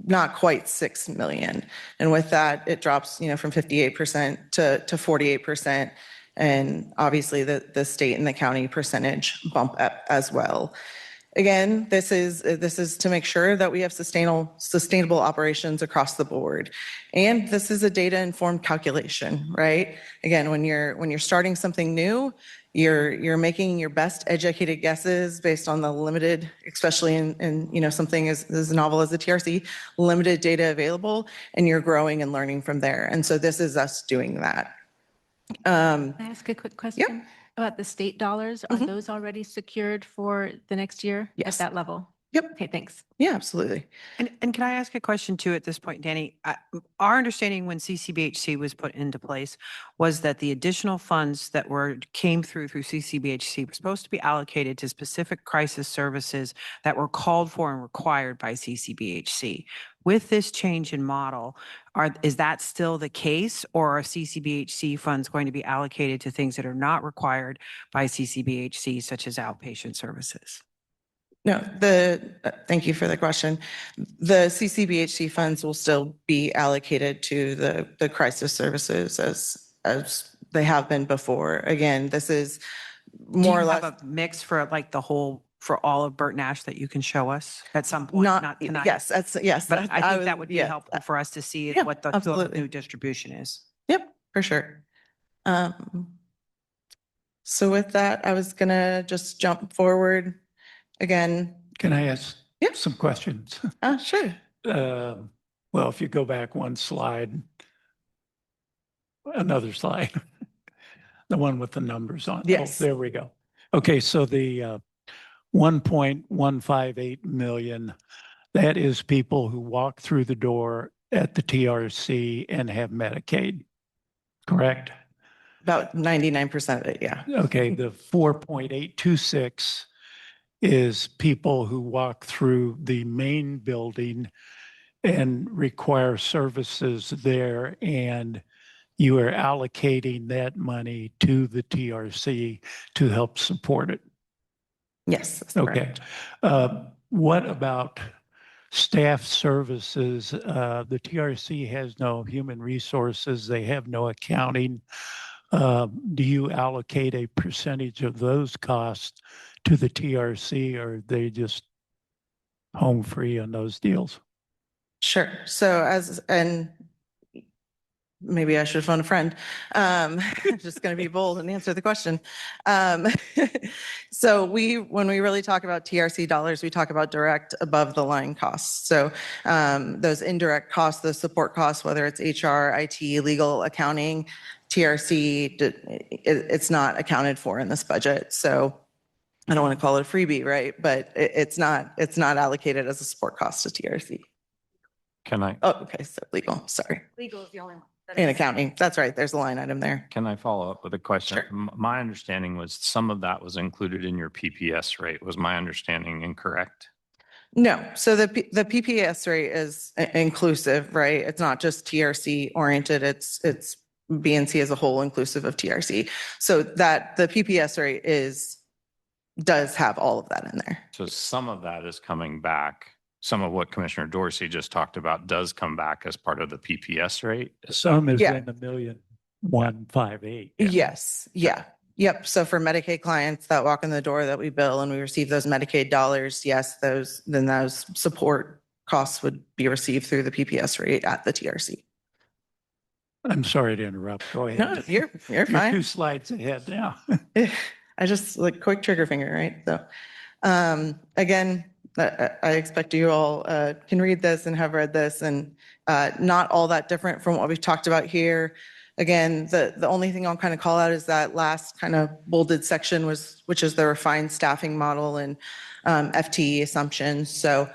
S14: not quite 6 million. And with that, it drops, from 58% to 48%. And obviously the state and the county percentage bump up as well. Again, this is to make sure that we have sustainable operations across the board. And this is a data-informed calculation, right? Again, when you're starting something new, you're making your best educated guesses based on the limited, especially in something as novel as the TRC, limited data available, and you're growing and learning from there. And so this is us doing that.
S2: Can I ask a quick question about the state dollars? Are those already secured for the next year at
S14: Yes.
S2: that level?
S14: Yep.
S2: Okay, thanks.
S14: Yeah, absolutely.
S3: And can I ask a question too at this point, Danny? Our understanding when CCBHC was put into place was that the additional funds that came through CCBHC were supposed to be allocated to specific crisis services that were called for and required by CCBHC. With this change in model, is that still the case, or are CCBHC funds going to be allocated to things that are not required by CCBHC, such as outpatient services?
S14: No, thank you for the question. The CCBHC funds will still be allocated to the crisis services as they have been before. Again, this is more or less.
S3: Do you have a mix for for all of Burt Nash that you can show us at some point? Not tonight.
S14: Yes, yes.
S3: But I think that would be helpful for us to see
S14: Yeah,
S3: what the
S14: absolutely.
S3: new distribution is.
S14: Yep, for sure. So with that, I was gonna just jump forward again.
S8: Can I ask some questions?
S14: Sure.
S8: Well, if you go back one slide, another slide, the one with the numbers on.
S14: Yes.
S8: Oh, there we go. Okay, so the 1.158 million, that is people who walk through the door at the TRC and have Medicaid, correct?
S14: About 99% of it, yeah.
S8: Okay, the 4.826 is people who walk through the main building and require services there, and you are allocating that money to the TRC to help support it.
S14: Yes. That's
S8: Okay.
S14: correct.
S8: What about staff services? The TRC has no human resources. They have no accounting. Do you allocate a percentage of those costs to the TRC, or are they just home free on those deals?
S14: Sure. So and maybe I should phone a friend. I'm just going to be bold and answer the question. So when we really talk about TRC dollars, we talk about direct above the line costs. So those indirect costs, those support costs, whether it's HR, IT, legal, accounting, TRC, it's not accounted for in this budget. So I don't want to call it a freebie, right? But it's not allocated as a support cost to TRC.
S1: Can I,
S14: Oh, okay. So legal, sorry.
S11: Legal is the only one.
S14: In accounting, that's right. There's a line item there.
S1: can I follow up with a question?
S14: Sure.
S1: My understanding was some of that was included in your PPS rate. Was my understanding incorrect?
S14: No, so the PPS rate is inclusive, right? It's not just TRC oriented. It's BNC as a whole inclusive of TRC. So that the PPS rate does have all of that in there.
S1: So some of that is coming back. Some of what Commissioner Dorsey just talked about does come back as part of the PPS rate.
S8: Some is
S14: Yeah.
S8: in the 1,158.
S14: Yes. Yeah. Yep. So for Medicaid clients that walk in the door that we bill and we receive those Medicaid dollars, yes, those support costs would be received through the PPS rate at the TRC.
S8: I'm sorry to interrupt. Go ahead.
S14: No, you're
S8: You're
S14: fine.
S8: 2 slides ahead now.
S14: I just like quick trigger finger, right? So, again, I expect you all can read this and have read this, and not all that different from what we've talked about here. Again, the only thing I'll kind of call out is that last kind of bolded section which is the refined staffing model and FTE assumptions. So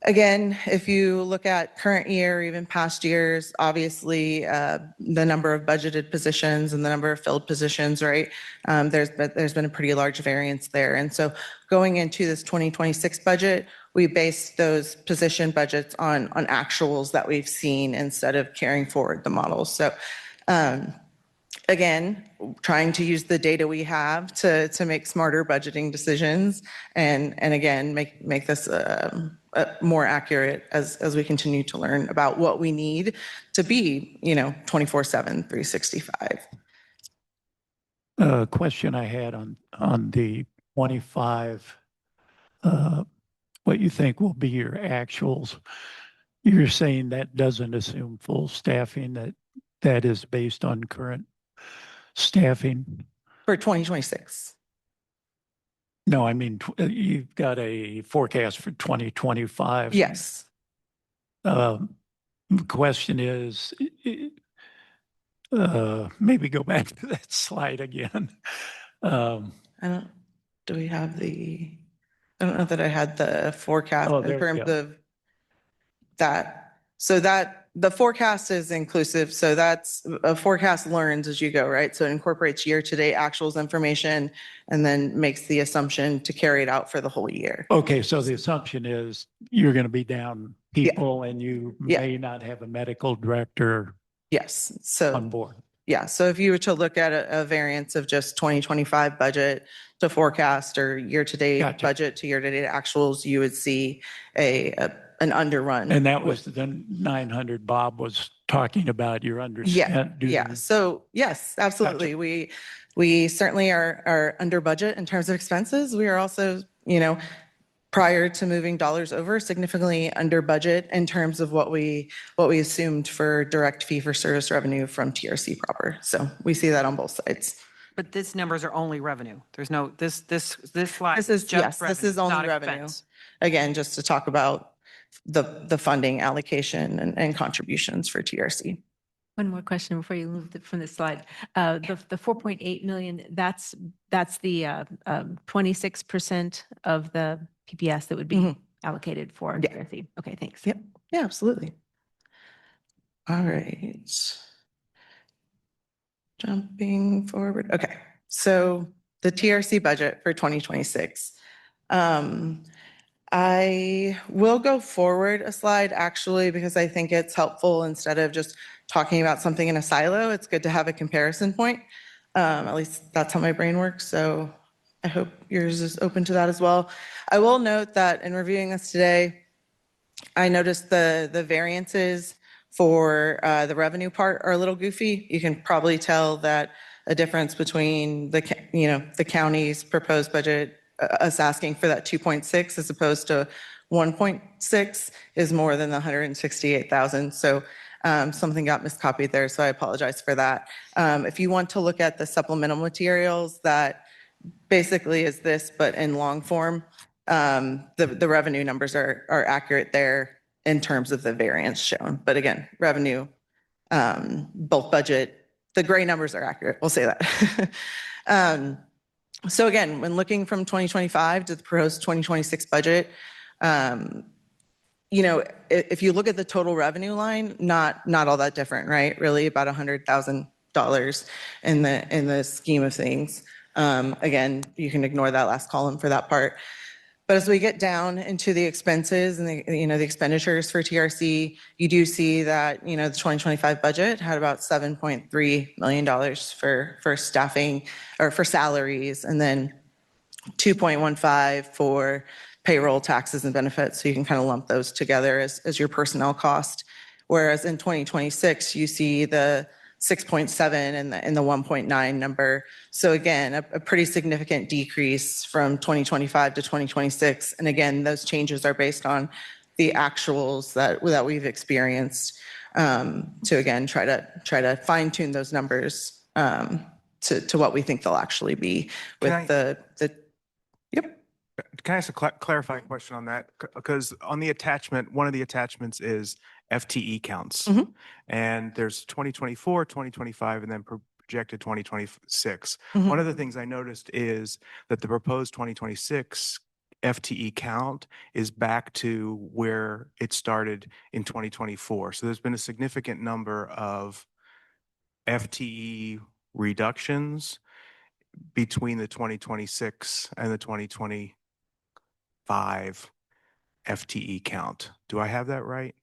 S14: again, if you look at current year, or even past years, obviously the number of budgeted positions and the number of filled positions, right? There's been a pretty large variance there. And so going into this 2026 budget, we based those position budgets on actuals that we've seen instead of carrying forward the models. So again, trying to use the data we have to make smarter budgeting decisions and again, make this more accurate as we continue to learn about what we need to be, 24/7, 365.
S8: Question I had on the 25 what you think will be your actuals. You're saying that doesn't assume full staffing, that is based on current staffing?
S14: For 2026.
S8: No, I mean, you've got a forecast for 2025.
S14: Yes.
S8: The question is, maybe go back to that slide again.
S14: Do we have I don't know that I had the forecast
S8: Oh,
S14: in
S8: there we
S14: terms
S8: go.
S14: of that. So that the forecast is inclusive. So that's a forecast learns as you go, right? So it incorporates year-to-date actuals information and then makes the assumption to carry it out for the whole year.
S8: Okay, so the assumption is you're going to be down people and you
S14: Yeah.
S8: may not have a medical director
S14: Yes. So
S8: on board.
S14: yeah, so if you were to look at a variance of just 2025 budget to forecast or year-to-date
S8: Gotcha.
S14: budget to year-to-date actuals, you would see an underrun.
S8: And that was the 900 Bob was talking about, your understand.
S14: Yeah. So yes, absolutely. We certainly are under budget in terms of expenses. We are also, prior to moving dollars over, significantly under budget in terms of what we assumed for direct fee for service revenue from TRC proper. So we see that on both sides.
S3: But these numbers are only revenue. There's no, this slide.
S14: This is,
S3: just
S14: yes,
S3: revenue,
S14: this is only
S3: not
S14: revenue.
S3: expense.
S14: Again, just to talk about the funding allocation and contributions for TRC.
S2: One more question before you move from the slide. The 4.8 million, that's the 26% of the PPS that would be allocated for
S14: Yeah.
S2: TRC. Okay, thanks.
S14: Yep. Yeah, absolutely. All right. Jumping forward. Okay. So the TRC budget for 2026. I will go forward a slide actually, because I think it's helpful instead of just talking about something in a silo. It's good to have a comparison point. At least that's how my brain works. So I hope yours is open to that as well. I will note that in reviewing this today, I noticed the variances for the revenue part are a little goofy. You can probably tell that a difference between the county's proposed budget, us asking for that 2.6 as opposed to 1.6 is more than the 168,000. So something got miscopied there, so I apologize for that. If you want to look at the supplemental materials, that basically is this, but in long form, the revenue numbers are accurate there in terms of the variance shown. But again, revenue, both budget, the gray numbers are accurate. We'll say that. So again, when looking from 2025 to the proposed 2026 budget, if you look at the total revenue line, not all that different, right? Really about $100,000 in the scheme of things. Again, you can ignore that last column for that part. But as we get down into the expenses and the expenditures for TRC, you do see that, the 2025 budget had about $7.3 million for staffing or for salaries, and then 2.15 for payroll, taxes, and benefits. So you can kind of lump those together as your personnel cost. Whereas in 2026, you see the 6.7 and the 1.9 number. So again, a pretty significant decrease from 2025 to 2026. And again, those changes are based on the actuals that we've experienced. To again, try to fine tune those numbers to what we think they'll actually be with Yep.
S12: Can I ask a clarifying question on that? Because on the attachment, one of the attachments is FTE counts.
S14: Mhm.
S12: And there's 2024, 2025, and then projected 2026.
S14: Mhm.
S12: One of the things I noticed is that the proposed 2026 FTE count is back to where it started in 2024. So there's been a significant number of FTE reductions between the 2026 and the 2025 FTE count. Do I have that right?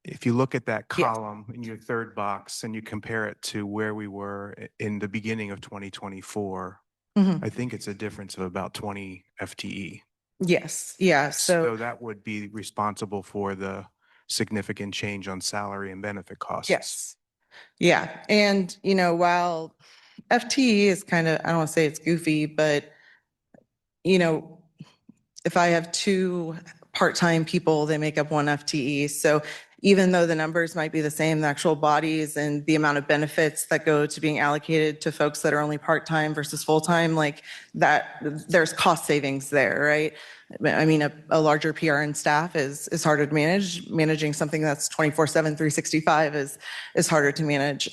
S12: If you look at that column in your third box and you compare it to where we were in the beginning of 2024,
S14: Mhm.
S12: I think it's a difference of about 20 FTE.
S14: Yes. Yeah.
S12: So that would be responsible for the significant change on salary and benefit costs.
S14: Yes. Yeah. And, while FTE is kind of, I don't want to say it's goofy, but you know, if I have two part-time people, they make up one FTE. So even though the numbers might be the same, the actual bodies and the amount of benefits that go to being allocated to folks that are only part-time versus full-time, like that, there's cost savings there, right? I mean, a larger PRN staff is harder to manage. Managing something that's 24/7, 365 is harder to manage.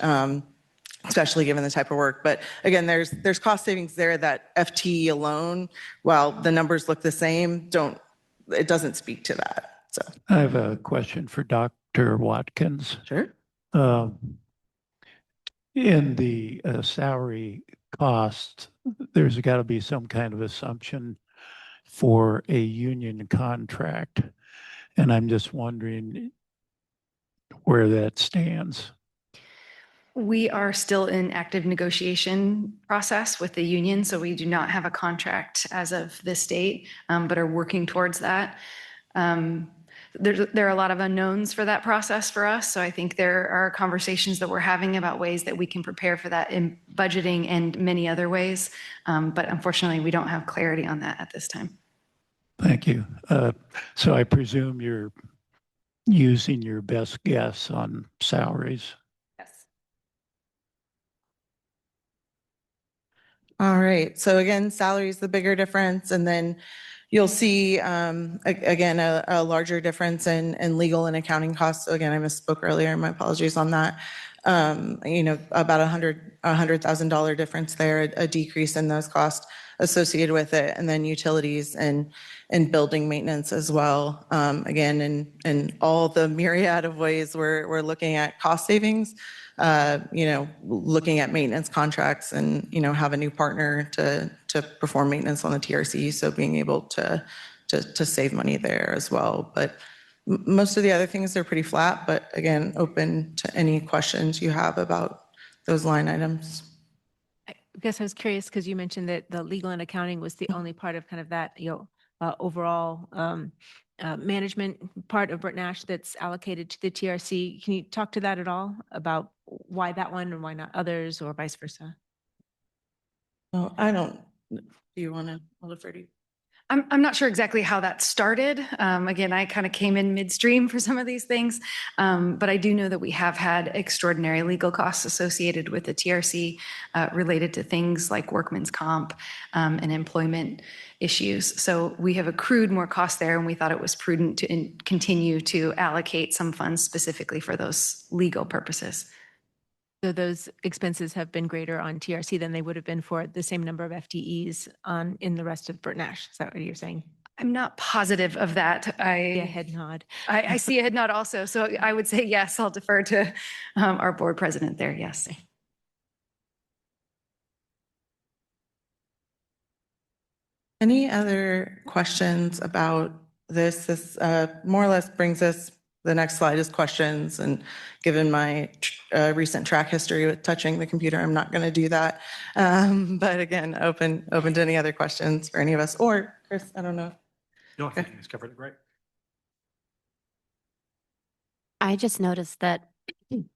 S14: Especially given the type of work. But again, there's cost savings there that FTE alone, while the numbers look the same, it doesn't speak to that. So
S8: I have a question for Dr. Watkins.
S14: sure.
S8: In the salary cost, there's got to be some kind of assumption for a union contract. And I'm just wondering where that stands.
S13: We are still in active negotiation process with the union, so we do not have a contract as of this date, but are working towards that. There are a lot of unknowns for that process for us, so I think there are conversations that we're having about ways that we can prepare for that in budgeting and many other ways, but unfortunately, we don't have clarity on that at this time.
S8: Thank you. So I presume you're using your best guess on salaries.
S14: All right. So again, salary is the bigger difference. And then you'll see, again, a larger difference in legal and accounting costs. So again, I misspoke earlier. My apologies on that. About $100,000 difference there, a decrease in those costs associated with it. And then utilities and building maintenance as well. Again, in all the myriad of ways we're looking at cost savings. Looking at maintenance contracts and, have a new partner to perform maintenance on the TRC. So being able to save money there as well. But most of the other things are pretty flat, but again, open to any questions you have about those line items.
S2: I guess I was curious because you mentioned that the legal and accounting was the only part of kind of that, overall management part of Bert Nash that's allocated to the TRC. Can you talk to that at all about why that one and why not others or vice versa?
S14: Oh, I don't. Do you want to? I'll defer to you.
S13: I'm not sure exactly how that started. Again, I kind of came in midstream for some of these things, but I do know that we have had extraordinary legal costs associated with the TRC related to things like workman's comp and employment issues. So we have accrued more costs there, and we thought it was prudent to continue to allocate some funds specifically for those legal purposes.
S2: So those expenses have been greater on TRC than they would have been for the same number of FTEs in the rest of Bert Nash. Is that what you're saying?
S13: I'm not positive of that.
S2: A head nod.
S13: I see a head nod also. So I would say yes, I'll defer to our board president there. Yes.
S14: Any other questions about this? This more or less brings us. The next slide is questions, and given my recent track history with touching the computer, I'm not going to do that. But again, open to any other questions for any of us. Or Chris, I don't know.
S15: No, I think he's covered it great.
S9: I just noticed that, and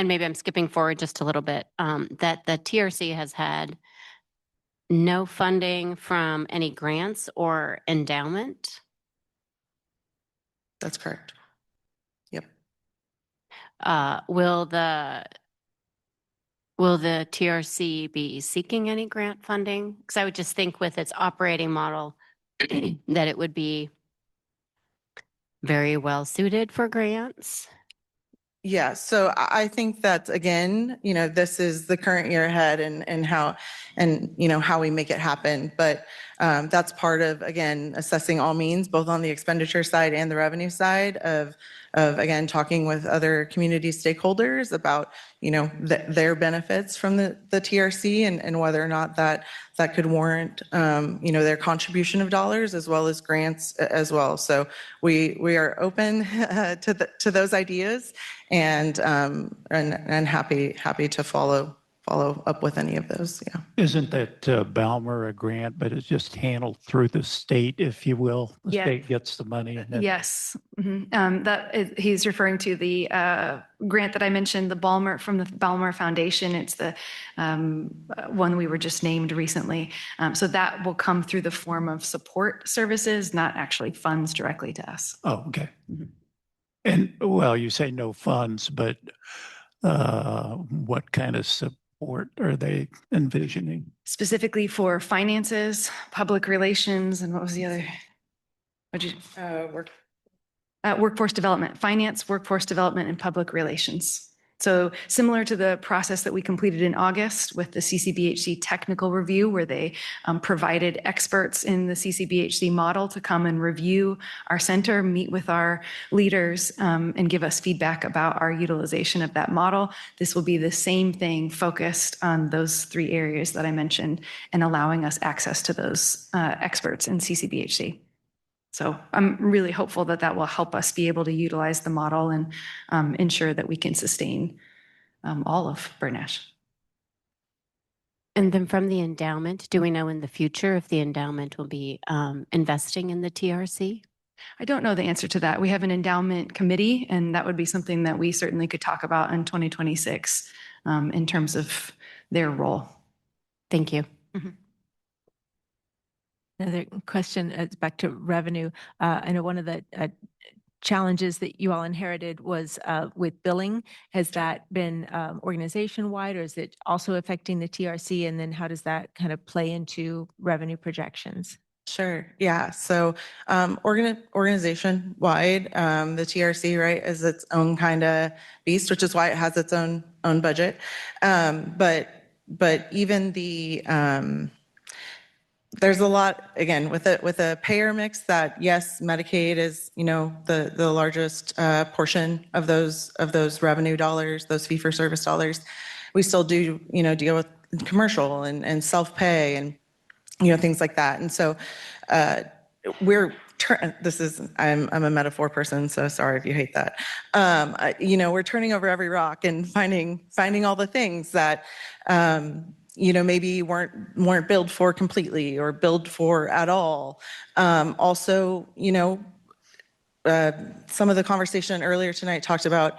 S9: maybe I'm skipping forward just a little bit, that the TRC has had no funding from any grants or endowment.
S14: That's correct. Yep.
S9: Will the TRC be seeking any grant funding? Because I would just think with its operating model that it would be very well suited for grants.
S14: Yeah, so I think that again, this is the current year ahead and how we make it happen. But that's part of, again, assessing all means, both on the expenditure side and the revenue side of again, talking with other community stakeholders about, their benefits from the TRC and whether or not that could warrant, their contribution of dollars as well as grants as well. So we are open to those ideas and happy to follow follow up with any of those. Yeah.
S8: Isn't that Balmer a grant, but it's just handled through the state, if you will? The
S13: Yeah.
S8: state gets the money. And then
S13: Yes, he's referring to the grant that I mentioned, the Balmer, from the Balmer Foundation. It's the one we were just named recently. So that will come through the form of support services, not actually funds directly to us.
S8: Oh, okay. And well, you say no funds, but what kind of support are they envisioning?
S13: Specifically for finances, public relations, and what was the other? What'd you? Workforce development, finance, workforce development, and public relations. So similar to the process that we completed in August with the CCBHC technical review, where they provided experts in the CCBHC model to come and review our center, meet with our leaders, and give us feedback about our utilization of that model. This will be the same thing focused on those 3 areas that I mentioned and allowing us access to those experts in CCBHC. So I'm really hopeful that that will help us be able to utilize the model and ensure that we can sustain all of Burt Nash.
S9: And then from the endowment, do we know in the future if the endowment will be investing in the TRC?
S13: I don't know the answer to that. We have an endowment committee, and that would be something that we certainly could talk about in 2026 in terms of their role.
S9: Thank you.
S2: Another question is back to revenue. I know one of the challenges that you all inherited was with billing. Has that been organization-wide, or is it also affecting the TRC? And then how does that kind of play into revenue projections?
S14: Sure. Yeah. So organization-wide, the TRC, right, is its own kind of beast, which is why it has its own budget. But even the there's a lot, again, with a payer mix that, yes, Medicaid is, the largest portion of those revenue dollars, those fee-for-service dollars. We still do, deal with commercial and self-pay and, things like that. And so I'm a metaphor person, so sorry if you hate that. We're turning over every rock and finding all the things that, maybe weren't billed for completely or billed for at all. Also, some of the conversation earlier tonight talked about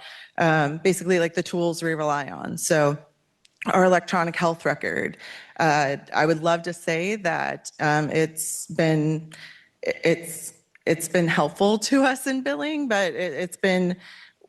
S14: basically like the tools we rely on. So our electronic health record, I would love to say that it's been helpful to us in billing, but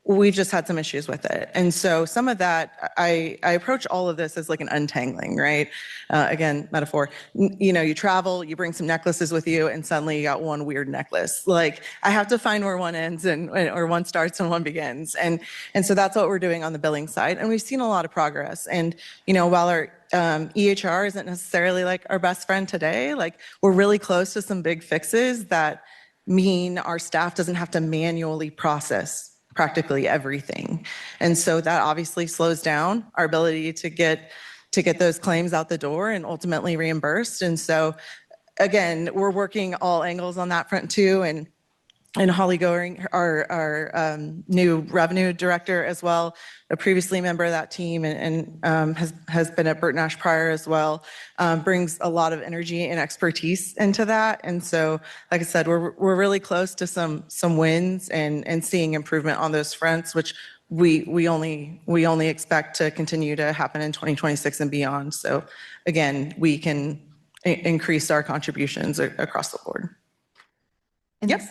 S14: we've just had some issues with it. And so some of that, I approach all of this as like an untangling, right? Again, metaphor. You travel, you bring some necklaces with you, and suddenly you got one weird necklace. Like, I have to find where one ends or one starts and one begins. And so that's what we're doing on the billing side. And we've seen a lot of progress. And, while our EHR isn't necessarily like our best friend today, like, we're really close to some big fixes that mean our staff doesn't have to manually process practically everything. And so that obviously slows down our ability to get those claims out the door and ultimately reimbursed. And so again, we're working all angles on that front too. And Holly Goring, our new revenue director as well, a previously member of that team and has been at Burt Nash prior as well, brings a lot of energy and expertise into that. And so, like I said, we're really close to some wins and seeing improvement on those fronts, which we only expect to continue to happen in 2026 and beyond. So again, we can increase our contributions across the board. Yes.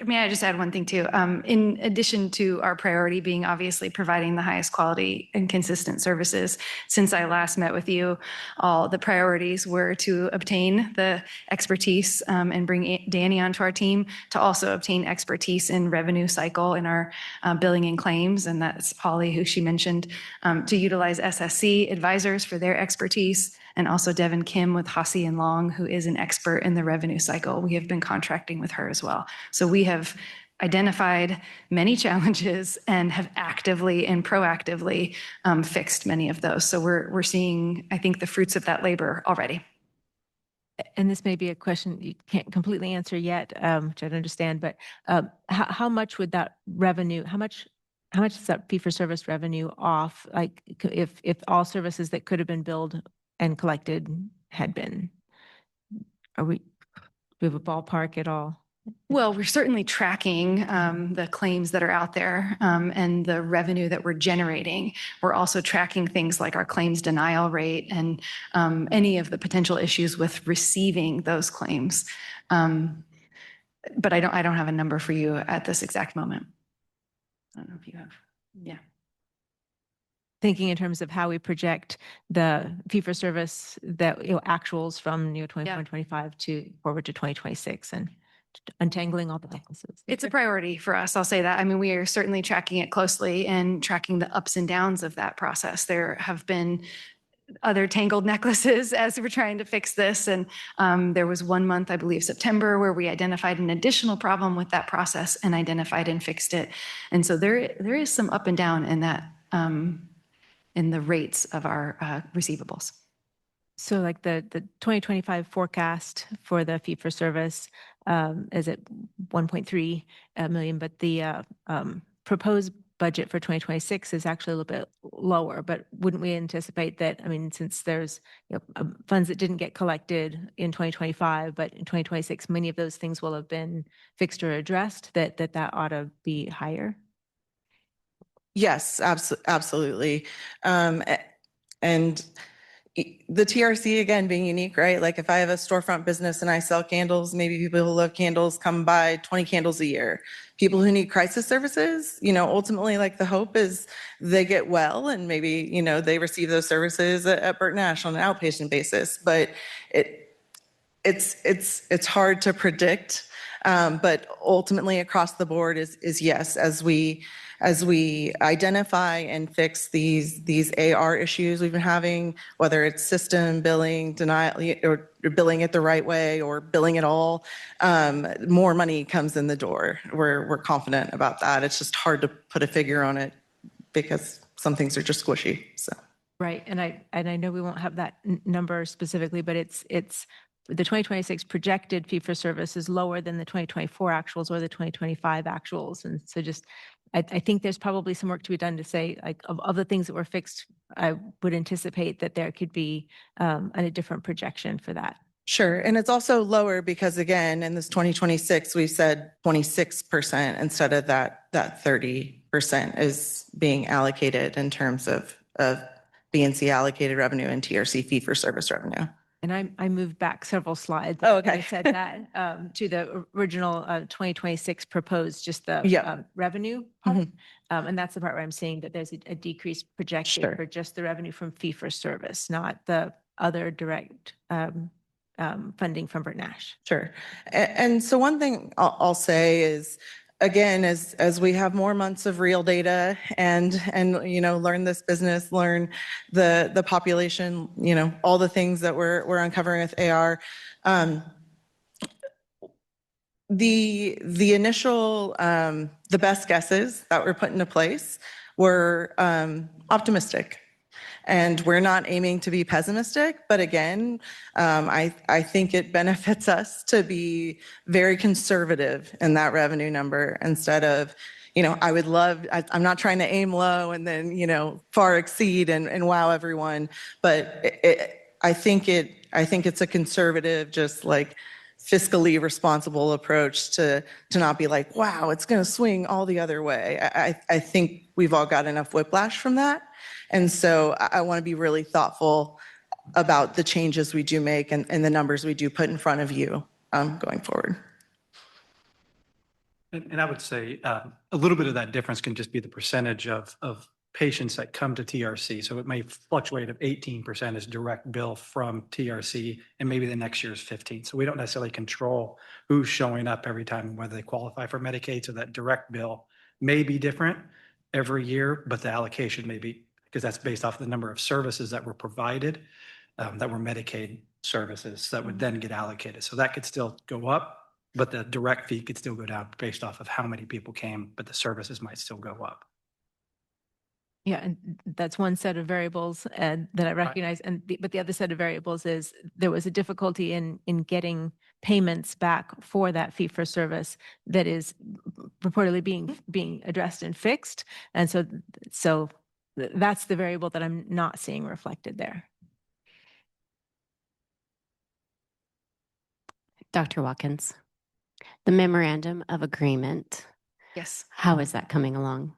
S13: May I just add one thing too? In addition to our priority being obviously providing the highest quality and consistent services, since I last met with you, all the priorities were to obtain the expertise and bring Danny onto our team, to also obtain expertise in revenue cycle in our billing and claims, and that's Holly, who she mentioned, to utilize SSC advisors for their expertise, and also Devin Kim with Hasse and Long, who is an expert in the revenue cycle. We have been contracting with her as well. So we have identified many challenges and have actively and proactively fixed many of those. So we're seeing, I think, the fruits of that labor already.
S2: And this may be a question you can't completely answer yet, which I don't understand, but how much would that revenue, how much how much is that fee-for-service revenue off? Like if all services that could have been billed and collected had been, do we have a ballpark at all?
S13: Well, we're certainly tracking the claims that are out there and the revenue that we're generating. We're also tracking things like our claims denial rate and any of the potential issues with receiving those claims. But I don't have a number for you at this exact moment. I don't know if you have. Yeah.
S2: Thinking in terms of how we project the fee-for-service that, actuals from, 2025 to forward to 2026 and untangling all the necklaces.
S13: It's a priority for us. I'll say that. I mean, we are certainly tracking it closely and tracking the ups and downs of that process. There have been other tangled necklaces as we're trying to fix this. And there was 1 month, I believe September, where we identified an additional problem with that process and identified and fixed it. And so there is some up and down in that, in the rates of our receivables.
S2: So like the 2025 forecast for the fee-for-service is at 1.3 million, but the proposed budget for 2026 is actually a little bit lower. But wouldn't we anticipate that, I mean, since there's funds that didn't get collected in 2025, but in 2026, many of those things will have been fixed or addressed, that ought to be higher?
S14: Yes, absolutely. And the TRC, again, being unique, right? Like if I have a storefront business and I sell candles, maybe people who love candles come buy 20 candles a year. People who need crisis services, ultimately, like the hope is they get well and maybe, they receive those services at Burt Nash on an outpatient basis. But it's hard to predict. But ultimately across the board is yes, as we identify and fix these AR issues we've been having, whether it's system billing, denial, or billing it the right way or billing it all, more money comes in the door. We're confident about that. It's just hard to put a figure on it because some things are just squishy. So
S2: Right, and I know we won't have that number specifically, but it's the 2026 projected fee-for-service is lower than the 2024 actuals or the 2025 actuals. And so just, I think there's probably some work to be done to say, like, of the things that were fixed, I would anticipate that there could be a different projection for that.
S14: Sure. And it's also lower because, again, in this 2026, we said 26% instead of that 30% is being allocated in terms of BNC allocated revenue and TRC fee-for-service revenue.
S2: And I moved back several slides.
S14: Oh, okay.
S2: I said that to the original 2026 proposed, just the
S14: Yep.
S2: revenue part. And that's the part where I'm saying that there's a decreased projection
S14: Sure.
S2: for just the revenue from fee-for-service, not the other direct funding from Burt Nash.
S14: Sure. And so one thing I'll say is, again, as we have more months of real data and learn this business, learn the population, all the things that we're uncovering with AR, the initial the best guesses that were put into place were optimistic. And we're not aiming to be pessimistic, but again, I think it benefits us to be very conservative in that revenue number instead of, I'm not trying to aim low and then, far exceed and wow everyone, but I think it's a conservative, just like fiscally responsible approach to not be like, wow, it's going to swing all the other way. I think we've all got enough whiplash from that. And so I want to be really thoughtful about the changes we do make and the numbers we do put in front of you going forward.
S15: And I would say a little bit of that difference can just be the percentage of patients that come to TRC. So it may fluctuate if 18% is direct bill from TRC and maybe the next year is 15. So we don't necessarily control who's showing up every time and whether they qualify for Medicaid. So that direct bill may be different every year, but the allocation may be, because that's based off the number of services that were provided, that were Medicaid services that would then get allocated. So that could still go up, but the direct fee could still go down based off of how many people came, but the services might still go up.
S2: Yeah, and that's one set of variables that I recognize. But the other set of variables is there was a difficulty in getting payments back for that fee for service that is reportedly being addressed and fixed. And so that's the variable that I'm not seeing reflected there.
S9: Dr. Watkins, the memorandum of agreement,
S13: Yes.
S9: how is that coming along?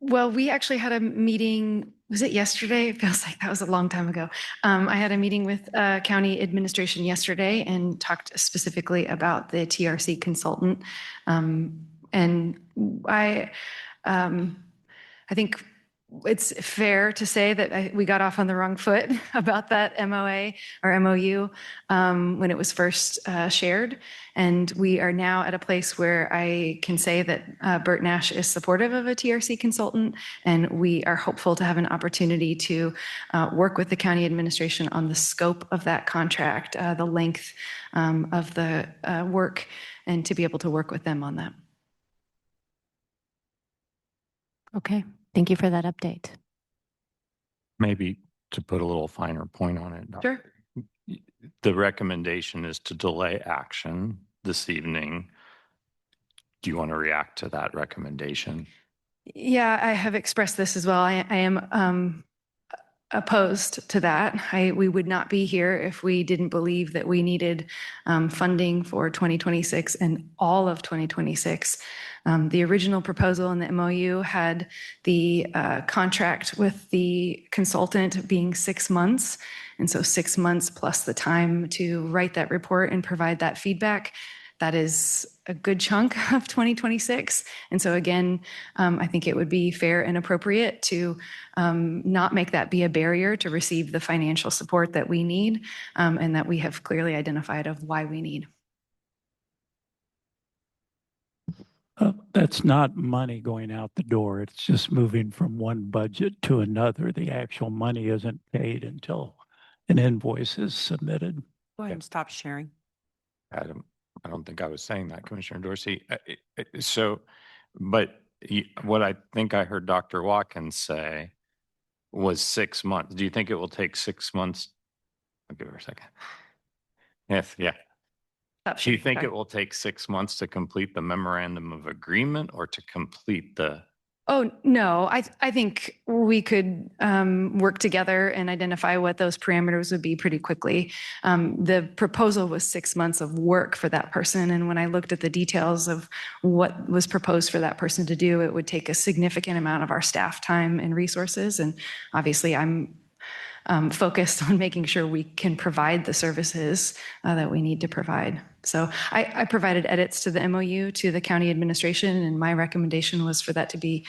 S13: Well, we actually had a meeting, was it yesterday? It feels like that was a long time ago. I had a meeting with county administration yesterday and talked specifically about the TRC consultant. And I think it's fair to say that we got off on the wrong foot about that MOA or MOU when it was first shared. And we are now at a place where I can say that Bert Nash is supportive of a TRC consultant, and we are hopeful to have an opportunity to work with the county administration on the scope of that contract, the length of the work, and to be able to work with them on that.
S9: Okay, thank you for that update.
S1: Maybe to put a little finer point on it.
S13: Sure.
S1: The recommendation is to delay action this evening. Do you want to react to that recommendation?
S13: Yeah, I have expressed this as well. I am opposed to that. We would not be here if we didn't believe that we needed funding for 2026 and all of 2026. The original proposal in the MOU had the contract with the consultant being 6 months. And so 6 months plus the time to write that report and provide that feedback. That is a good chunk of 2026. And so again, I think it would be fair and appropriate to not make that be a barrier to receive the financial support that we need and that we have clearly identified of why we need.
S8: That's not money going out the door. It's just moving from one budget to another. The actual money isn't paid until an invoice is submitted.
S3: Go ahead and stop sharing.
S1: I don't think I was saying that, Commissioner Dorsey. But what I think I heard Dr. Watkins say was 6 months. Do you think it will take 6 months? I'll give her a second. Yes, yeah. Do you think it will take 6 months to complete the memorandum of agreement or to complete the?
S13: Oh, no, I think we could work together and identify what those parameters would be pretty quickly. The proposal was 6 months of work for that person. And when I looked at the details of what was proposed for that person to do, it would take a significant amount of our staff time and resources. And obviously I'm focused on making sure we can provide the services that we need to provide. So I provided edits to the MOU to the county administration, and my recommendation was for that to be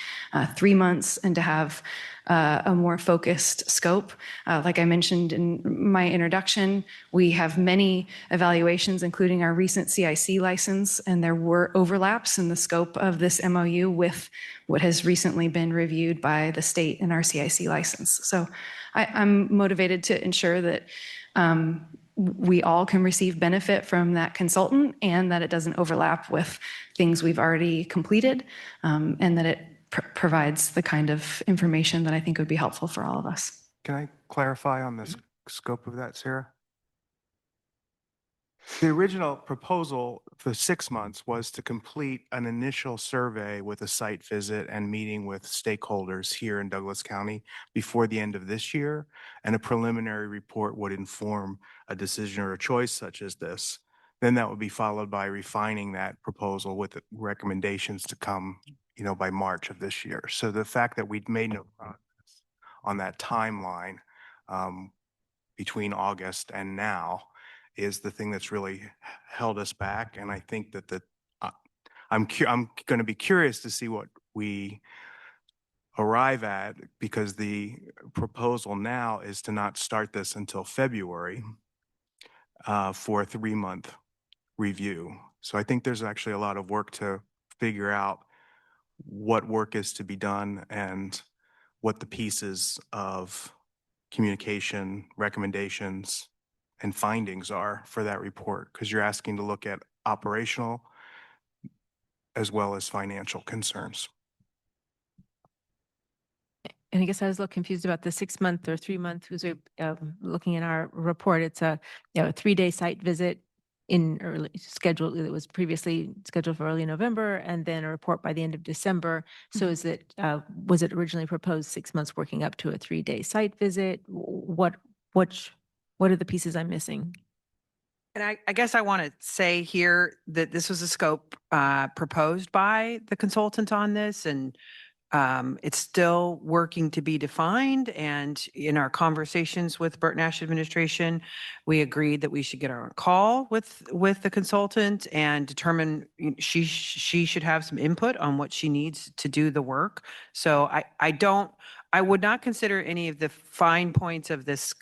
S13: 3 months and to have a more focused scope. Like I mentioned in my introduction, we have many evaluations, including our recent CIC license, and there were overlaps in the scope of this MOU with what has recently been reviewed by the state in our CIC license. So I'm motivated to ensure that we all can receive benefit from that consultant and that it doesn't overlap with things we've already completed and that it provides the kind of information that I think would be helpful for all of us.
S12: Can I clarify on the scope of that, Sarah? The original proposal for 6 months was to complete an initial survey with a site visit and meeting with stakeholders here in Douglas County before the end of this year. And a preliminary report would inform a decision or a choice such as this. Then that would be followed by refining that proposal with recommendations to come, by March of this year. So the fact that we'd made no progress on that timeline between August and now is the thing that's really held us back. And I think that I'm going to be curious to see what we arrive at, because the proposal now is to not start this until February for a 3-month review. So I think there's actually a lot of work to figure out what work is to be done and what the pieces of communication, recommendations, and findings are for that report, because you're asking to look at operational as well as financial concerns.
S2: And I guess I was a little confused about the 6-month or 3-month, who's looking in our report, it's a, 3-day site visit in early scheduled, it was previously scheduled for early November, and then a report by the end of December. So is it, was it originally proposed 6 months working up to a 3-day site visit? What are the pieces I'm missing?
S3: And I guess I want to say here that this was a scope proposed by the consultant on this, and it's still working to be defined. And in our conversations with Burt Nash administration, we agreed that we should get on a call with the consultant and determine she should have some input on what she needs to do the work. So I would not consider any of the fine points of this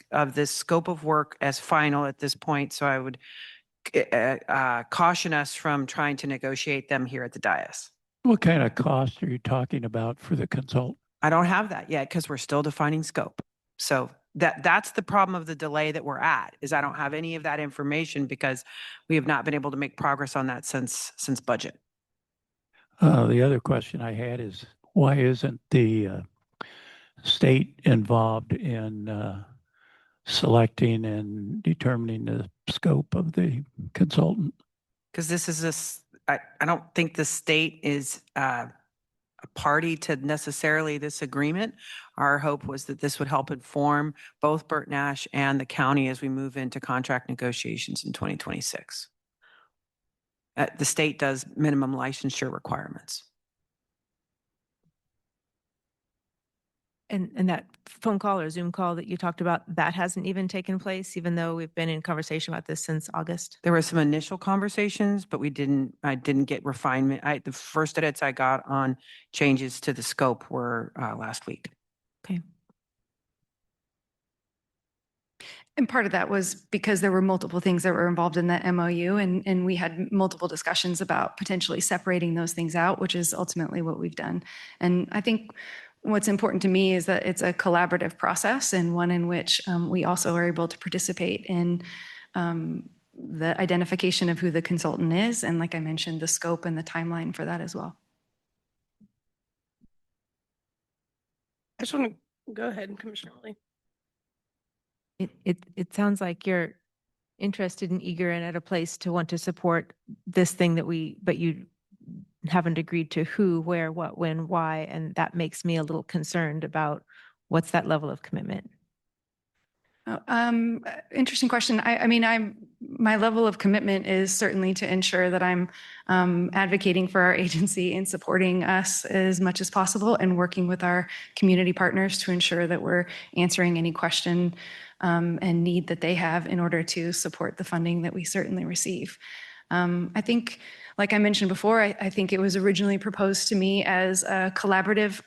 S3: scope of work as final at this point. So I would caution us from trying to negotiate them here at the dais.
S8: What kind of cost are you talking about for the consultant?
S3: I don't have that yet because we're still defining scope. So that's the problem of the delay that we're at, is I don't have any of that information because we have not been able to make progress on that since budget.
S8: The other question I had is, why isn't the state involved in selecting and determining the scope of the consultant?
S3: Because this is I don't think the state is a party to necessarily this agreement. Our hope was that this would help inform both Burt Nash and the county as we move into contract negotiations in 2026. The state does minimum licensure requirements.
S2: And that phone call or Zoom call that you talked about, that hasn't even taken place, even though we've been in conversation about this since August?
S3: There were some initial conversations, but I didn't get refinement. The first edits I got on changes to the scope were last week.
S2: Okay.
S13: And part of that was because there were multiple things that were involved in that MOU, and we had multiple discussions about potentially separating those things out, which is ultimately what we've done. And I think what's important to me is that it's a collaborative process, and one in which we also are able to participate in the identification of who the consultant is, and like I mentioned, the scope and the timeline for that as well.
S5: I just want to go ahead, Commissioner Willie.
S2: It sounds like you're interested and eager and at a place to want to support this thing but you haven't agreed to who, where, what, when, why, and that makes me a little concerned about what's that level of commitment.
S13: Interesting question. I mean, my level of commitment is certainly to ensure that I'm advocating for our agency and supporting us as much as possible, and working with our community partners to ensure that we're answering any question and need that they have in order to support the funding that we certainly receive. I think, like I mentioned before, I think it was originally proposed to me as a collaborative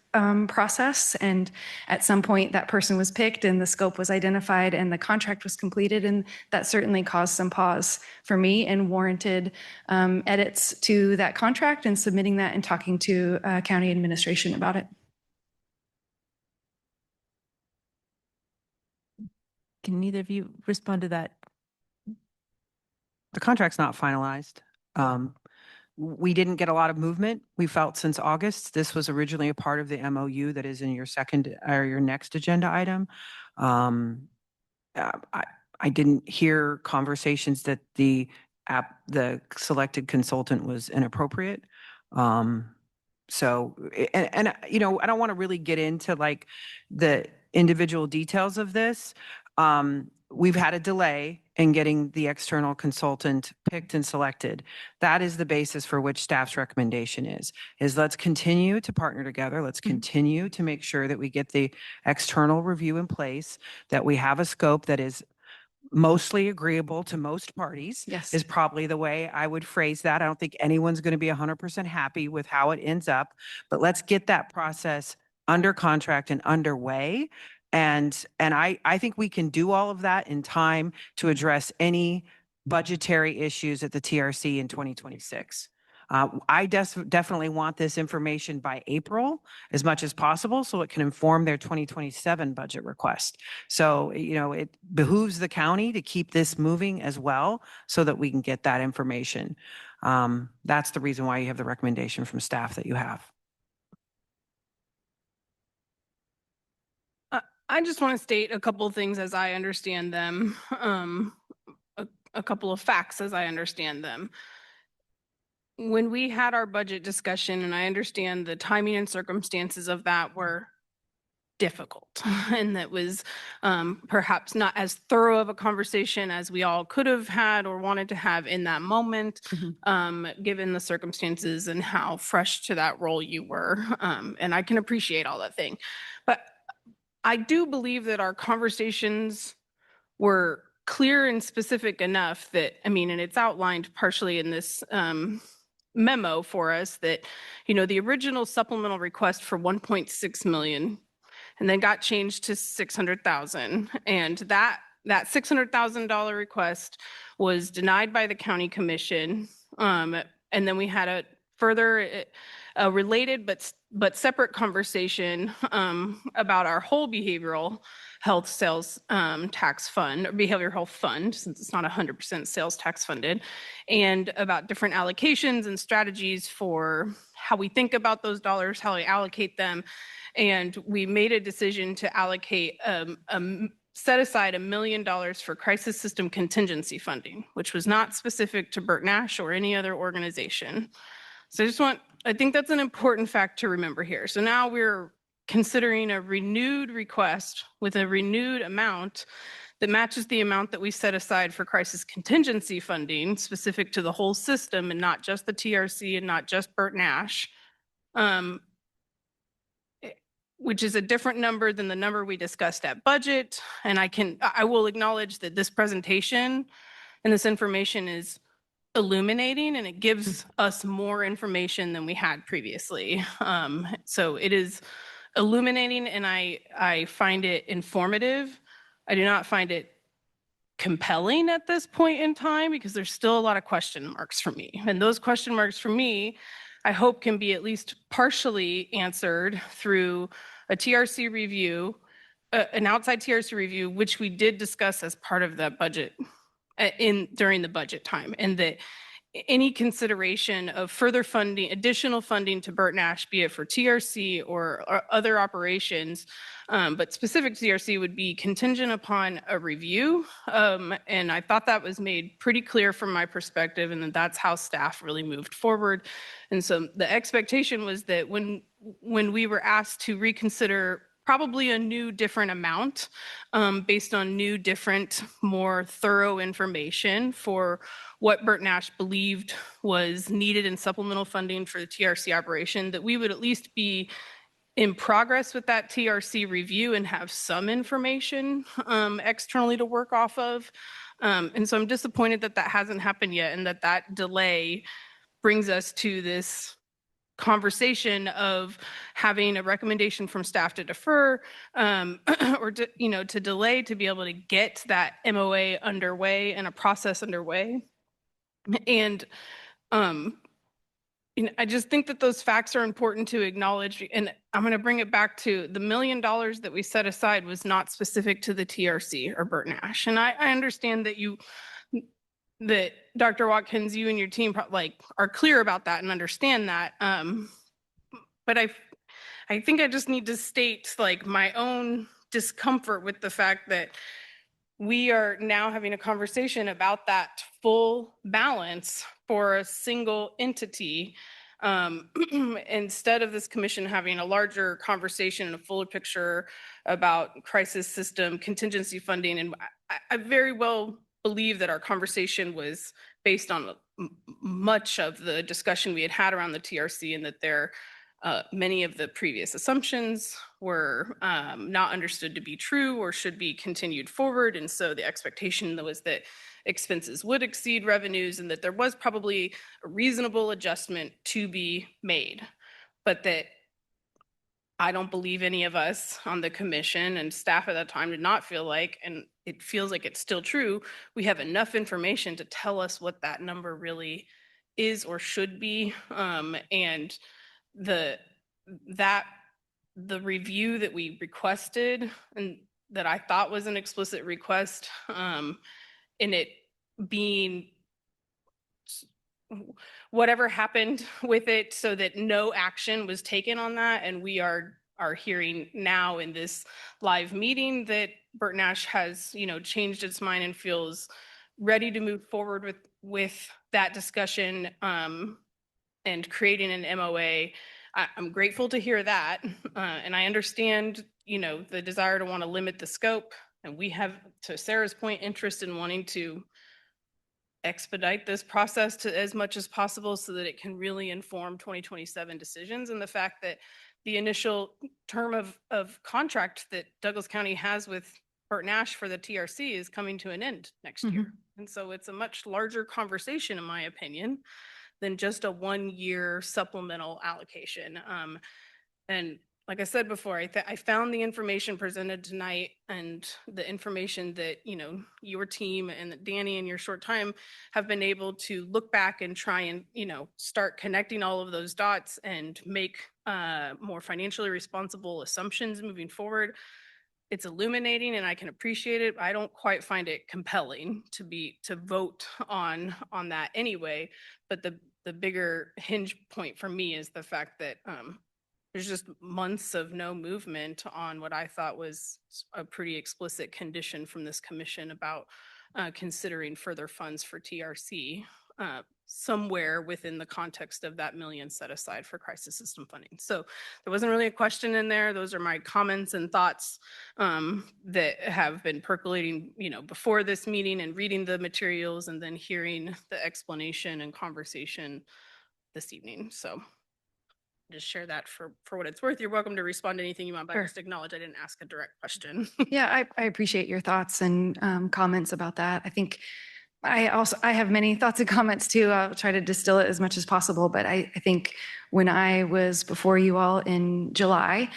S13: process. And at some point that person was picked and the scope was identified and the contract was completed. And that certainly caused some pause for me and warranted edits to that contract and submitting that and talking to county administration about it.
S2: Can neither of you respond to that?
S3: The contract's not finalized. We didn't get a lot of movement. We felt since August. This was originally a part of the MOU that is in your your next agenda item. I didn't hear conversations that the selected consultant was inappropriate. So, and I don't want to really get into like the individual details of this. We've had a delay in getting the external consultant picked and selected. That is the basis for which staff's recommendation is let's continue to partner together. Let's continue to make sure that we get the external review in place, that we have a scope that is mostly agreeable to most parties.
S13: Yes.
S3: Is probably the way I would phrase that. I don't think anyone's going to be 100% happy with how it ends up, but let's get that process under contract and underway. And I think we can do all of that in time to address any budgetary issues at the TRC in 2026. I definitely want this information by April as much as possible so it can inform their 2027 budget request. So, it behooves the county to keep this moving as well so that we can get that information. That's the reason why you have the recommendation from staff that you have.
S5: I just want to state a couple of things as I understand them, a couple of facts as I understand them. When we had our budget discussion, and I understand the timing and circumstances of that were difficult, and that was perhaps not as thorough of a conversation as we all could have had or wanted to have in that moment, given the circumstances and how fresh to that role you were. And I can appreciate all that thing. But I do believe that our conversations were clear and specific enough that, I mean, and it's outlined partially in this memo for us that, you know, the original supplemental request for 1.6 million and then got changed to 600,000. And that $600,000 request was denied by the county commission. And then we had a further related but separate conversation about our whole behavioral health sales tax fund, or behavioral health fund, since it's not 100% sales tax funded, and about different allocations and strategies for how we think about those dollars, how we allocate them. And we made a decision to allocate set aside $1 million for crisis system contingency funding, which was not specific to Bert Nash or any other organization. So I think that's an important fact to remember here. So now we're considering a renewed request with a renewed amount that matches the amount that we set aside for crisis contingency funding specific to the whole system and not just the TRC and not just Bert Nash, which is a different number than the number we discussed at budget. And I will acknowledge that this presentation and this information is illuminating, and it gives us more information than we had previously. So it is illuminating, and I find it informative. I do not find it compelling at this point in time because there's still a lot of question marks for me. And those question marks for me, I hope can be at least partially answered through a TRC review, an outside TRC review, which we did discuss as part of that budget during the budget time, and that any consideration of further funding, additional funding to Bert Nash, be it for TRC or other operations, but specific to TRC, would be contingent upon a review. And I thought that was made pretty clear from my perspective, and that's how staff really moved forward. And so the expectation was that when we were asked to reconsider probably a new different amount based on new, different, more thorough information for what Bert Nash believed was needed in supplemental funding for the TRC operation, that we would at least be in progress with that TRC review and have some information externally to work off of. And so I'm disappointed that that hasn't happened yet, and that delay brings us to this conversation of having a recommendation from staff to defer or to delay to be able to get that MOA underway and a process underway. And I just think that those facts are important to acknowledge. And I'm going to bring it back to the $1 million that we set aside was not specific to the TRC or Bert Nash. And I understand that Dr. Watkins, you and your team are clear about that and understand that. But I think I just need to state my own discomfort with the fact that we are now having a conversation about that full balance for a single entity instead of this commission having a larger conversation and a fuller picture about crisis system contingency funding. And I very well believe that our conversation was based on much of the discussion we had around the TRC, and that many of the previous assumptions were not understood to be true or should be continued forward. And so the expectation was that expenses would exceed revenues and that there was probably a reasonable adjustment to be made. But that I don't believe any of us on the commission and staff at that time did not feel like, and it feels like it's still true, we have enough information to tell us what that number really is or should be. And the review that we requested and that I thought was an explicit request, in it being whatever happened with it, so that no action was taken on that, and we are are hearing now in this live meeting that Burton Nash has, changed its mind and feels ready to move forward with that discussion and creating an MOA. I'm grateful to hear that. And I understand, the desire to want to limit the scope. And we have, to Sarah's point, interest in wanting to expedite this process to as much as possible so that it can really inform 2027 decisions. And the fact that the initial term of contract that Douglas County has with Burton Nash for the TRC is coming to an end next year. And so it's a much larger conversation, in my opinion, than just a 1-year supplemental allocation. And like I said before, I found the information presented tonight and the information that, your team and that Danny in your short time have been able to look back and try and, start connecting all of those dots and make more financially responsible assumptions moving forward. It's illuminating and I can appreciate it. I don't quite find it compelling to vote on that anyway. But the bigger hinge point for me is the fact that there's just months of no movement on what I thought was a pretty explicit condition from this commission about considering further funds for TRC somewhere within the context of that $1 million set aside for crisis system funding. So there wasn't really a question in there. Those are my comments and thoughts that have been percolating, before this meeting and reading the materials and then hearing the explanation and conversation this evening. So just share that for what it's worth. You're welcome to respond to anything you want, but I just acknowledge I didn't ask a direct question.
S13: Yeah, I appreciate your thoughts and comments about that. I think I have many thoughts and comments too. I'll try to distill it as much as possible. But I think when I was before you all in July,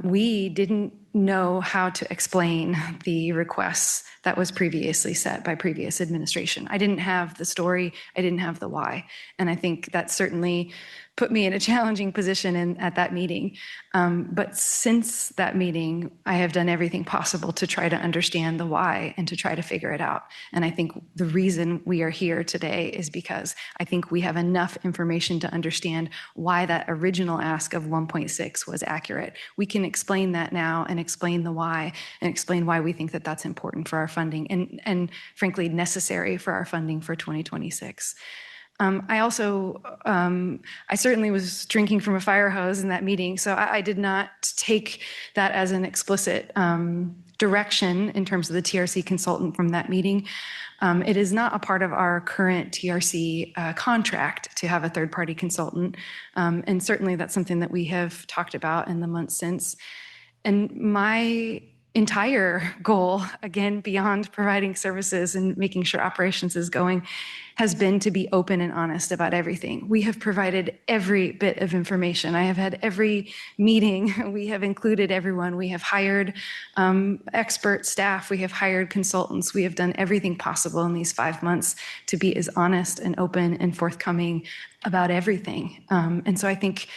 S13: we didn't know how to explain the requests that was previously set by previous administration. I didn't have the story. I didn't have the why. And I think that certainly put me in a challenging position at that meeting. But since that meeting, I have done everything possible to try to understand the why and to try to figure it out. And I think the reason we are here today is because I think we have enough information to understand why that original ask of 1.6 was accurate. We can explain that now and explain the why and explain why we think that that's important for our funding and frankly necessary for our funding for 2026. I certainly was drinking from a fire hose in that meeting, so I did not take that as an explicit direction in terms of the TRC consultant from that meeting. It is not a part of our current TRC contract to have a third-party consultant, and certainly that's something that we have talked about in the months since. And my entire goal, again, beyond providing services and making sure operations is going, has been to be open and honest about everything. We have provided every bit of information. I have had every meeting. We have included everyone. We have hired expert staff. We have hired consultants. We have done everything possible in these 5 months to be as honest and open and forthcoming about everything. And so I think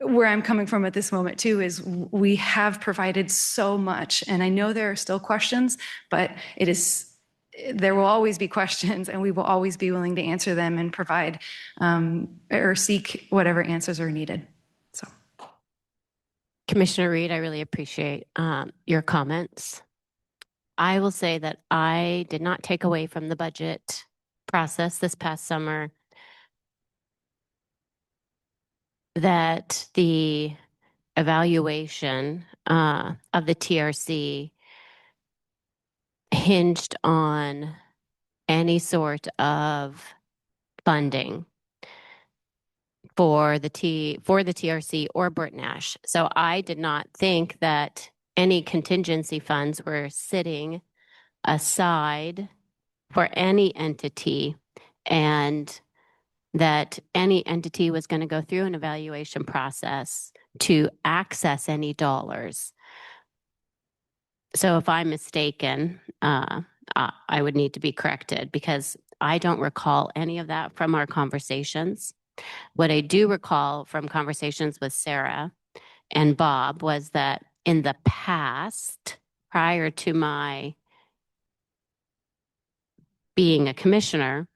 S13: where I'm coming from at this moment too is we have provided so much, and I know there are still questions, but there will always be questions, and we will always be willing to answer them and provide or seek whatever answers are needed. So,
S9: Commissioner Reed, I really appreciate your comments. I will say that I did not take away from the budget process this past summer that the evaluation of the TRC hinged on any sort of funding for the TRC or Burton Nash. So I did not think that any contingency funds were sitting aside for any entity, and that any entity was going to go through an evaluation process to access any dollars. So if I'm mistaken, I would need to be corrected because I don't recall any of that from our conversations. What I do recall from conversations with Sarah and Bob was that in the past, prior to my being a commissioner,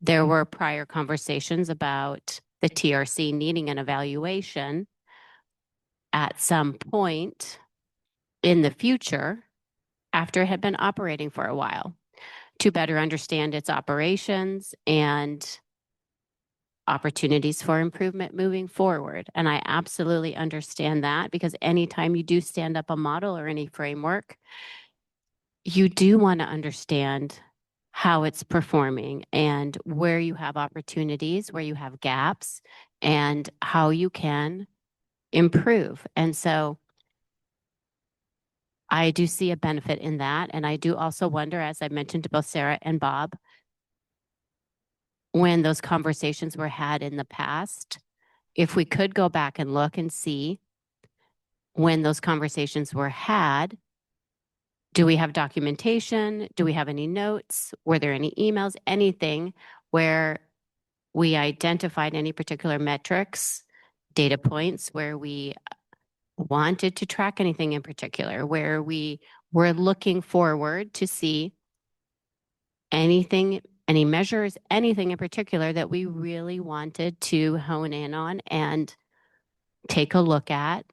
S9: there were prior conversations about the TRC needing an evaluation, at some point in the future, after it had been operating for a while, to better understand its operations and opportunities for improvement moving forward. And I absolutely understand that, because anytime you do stand up a model or any framework, you do want to understand how it's performing and where you have opportunities, where you have gaps, and how you can improve. And so I do see a benefit in that. And I do also wonder, as I mentioned to both Sarah and Bob, when those conversations were had in the past, if we could go back and look and see when those conversations were had, do we have documentation? Do we have any notes? Were there any emails, anything where we identified any particular metrics, data points, where we wanted to track anything in particular, where we were looking forward to see anything, any measures, anything in particular that we really wanted to hone in on and take a look at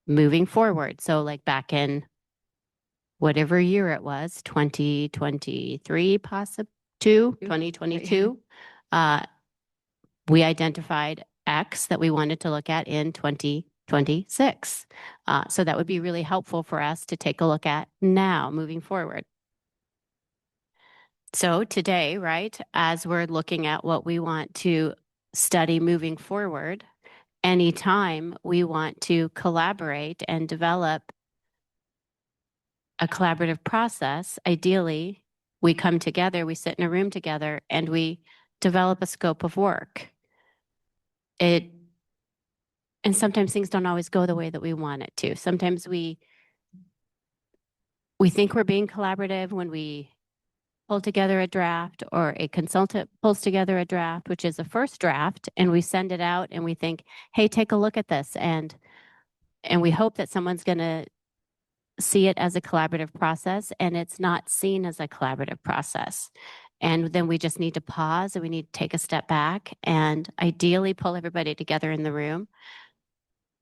S9: moving forward. So like back in whatever year it was, 2023, possibly 2022, we identified X that we wanted to look at in 2026. So that would be really helpful for us to take a look at now moving forward. So today, right, as we're looking at what we want to study moving forward, anytime we want to collaborate and develop a collaborative process, ideally, we come together, we sit in a room together, and we develop a scope of work. And sometimes things don't always go the way that we want it to. Sometimes we think we're being collaborative when we pull together a draft, or a consultant pulls together a draft, which is a first draft, and we send it out and we think, hey, take a look at this. And we hope that someone's going to see it as a collaborative process, and it's not seen as a collaborative process. And then we just need to pause, and we need to take a step back and ideally pull everybody together in the room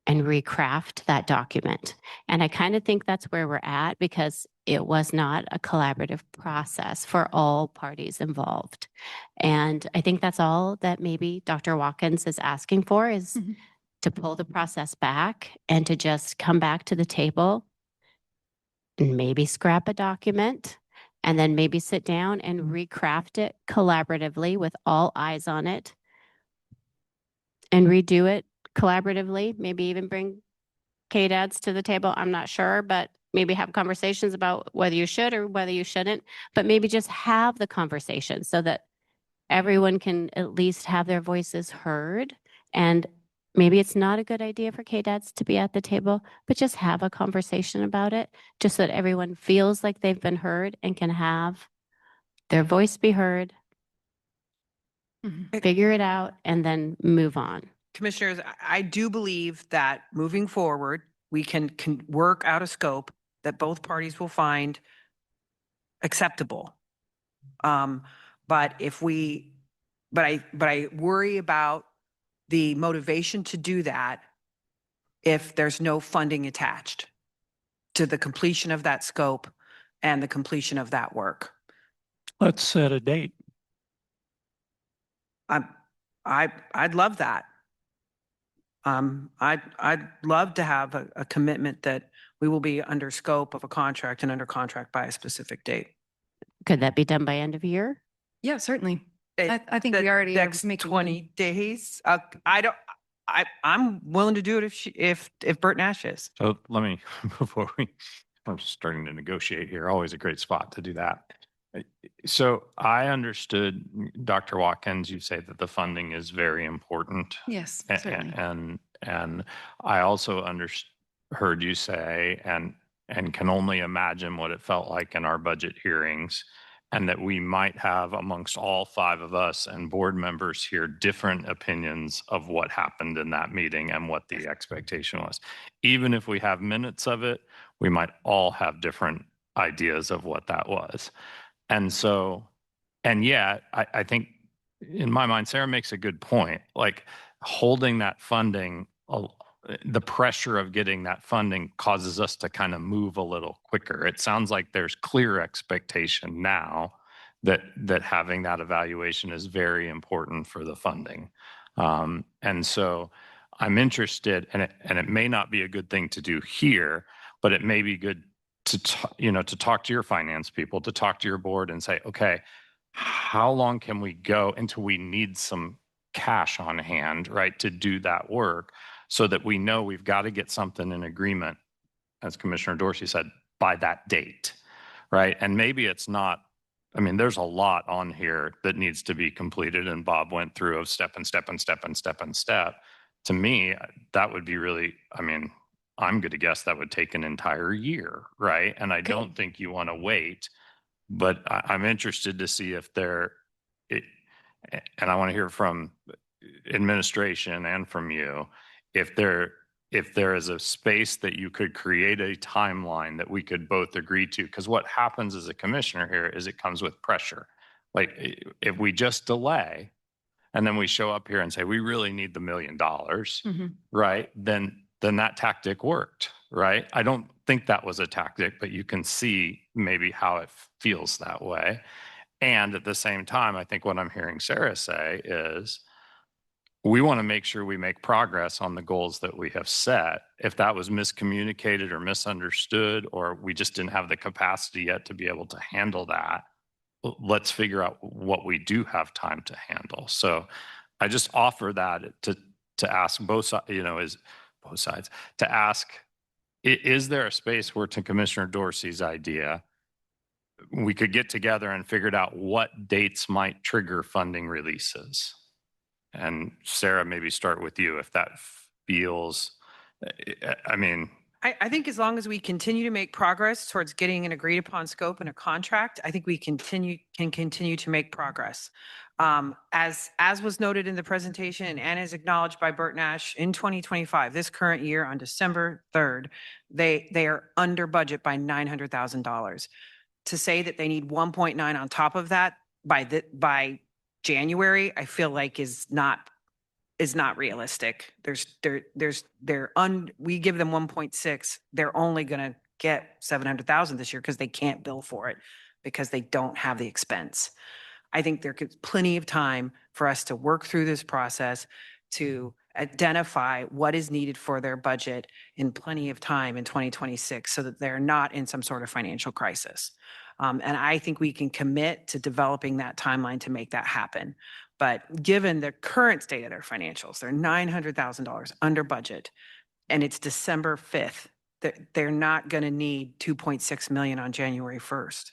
S9: and recraft that document. And I kind of think that's where we're at, because it was not a collaborative process for all parties involved. And I think that's all that maybe Dr. Watkins is asking for, is to pull the process back and to just come back to the table and maybe scrap a document, and then maybe sit down and recraft it collaboratively with all eyes on it, and redo it collaboratively, maybe even bring KDADs to the table. I'm not sure, but maybe have conversations about whether you should or whether you shouldn't, but maybe just have the conversation so that everyone can at least have their voices heard. And maybe it's not a good idea for KDADs to be at the table, but just have a conversation about it, just so that everyone feels like they've been heard and can have their voice be heard, figure it out, and then move on.
S3: Commissioners, I do believe that moving forward, we can work out a scope that both parties will find acceptable. But I worry about the motivation to do that if there's no funding attached to the completion of that scope and the completion of that work.
S8: Let's set a date.
S3: I'd love that. I'd love to have a commitment that we will be under scope of a contract and under contract by a specific date.
S9: Could that be done by end of year?
S13: Yeah, certainly. I think we already are
S3: Next
S13: making
S3: 20 days. I'm willing to do it if Bert Nash is.
S1: So let me, I'm starting to negotiate here, always a great spot to do that. So I understood, Dr. Watkins, you say that the funding is very important.
S13: Yes, certainly.
S1: And I also heard you say, and can only imagine what it felt like in our budget hearings, and that we might have amongst all five of us and board members here different opinions of what happened in that meeting and what the expectation was. Even if we have minutes of it, we might all have different ideas of what that was. And so, and yet, I think in my mind, Sarah makes a good point. Like holding that funding the pressure of getting that funding causes us to kind of move a little quicker. It sounds like there's clear expectation now that having that evaluation is very important for the funding. And so I'm interested, and it may not be a good thing to do here, but it may be good to to talk to your finance people, to talk to your board and say, okay, how long can we go until we need some cash on hand, right, to do that work, so that we know we've got to get something in agreement, as Commissioner Dorsey said, by that date, right? And maybe it's not, I mean, there's a lot on here that needs to be completed, and Bob went through of step and step and step and step and step. To me, that would be really, I mean, I'm going to guess that would take an entire year, right? And I don't think you want to wait, but I'm interested to see if and I want to hear from administration and from you, if there is a space that you could create a timeline that we could both agree to. Because what happens as a commissioner here is it comes with pressure. Like if we just delay and then we show up here and say, we really need the $1 million, right? Then that tactic worked, right? I don't think that was a tactic, but you can see maybe how it feels that way. And at the same time, I think what I'm hearing Sarah say is, we want to make sure we make progress on the goals that we have set. If that was miscommunicated or misunderstood, or we just didn't have the capacity yet to be able to handle that, let's figure out what we do have time to handle. So I just offer that to ask both sides, to ask, is there a space where, to Commissioner Dorsey's idea, we could get together and figure out what dates might trigger funding releases? And Sarah, maybe start with you if that feels, I mean.
S3: I think as long as we continue to make progress towards getting an agreed upon scope and a contract, I think we can continue to make progress. As was noted in the presentation and as acknowledged by Bert Nash, in 2025, this current year on December 3rd, they are under budget by $900,000. To say that they need 1.9 on top of that by January, I feel like is not realistic. We give them 1.6. They're only going to get 700,000 this year because they can't bill for it because they don't have the expense. I think there could plenty of time for us to work through this process to identify what is needed for their budget in plenty of time in 2026 so that they're not in some sort of financial crisis. And I think we can commit to developing that timeline to make that happen. But given the current state of their financials, they're $900,000 under budget, and it's December 5th. They're not going to need 2.6 million on January 1st.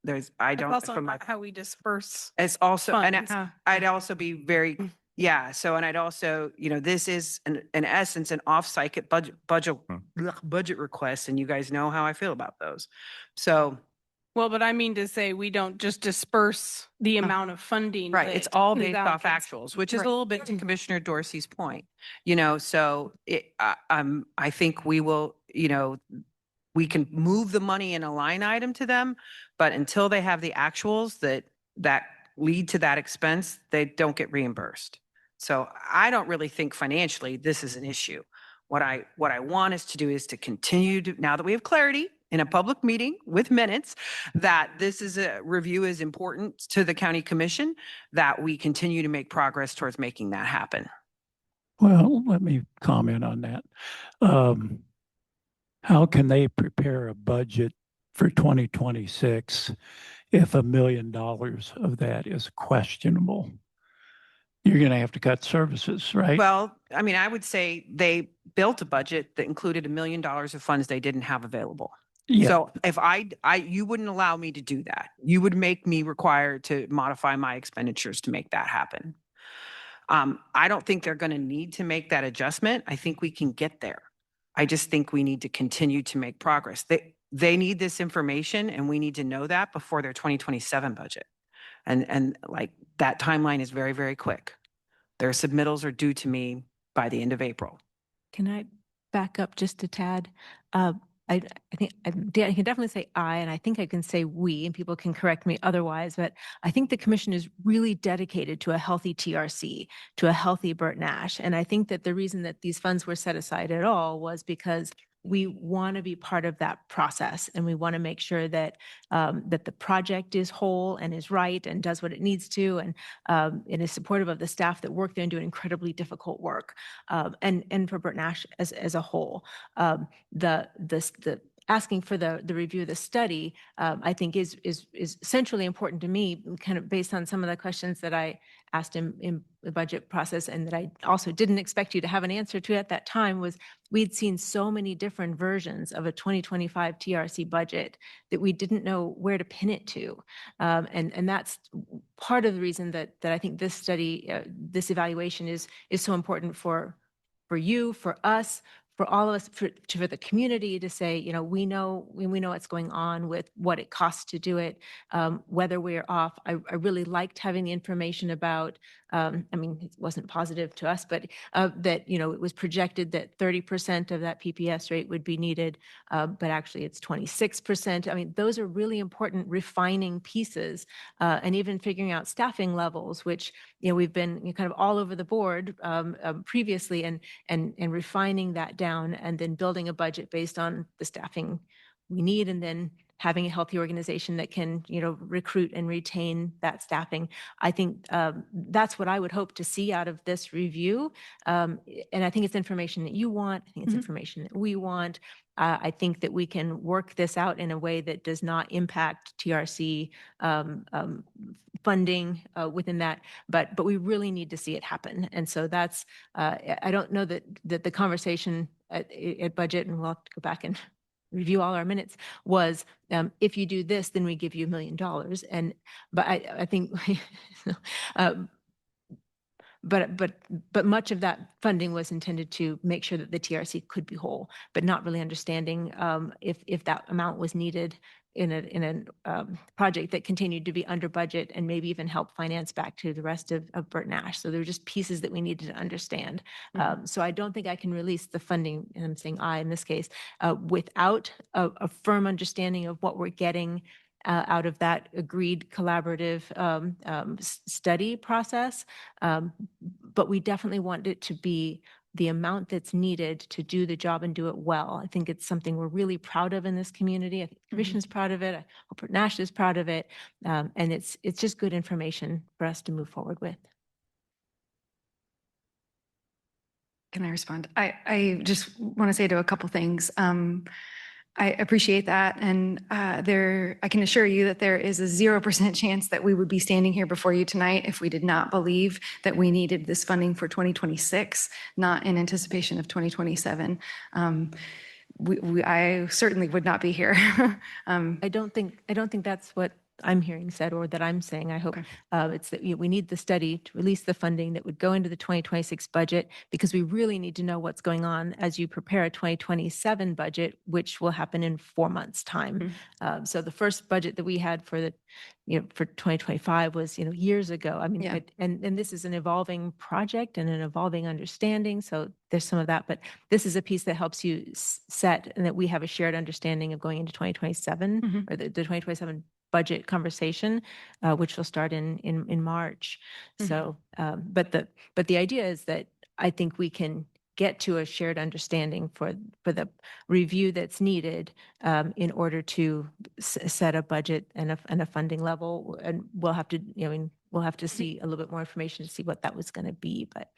S5: That's also not how we disperse.
S3: It's also,
S5: funds.
S3: and I'd also be very, yeah. So, and I'd also, this is in essence an off-cycle budget request, and you guys know how I feel about those. So.
S5: Well, but I mean to say, we don't just disperse the amount of funding.
S3: Right. It's all based off
S5: gets-
S3: actuals, which is
S5: Right.
S3: a little bit to Commissioner Dorsey's point, so I think we will, we can move the money in a line item to them, but until they have the actuals that lead to that expense, they don't get reimbursed. So I don't really think financially this is an issue. What I want us to do is to continue to, now that we have clarity in a public meeting with minutes, that this is a review is important to the county commission, that we continue to make progress towards making that happen.
S8: Well, let me comment on that. How can they prepare a budget for 2026 if $1 million of that is questionable? You're going to have to cut services, right?
S3: Well, I mean, I would say they built a budget that included $1 million of funds they didn't have available.
S8: Yeah.
S3: So if you wouldn't allow me to do that. You would make me required to modify my expenditures to make that happen. I don't think they're going to need to make that adjustment. I think we can get there. I just think we need to continue to make progress. They need this information, and we need to know that before their 2027 budget. And like that timeline is very, very quick. Their submittals are due to me by the end of April.
S2: Can I back up just a tad? I think I can definitely say I, and I think I can say we, and people can correct me otherwise, but I think the commission is really dedicated to a healthy TRC, to a healthy Bert Nash. And I think that the reason that these funds were set aside at all was because we want to be part of that process, and we want to make sure that that the project is whole and is right and does what it needs to, and is supportive of the staff that work there and do incredibly difficult work, and for Bert Nash as a whole. The asking for the review of the study, I think is centrally important to me, kind of based on some of the questions that I asked in the budget process, and that I also didn't expect you to have an answer to at that time, was we'd seen so many different versions of a 2025 TRC budget that we didn't know where to pin it to. And that's part of the reason that I think this study, this evaluation is so important for you, for us, for all of us, for the community to say, you know, we know what's going on with what it costs to do it, whether we're off. I really liked having the information about, I mean, it wasn't positive to us, but that, you know, it was projected that 30% of that PPS rate would be needed, but actually it's 26%. I mean, those are really important refining pieces, and even figuring out staffing levels, which, you know, we've been kind of all over the board previously, and refining that down, and then building a budget based on the staffing we need, and then having a healthy organization that can, you know, recruit and retain that staffing. I think that's what I would hope to see out of this review. And I think it's information that you want. I think it's information that we want. I think that we can work this out in a way that does not impact TRC funding within that, but we really need to see it happen. And so that's, I don't know that the conversation at budget, and we'll have to go back and review all our minutes, was if you do this, then we give you $1 million. And but I think but much of that funding was intended to make sure that the TRC could be whole, but not really understanding if that amount was needed in a project that continued to be under budget, and maybe even help finance back to the rest of Bert Nash. So there were just pieces that we needed to understand. So I don't think I can release the funding, and I'm saying I in this case, without a firm understanding of what we're getting out of that agreed collaborative study process. But we definitely want it to be the amount that's needed to do the job and do it well. I think it's something we're really proud of in this community. I think the Commission's proud of it. I hope Bert Nash is proud of it. And it's just good information for us to move forward with.
S13: Can I respond? I just want to say to a couple things. I appreciate that. And I can assure you that there is a 0% chance that we would be standing here before you tonight if we did not believe that we needed this funding for 2026, not in anticipation of 2027. I certainly would not be here.
S2: I don't think that's what I'm hearing said, or that I'm saying. I hope it's that we need the study to release the funding that would go into the 2026 budget, because we really need to know what's going on as you prepare a 2027 budget, which will happen in 4 months' time. So the first budget that we had for for 2025 was, years ago. I mean, and this is an evolving project and an evolving understanding. So there's some of that, but this is a piece that helps you set, and that we have a shared understanding of going into 2027 or the 2027 budget conversation, which will start in March. So, but the idea is that I think we can get to a shared understanding for the review that's needed in order to set a budget and a funding level. And we'll have to, we'll have to see a little bit more information to see what that was going to be. But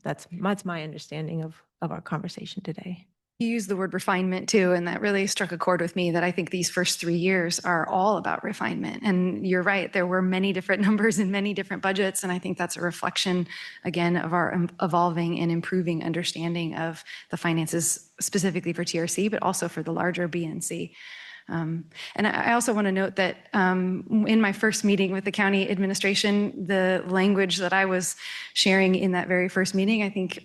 S2: that's my understanding of our conversation today.
S13: You used the word refinement too, and that really struck a chord with me, that I think these first 3 years are all about refinement. And you're right, there were many different numbers in many different budgets, and I think that's a reflection, again, of our evolving and improving understanding of the finances specifically for TRC, but also for the larger BNC. And I also want to note that in my first meeting with the county administration, the language that I was sharing in that very first meeting, I think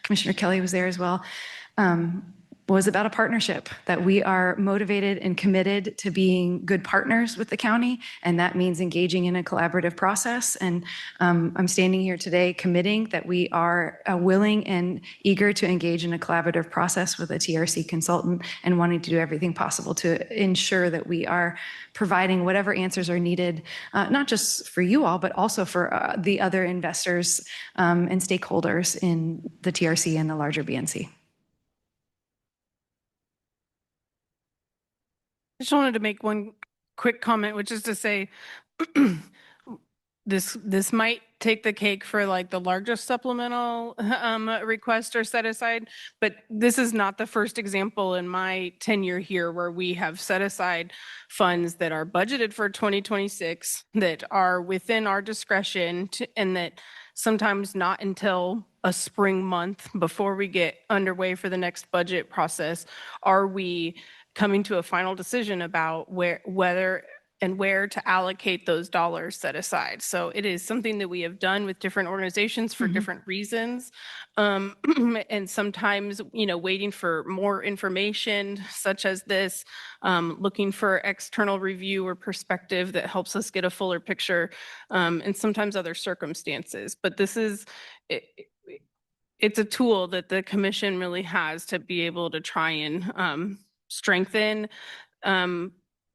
S13: Commissioner Kelly was there as well, was about a partnership, that we are motivated and committed to being good partners with the county. And that means engaging in a collaborative process. And I'm standing here today committing that we are willing and eager to engage in a collaborative process with a TRC consultant and wanting to do everything possible to ensure that we are providing whatever answers are needed, not just for you all, but also for the other investors and stakeholders in the TRC and the larger BNC.
S5: I just wanted to make one quick comment, which is to say, this might take the cake for like the largest supplemental request or set aside, but this is not the first example in my tenure here where we have set aside funds that are budgeted for 2026 that are within our discretion and that sometimes not until a spring month before we get underway for the next budget process are we coming to a final decision about whether and where to allocate those dollars set aside. So it is something that we have done with different organizations for different reasons. And sometimes, waiting for more information such as this, looking for external review or perspective that helps us get a fuller picture, and sometimes other circumstances. But this is, it's a tool that the commission really has to be able to try and strengthen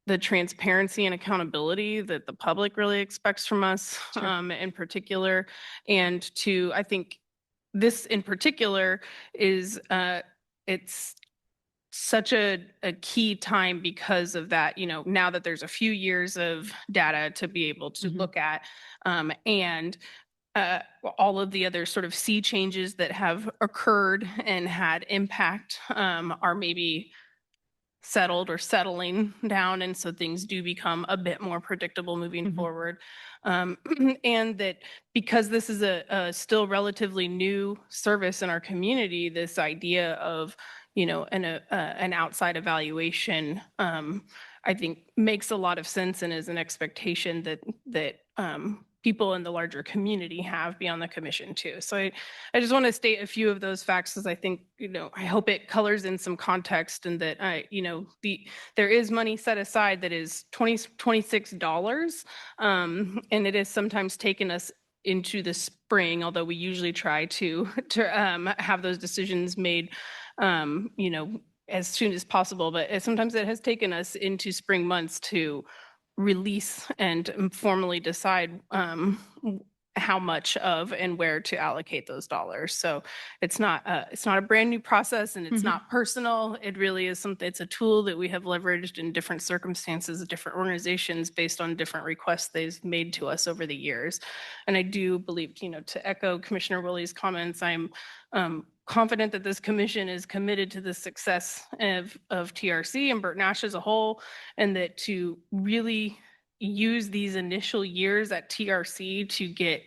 S5: the transparency and accountability that the public really expects from us, in particular. And I think this in particular is, it's such a key time because of that, now that there's a few years of data to be able to look at, and all of the other sort of sea changes that have occurred and had impact are maybe settled or settling down. And so things do become a bit more predictable moving forward. And that because this is a still relatively new service in our community, this idea of, an outside evaluation, I think makes a lot of sense and is an expectation that people in the larger community have beyond the commission too. So I just want to state a few of those facts because I think, I hope it colors in some context and that there is money set aside that is $26. And it is sometimes taken us into the spring, although we usually try to have those decisions made, as soon as possible. But sometimes it has taken us into spring months to release and formally decide how much of and where to allocate those dollars. So it's not a brand new process and it's not personal. It really is something, it's a tool that we have leveraged in different circumstances, different organizations based on different requests they've made to us over the years. And I do believe, to echo Commissioner Willie's comments, I'm confident that this commission is committed to the success of TRC and Burt Nash as a whole, and that to really use these initial years at TRC to get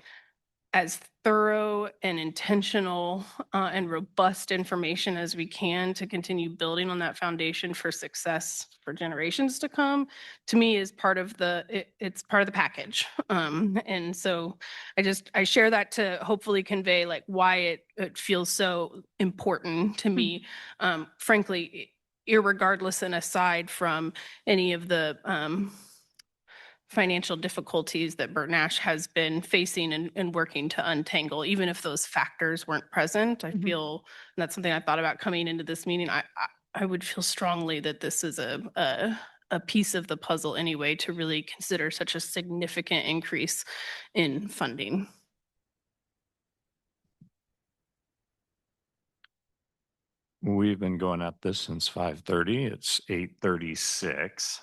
S5: as thorough and intentional and robust information as we can to continue building on that foundation for success for generations to come, to me is part of it's part of the package. And so I share that to hopefully convey like why it feels so important to me, frankly, irregardless and aside from any of the financial difficulties that Burt Nash has been facing and working to untangle, even if those factors weren't present. I feel, and that's something I thought about coming into this meeting, I would feel strongly that this is a piece of the puzzle anyway to really consider such a significant increase in funding.
S1: We've been going at this since 5:30. It's 8:36.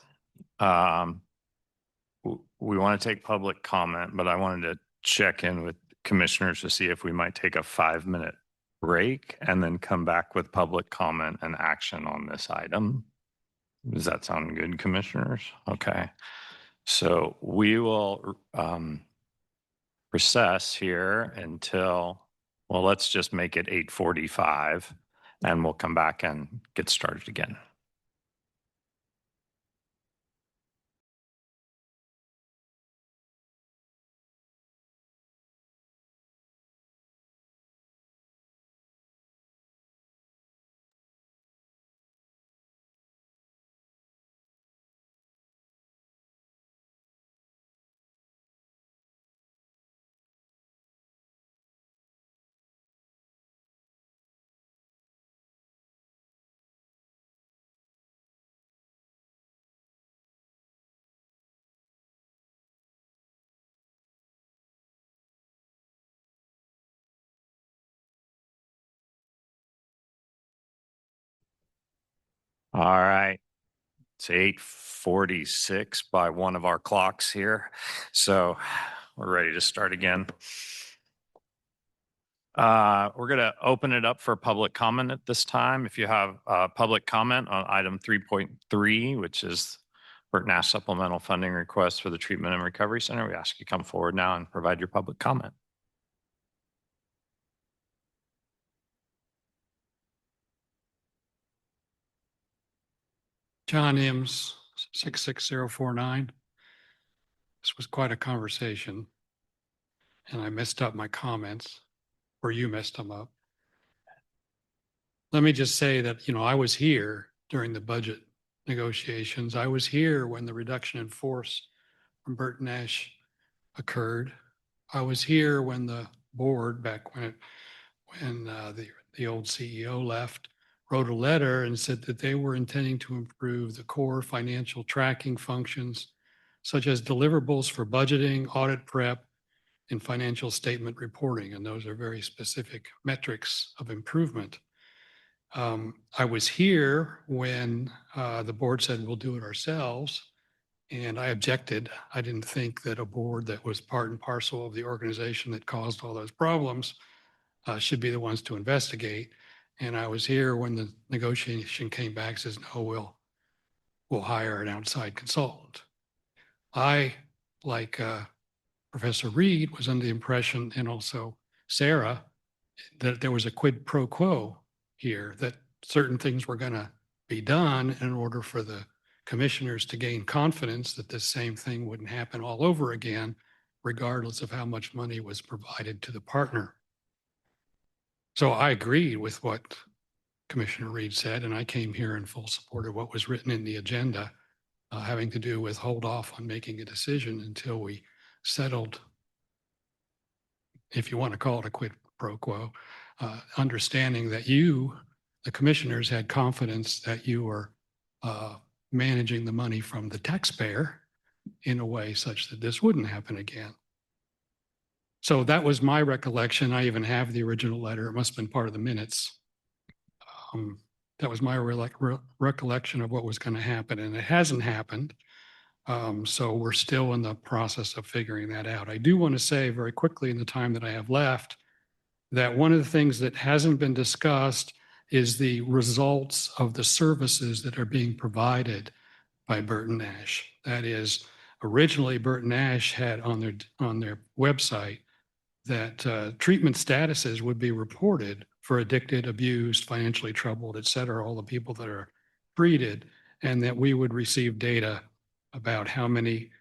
S1: We want to take public comment, but I wanted to check in with commissioners to see if we might take a 5-minute break and then come back with public comment and action on this item. Does that sound good, commissioners? Okay. So we will recess here until, well, let's just make it 8:45 and we'll come back and get started again. All right. It's 8:46 by one of our clocks here. So we're ready to start again. We're going to open it up for public comment at this time. If you have public comment on item 3.3, which is Burt Nash supplemental funding request for the Treatment and Recovery Center, we ask you come forward now and provide your public comment.
S10: John Ims, 66049. This was quite a conversation, and I messed up my comments, or you messed them up. Let me just say that, I was here during the budget negotiations. I was here when the reduction in force from Burt Nash occurred. I was here when the board, back when the old CEO left, wrote a letter and said that they were intending to improve the core financial tracking functions, such as deliverables for budgeting, audit prep, and financial statement reporting. And those are very specific metrics of improvement. I was here when the board said we'll do it ourselves, and I objected. I didn't think that a board that was part and parcel of the organization that caused all those problems should be the ones to investigate. And I was here when the negotiation came back, says, no, we'll hire an outside consultant. I, like Professor Reed, was under the impression, and also Sarah, that there was a quid pro quo here, that certain things were going to be done in order for the commissioners to gain confidence that this same thing wouldn't happen all over again, regardless of how much money was provided to the partner. So I agreed with what Commissioner Reed said, and I came here in full support of what was written in the agenda, having to do with hold off on making a decision until we settled, if you want to call it a quid pro quo, understanding that you, the commissioners, had confidence that you were managing the money from the taxpayer in a way such that this wouldn't happen again. So that was my recollection. I even have the original letter. It must have been part of the minutes. That was my recollection of what was going to happen, and it hasn't happened. So we're still in the process of figuring that out. I do want to say very quickly in the time that I have left that one of the things that hasn't been discussed is the results of the services that are being provided by Burt Nash. That is, originally Burt Nash had on their website that treatment statuses would be reported for addicted, abused, financially troubled, et cetera, all the people that are treated, and that we would receive data about how many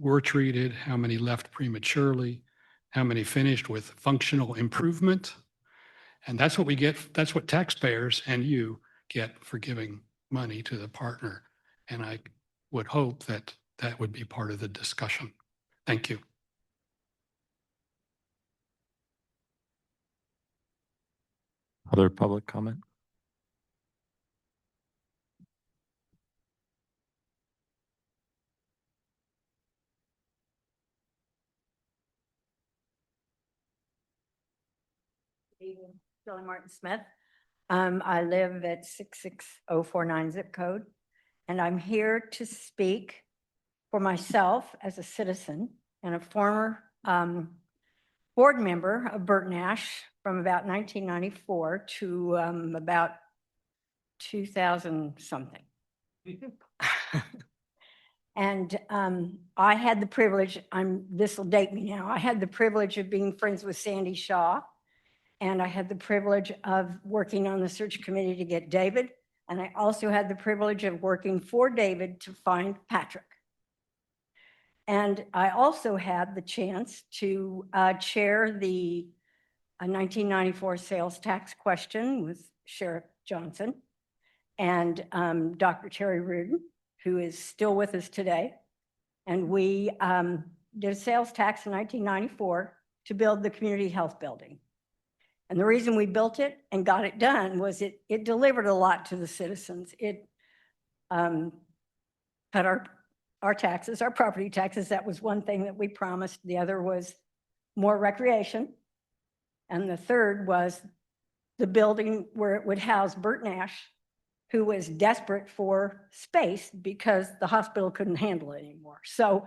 S10: were treated, how many left prematurely, how many finished with functional improvement. And that's what we get. That's what taxpayers and you get for giving money to the partner. And I would hope that that would be part of the discussion. Thank you.
S1: Other public comment?
S16: Shirley Martin Smith. I live at 66049 zip code, and I'm here to speak for myself as a citizen and a former board member of Burt Nash from about 1994 to about 2000 something. And I had the privilege, this will date me now, I had the privilege of being friends with Sandy Shaw. And I had the privilege of working on the search committee to get David. And I also had the privilege of working for David to find Patrick. And I also had the chance to chair the 1994 sales tax question with Sheriff Johnson and Dr. Terry Rudin, who is still with us today. And we did a sales tax in 1994 to build the community health building. And the reason we built it and got it done was it delivered a lot to the citizens. It cut our taxes, our property taxes. That was one thing that we promised. The other was more recreation. And the third was the building where it would house Burt Nash who was desperate for space because the hospital couldn't handle it anymore. So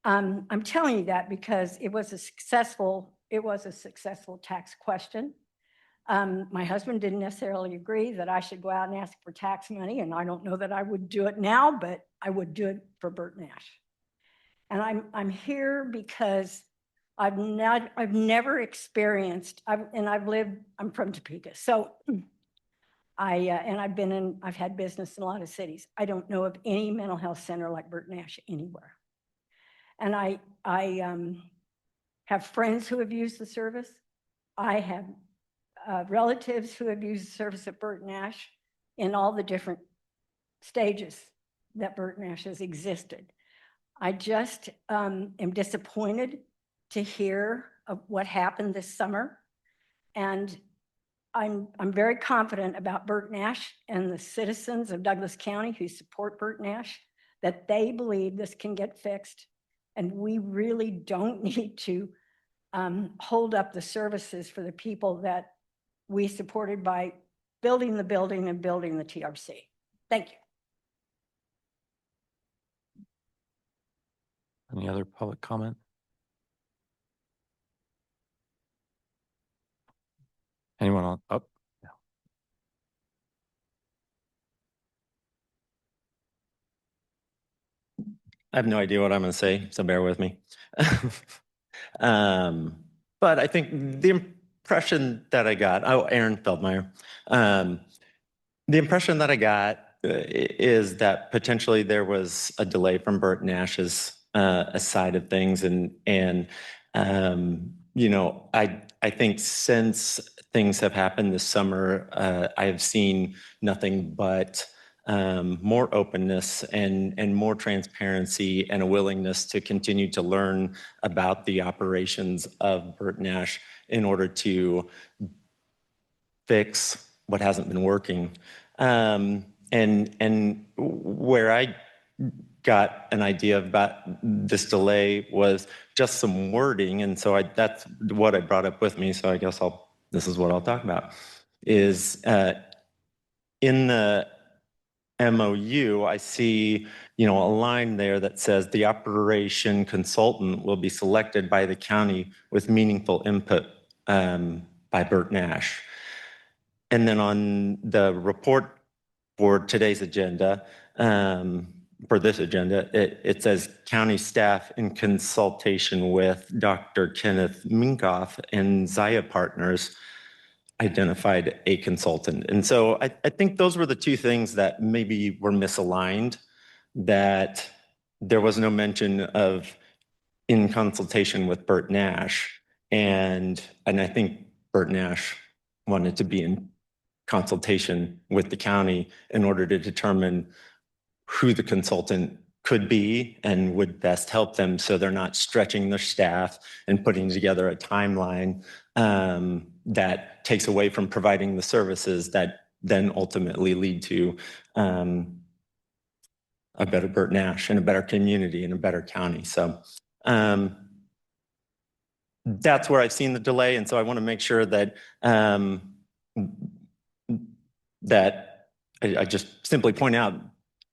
S16: I'm telling you that because it was a successful tax question. My husband didn't necessarily agree that I should go out and ask for tax money, and I don't know that I would do it now, but I would do it for Bert Nash. And I'm here because I've never experienced, I'm from Topeka, so I've had business in a lot of cities. I don't know of any mental health center like Bert Nash anywhere. And I have friends who have used the service. I have relatives who have used the service at Bert Nash in all the different stages that Bert Nash has existed. I just am disappointed to hear of what happened this summer. And I'm very confident about Bert Nash and the citizens of Douglas County who support Bert Nash, that they believe this can get fixed. And we really don't need to hold up the services for the people that we supported by building the building and building the TRC. Thank you.
S1: Any other public comment? Anyone on up? Yeah.
S17: I have no idea what I'm going to say, so bear with me. But I think the impression that I got, Aaron Feldmeyer, the impression that I got is that potentially there was a delay from Bert Nash's side of things. And I think since things have happened this summer, I have seen nothing but more openness and more transparency and a willingness to continue to learn about the operations of Bert Nash in order to fix what hasn't been working. And where I got an idea about this delay was just some wording. And so that's what I brought up with me. So I guess this is what I'll talk about is in the MOU, I see, a line there that says the operation consultant will be selected by the county with meaningful input by Bert Nash. And then on the report for today's agenda, for this agenda, it says county staff in consultation with Dr. Kenneth Minkoff and Zaya Partners identified a consultant. And so I think those were the two things that maybe were misaligned, that there was no mention of in consultation with Bert Nash. And I think Bert Nash wanted to be in consultation with the county in order to determine who the consultant could be and would best help them so they're not stretching their staff and putting together a timeline that takes away from providing the services that then ultimately lead to a better Bert Nash and a better community and a better county. So that's where I've seen the delay. And so I want to make sure that that I just simply point out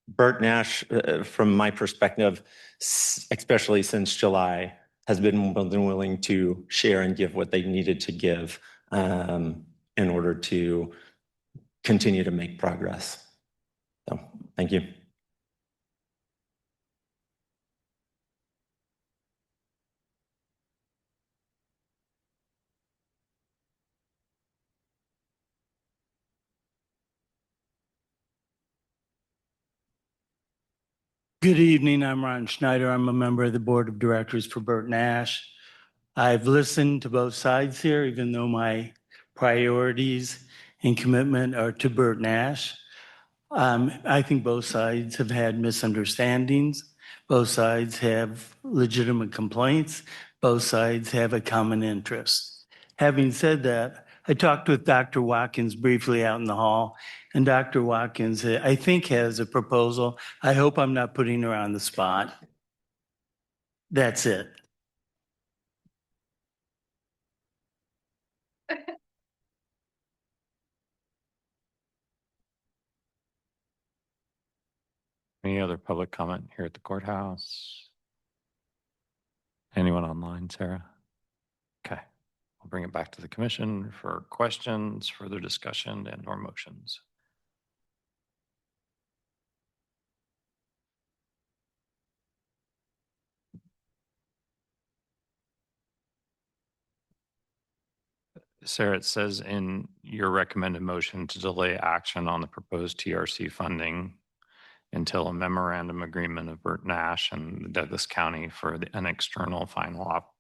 S17: Bert Nash, from my perspective, especially since July, has been more than willing to share and give what they needed to give in order to continue to make progress. So, thank you.
S18: Good evening. I'm Ron Schneider. I'm a member of the board of directors for Bert Nash. I've listened to both sides here, even though my priorities and commitment are to Bert Nash. I think both sides have had misunderstandings. Both sides have legitimate complaints. Both sides have a common interest. Having said that, I talked with Dr. Watkins briefly out in the hall, and Dr. Watkins, I think, has a proposal. I hope I'm not putting her on the spot. That's it.
S1: Any other public comment here at the courthouse? Anyone online, Sarah? Okay, I'll bring it back to the commission for questions, further discussion, and or motions. Sarah, it says in your recommended motion to delay action on the proposed TRC funding until a memorandum agreement of Burt Nash and Douglas County for an external financial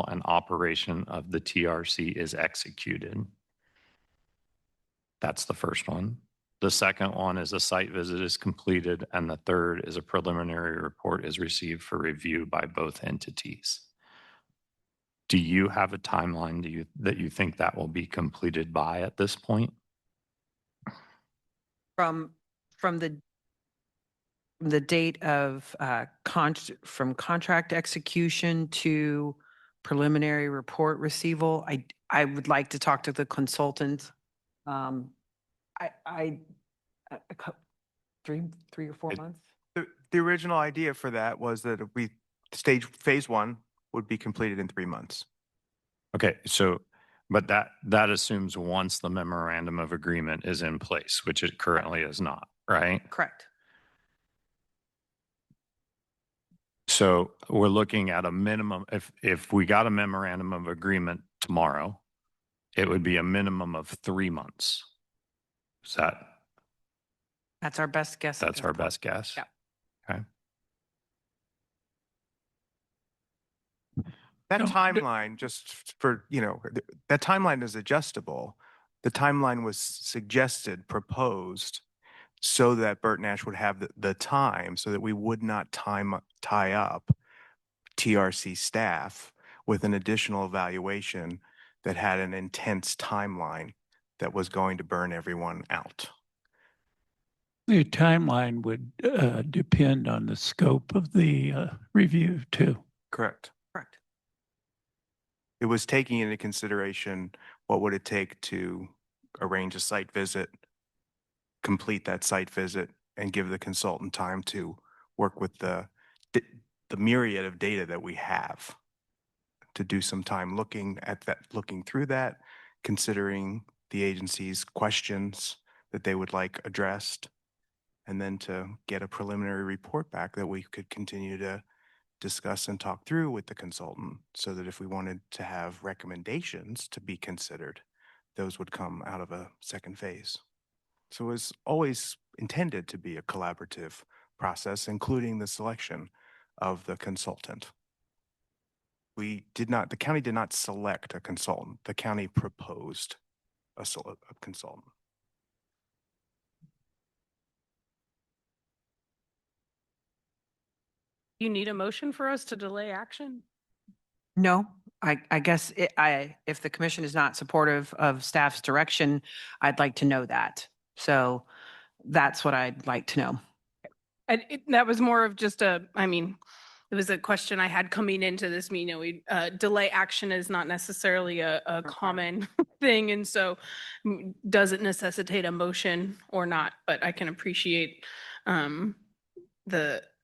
S1: and operation of the TRC is executed. That's the first one. The second one is a site visit is completed, and the third is a preliminary report is received for review by both entities. Do you have a timeline that you think that will be completed by at this point?
S3: From the date of from contract execution to preliminary report receival, I would like to talk to the consultant. Three or 4 months.
S12: The original idea for that was that if we phase one would be completed in 3 months.
S1: Okay, so, but that assumes once the memorandum of agreement is in place, which it currently is not, right?
S3: Correct.
S1: So we're looking at a minimum, if we got a memorandum of agreement tomorrow, it would be a minimum of 3 months. Is that?
S3: That's our best guess.
S1: That's our best guess?
S3: Yeah.
S1: Okay.
S12: That timeline, just for, that timeline is adjustable. The timeline was suggested, proposed, so that Burt Nash would have the time, so that we would not tie up TRC staff with an additional evaluation that had an intense timeline that was going to burn everyone out.
S8: The timeline would depend on the scope of the review too.
S12: Correct.
S3: Correct.
S12: It was taking into consideration what would it take to arrange a site visit, complete that site visit, and give the consultant time to work with the myriad of data that we have, to do some time looking through that, considering the agency's questions that they would like addressed, and then to get a preliminary report back that we could continue to discuss and talk through with the consultant, so that if we wanted to have recommendations to be considered, those would come out of a second phase. So it was always intended to be a collaborative process, including the selection of the consultant. The county did not select a consultant. The county proposed a consultant.
S5: You need a motion for us to delay action?
S3: No, I guess if the commission is not supportive of staff's direction, I'd like to know that. So that's what I'd like to know.
S5: That was more of just it was a question I had coming into this meeting. Delay action is not necessarily a common thing. And so does it necessitate a motion or not? But I can appreciate the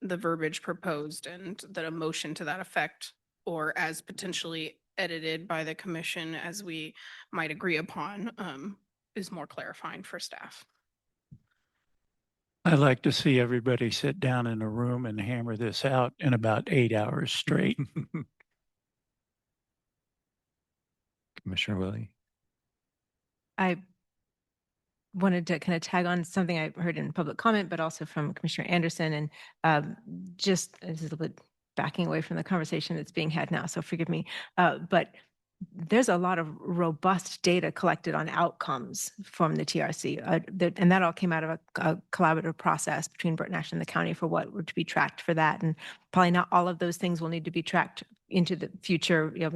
S5: verbiage proposed, and that a motion to that effect, or as potentially edited by the commission as we might agree upon, is more clarifying for staff.
S8: I'd like to see everybody sit down in a room and hammer this out in about 8 hours straight.
S1: Commissioner Willie?
S2: I wanted to kind of tag on something I heard in public comment, but also from Commissioner Anderson, and just a little bit backing away from the conversation that's being had now, so forgive me. But there's a lot of robust data collected on outcomes from the TRC, and that all came out of a collaborative process between Burt Nash and the county for what were to be tracked for that. And probably not all of those things will need to be tracked into the future. There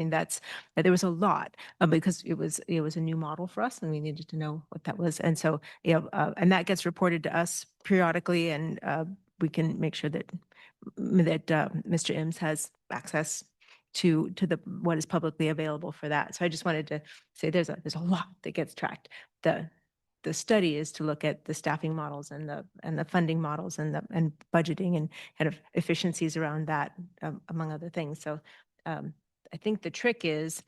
S2: was a lot because it was a new model for us, and we needed to know what that was. And so, and that gets reported to us periodically, and we can make sure that Mr. Ims has access to what is publicly available for that. So I just wanted to say there's a lot that gets tracked. The the study is to look at the staffing models and the funding models and budgeting and kind of efficiencies around that, among other things. So I think the trick is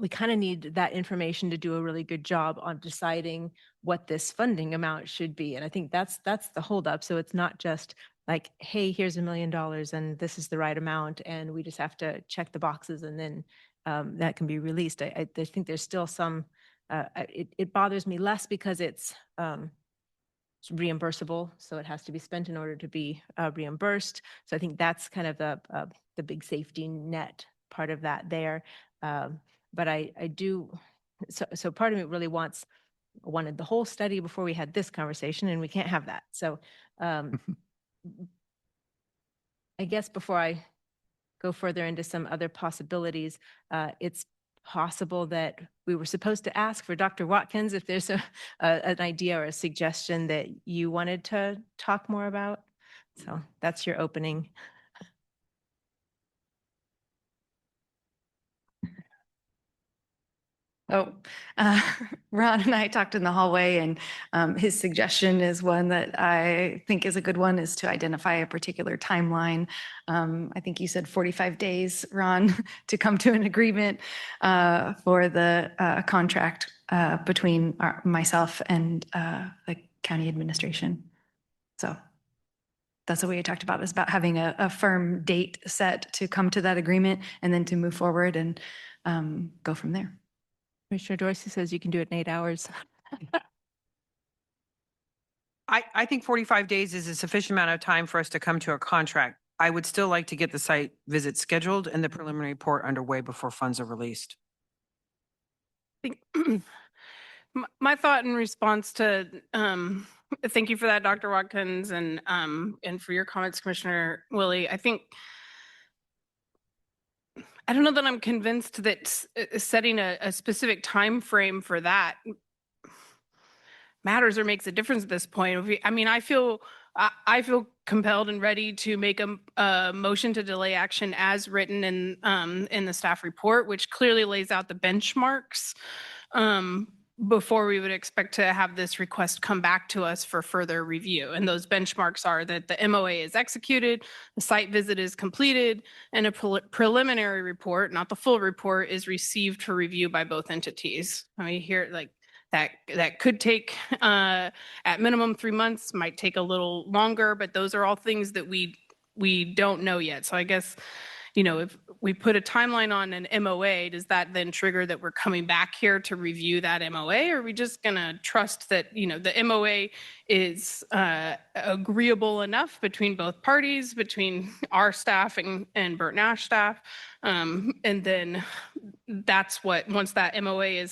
S2: we kind of need that information to do a really good job on deciding what this funding amount should be. And I think that's the holdup. So it's not just like, hey, here's $1 million and this is the right amount, and we just have to check the boxes and then that can be released. I think there's still some, it bothers me less because it's reimbursable, so it has to be spent in order to be reimbursed. So I think that's kind of the big safety net part of that there. But I do, so part of me really wanted the whole study before we had this conversation, and we can't have that. So I guess before I go further into some other possibilities, it's possible that we were supposed to ask for Dr. Watkins if there's an idea or a suggestion that you wanted to talk more about. So that's your opening.
S13: Oh, Ron and I talked in the hallway, and his suggestion is one that I think is a good one, is to identify a particular timeline. I think you said 45 days, Ron, to come to an agreement for the contract between myself and the county administration. So that's what we had talked about, is about having a firm date set to come to that agreement and then to move forward and go from there.
S2: Commissioner Dorsey says you can do it in 8 hours.
S3: I think 45 days is a sufficient amount of time for us to come to a contract. I would still like to get the site visit scheduled and the preliminary report underway before funds are released.
S5: I think my thought in response to, thank you for that, Dr. Watkins, and for your comments, Commissioner Willie. I don't know that I'm convinced that setting a specific time frame for that matters or makes a difference at this point. I mean, I feel compelled and ready to make a motion to delay action as written in the staff report, which clearly lays out the benchmarks before we would expect to have this request come back to us for further review. And those benchmarks are that the MOA is executed, the site visit is completed, and a preliminary report, not the full report, is received for review by both entities. I mean, here, like, that could take at minimum 3 months, might take a little longer, but those are all things that we don't know yet. So I guess, you know, if we put a timeline on an MOA, does that then trigger that we're coming back here to review that MOA? Or are we just going to trust that, you know, the MOA is agreeable enough between both parties, between our staff and Burt Nash staff? And then that's what, once that MOA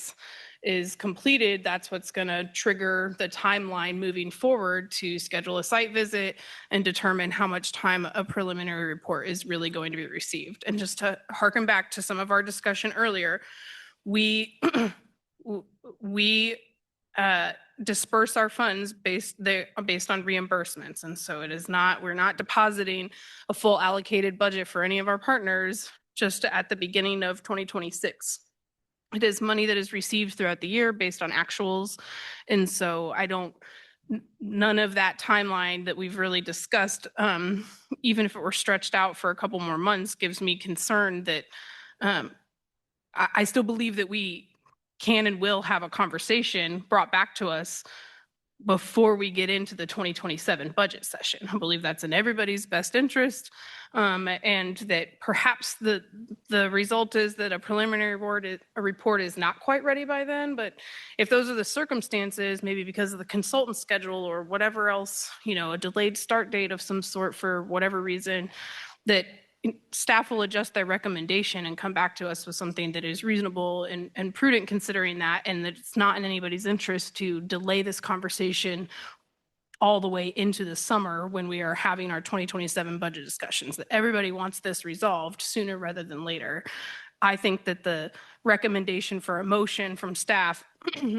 S5: is completed, that's what's going to trigger the timeline moving forward to schedule a site visit and determine how much time a preliminary report is really going to be received. And just to harken back to some of our discussion earlier, we disperse our funds based on reimbursements. And so we're not depositing a full allocated budget for any of our partners just at the beginning of 2026. It is money that is received throughout the year based on actuals. And so none of that timeline that we've really discussed, even if it were stretched out for a couple more months, gives me concern that I still believe that we can and will have a conversation brought back to us before we get into the 2027 budget session. I believe that's in everybody's best interest. And that perhaps the result is that a preliminary report is not quite ready by then. But if those are the circumstances, maybe because of the consultant schedule or whatever else, you know, a delayed start date of some sort for whatever reason, that staff will adjust their recommendation and come back to us with something that is reasonable and prudent considering that, and that it's not in anybody's interest to delay this conversation all the way into the summer when we are having our 2027 budget discussions, that everybody wants this resolved sooner rather than later. I think that the recommendation for a motion from staff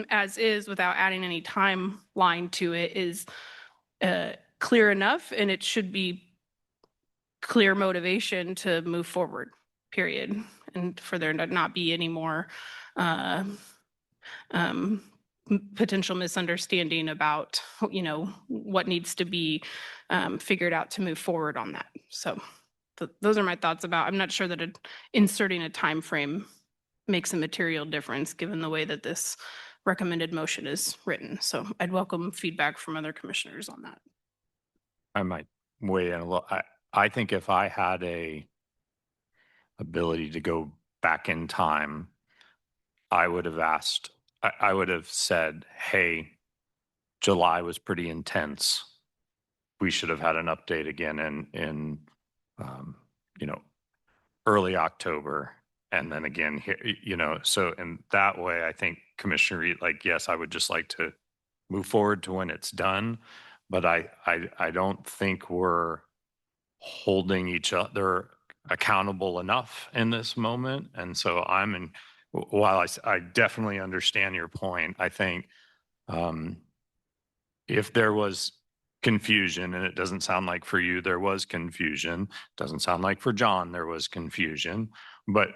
S5: as is, without adding any timeline to it, is clear enough, and it should be clear motivation to move forward, period. And for there to not be any more potential misunderstanding about, what needs to be figured out to move forward on that. So those are my thoughts about, I'm not sure that inserting a time frame makes a material difference given the way that this recommended motion is written. So I'd welcome feedback from other commissioners on that.
S1: I might weigh in a little. I think if I had a ability to go back in time, I would have asked, I would have said, hey, July was pretty intense. We should have had an update again in early October. And then again here, so in that way, I think Commissioner Reed, yes, I would just like to move forward to when it's done. But I don't think we're holding each other accountable enough in this moment. And so while I definitely understand your point, I think if there was confusion, and it doesn't sound like for you there was confusion, doesn't sound like for John there was confusion, but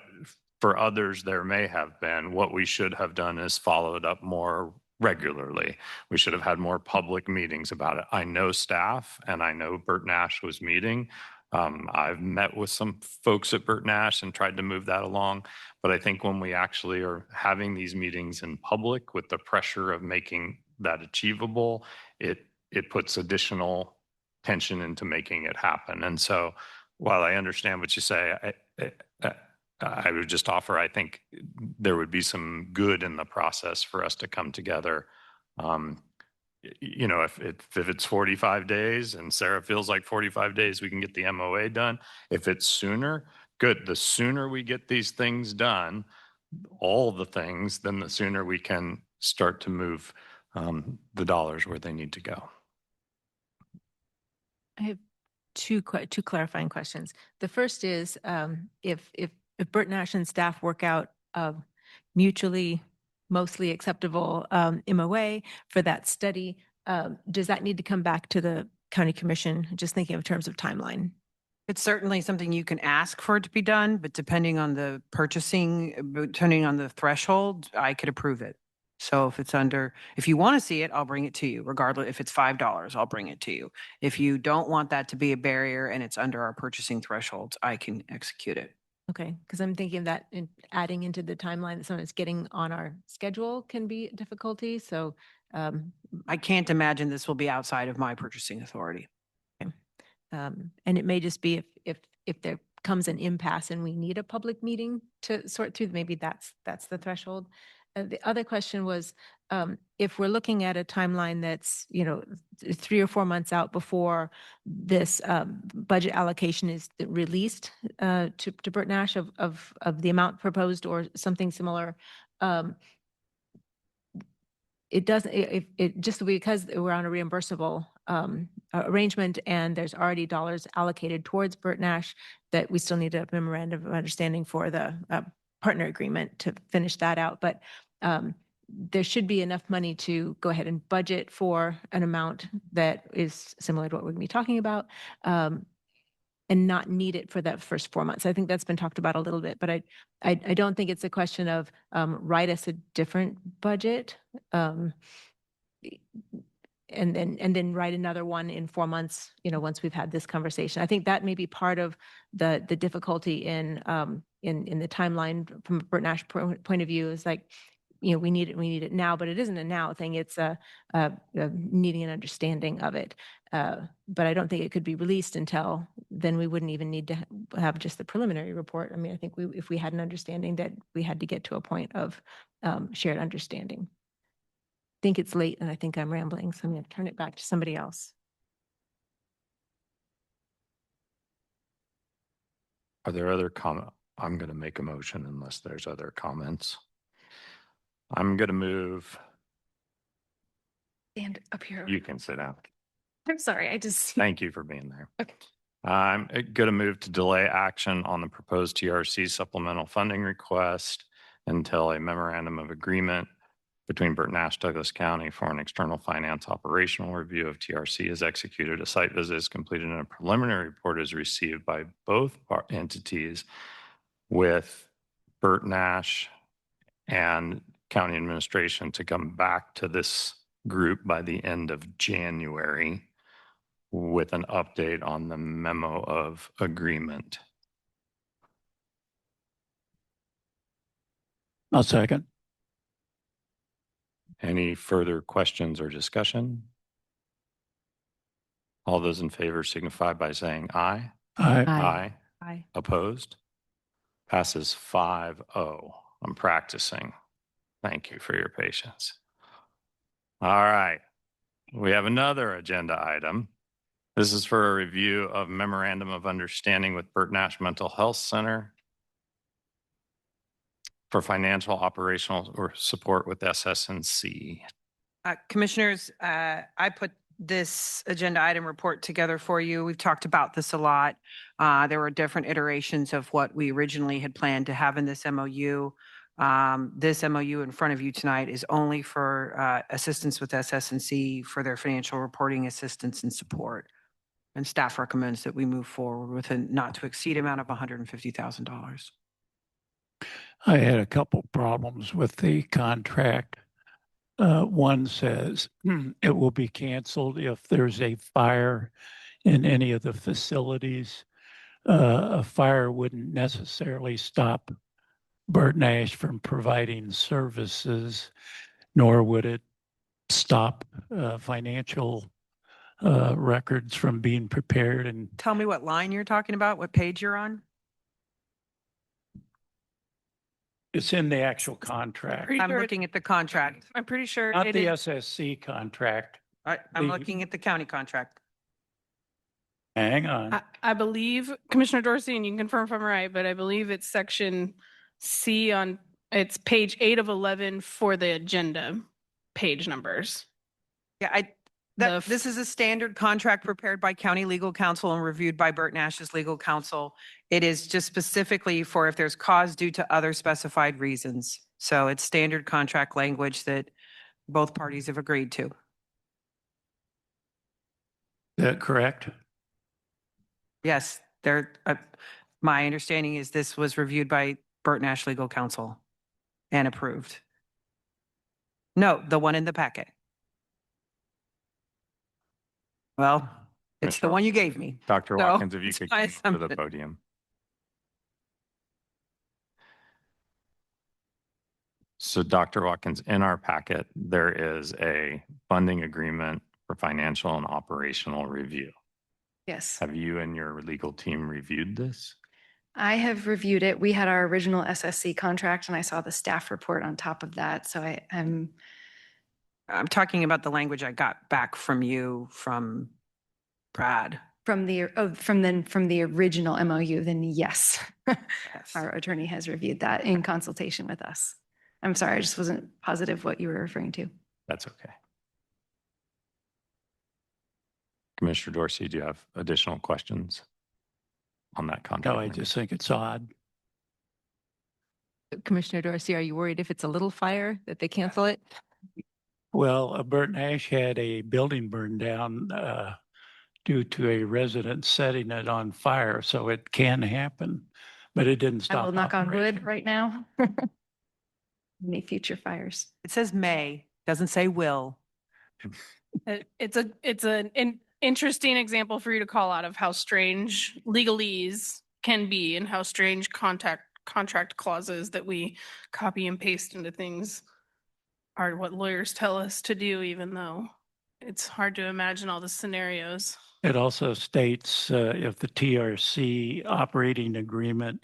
S1: for others there may have been, what we should have done is followed up more regularly. We should have had more public meetings about it. I know staff and I know Bert Nash was meeting. I've met with some folks at Bert Nash and tried to move that along. But I think when we actually are having these meetings in public with the pressure of making that achievable, it puts additional tension into making it happen. And so while I understand what you say, I would just offer, I think there would be some good in the process for us to come together. If it's 45 days and Sarah feels like 45 days, we can get the MOA done. If it's sooner, good. The sooner we get these things done, all the things, then the sooner we can start to move the dollars where they need to go.
S2: I have two clarifying questions. The first is if Bert Nash and staff work out mutually mostly acceptable MOA for that study, does that need to come back to the county commission? Just thinking in terms of timeline.
S3: It's certainly something you can ask for it to be done, but depending on the depending on the threshold, I could approve it. So if you want to see it, I'll bring it to you. Regardless, if it's $5, I'll bring it to you. If you don't want that to be a barrier and it's under our purchasing thresholds, I can execute it.
S2: Okay, because I'm thinking that adding into the timeline that someone is getting on our schedule can be a difficulty. So
S3: I can't imagine this will be outside of my purchasing authority.
S2: Okay. And it may just be if there comes an impasse and we need a public meeting to sort through, maybe that's the threshold. The other question was, if we're looking at a timeline that's 3 or 4 months out before this budget allocation is released to Bert Nash of the amount proposed or something similar, it doesn't. It just because we're on a reimbursable arrangement and there's already dollars allocated towards Bert Nash, that we still need a memorandum of understanding for the partner agreement to finish that out. But there should be enough money to go ahead and budget for an amount that is similar to what we're going to be talking about, and not need it for that first 4 months. I think that's been talked about a little bit, but I don't think it's a question of write us a different budget and then write another one in 4 months, once we've had this conversation. I think that may be part of the difficulty in the timeline from a Bert Nash point of view is we need it now, but it isn't a now thing. It's a needing an understanding of it. But I don't think it could be released until then. We wouldn't even need to have just the preliminary report. I mean, I think if we had an understanding that we had to get to a point of shared understanding. I think it's late and I think I'm rambling, so I'm going to turn it back to somebody else.
S1: Are there other comments? I'm going to make a motion unless there's other comments. I'm going to move.
S13: Stand up here.
S1: You can sit down.
S13: I'm sorry.
S1: Thank you for being there.
S13: Okay.
S1: I'm going to move to delay action on the proposed TRC supplemental funding request until a memorandum of agreement between Bert Nash, Douglas County for an external finance operational review of TRC is executed. A site visit is completed and a preliminary report is received by both entities, with Bert Nash and county administration to come back to this group by the end of January with an update on the memo of agreement.
S8: I'll second.
S1: Any further questions or discussion? All those in favor signify by saying aye.
S8: Aye.
S1: Aye.
S2: Aye.
S1: Opposed? Passes 5-0. I'm practicing. Thank you for your patience. All right. We have another agenda item. This is for a review of memorandum of understanding with Burt Nash Mental Health Center for financial, operational, or support with SS&C.
S3: Commissioners, I put this agenda item report together for you. We've talked about this a lot. There were different iterations of what we originally had planned to have in this MOU. This MOU in front of you tonight is only for assistance with SS&C for their financial reporting assistance and support. And staff recommends that we move forward with a not to exceed amount of $150,000.
S8: I had a couple problems with the contract. One says it will be canceled if there's a fire in any of the facilities. A fire wouldn't necessarily stop Burt Nash from providing services, nor would it stop financial records from being prepared. And
S3: Tell me what line you're talking about, what page you're on?
S8: it's in the actual contract,
S5: Pretty
S3: I'm
S5: sure
S3: looking at the contract.
S5: I'm pretty sure
S8: not
S5: it
S8: the
S5: is.
S8: SSC contract.
S3: I'm
S8: The-
S3: looking at the county contract.
S8: Hang on.
S5: I believe, Commissioner Dorsey, and you can confirm if I'm right, but I believe it's section C on, it's page 8 of 11 for the agenda page numbers.
S3: Yeah, this is a standard contract prepared by county legal counsel and reviewed by Burt Nash's legal counsel. It is just specifically for if there's cause due to other specified reasons. So it's standard contract language that both parties have agreed to.
S8: Is that correct?
S3: Yes, my understanding is this was reviewed by Burt Nash legal counsel and approved. No, the one in the packet. Well, it's the
S1: Commissioner-
S3: one you gave me.
S1: Dr.
S3: So,
S1: Watkins, if you
S3: it's
S1: could
S3: my
S1: come to the
S3: assumption.
S1: podium. So Dr. Watkins, in our packet, there is a funding agreement for financial and operational review.
S13: Yes,
S1: Have you and your legal team reviewed this?
S13: I have reviewed it. We had our original SSC contract and I saw the staff report on top of that. So I'm
S3: I'm talking about the language I got back from you, from Brad.
S13: from the original MOU, then yes.
S3: Yes.
S13: Our attorney has reviewed that in consultation with us. I'm sorry, I just wasn't positive what you were referring to.
S1: That's okay. Commissioner Dorsey, do you have additional questions on that contract?
S8: No, I just think it's odd.
S2: Commissioner Dorsey, are you worried if it's a little fire that they cancel it?
S8: Well, Burt Nash had a building burned down due to a resident setting it on fire, so it can happen, but it didn't
S13: I
S8: stop.
S13: will knock on
S8: operation.
S13: wood right now. Any future fires.
S3: It says may, doesn't say will.
S5: It's an interesting example for you to call out of how strange legalese can be and how strange contract clauses that we copy and paste into things are what lawyers tell us to do, even though it's hard to imagine all the scenarios.
S8: It also states if the TRC operating agreement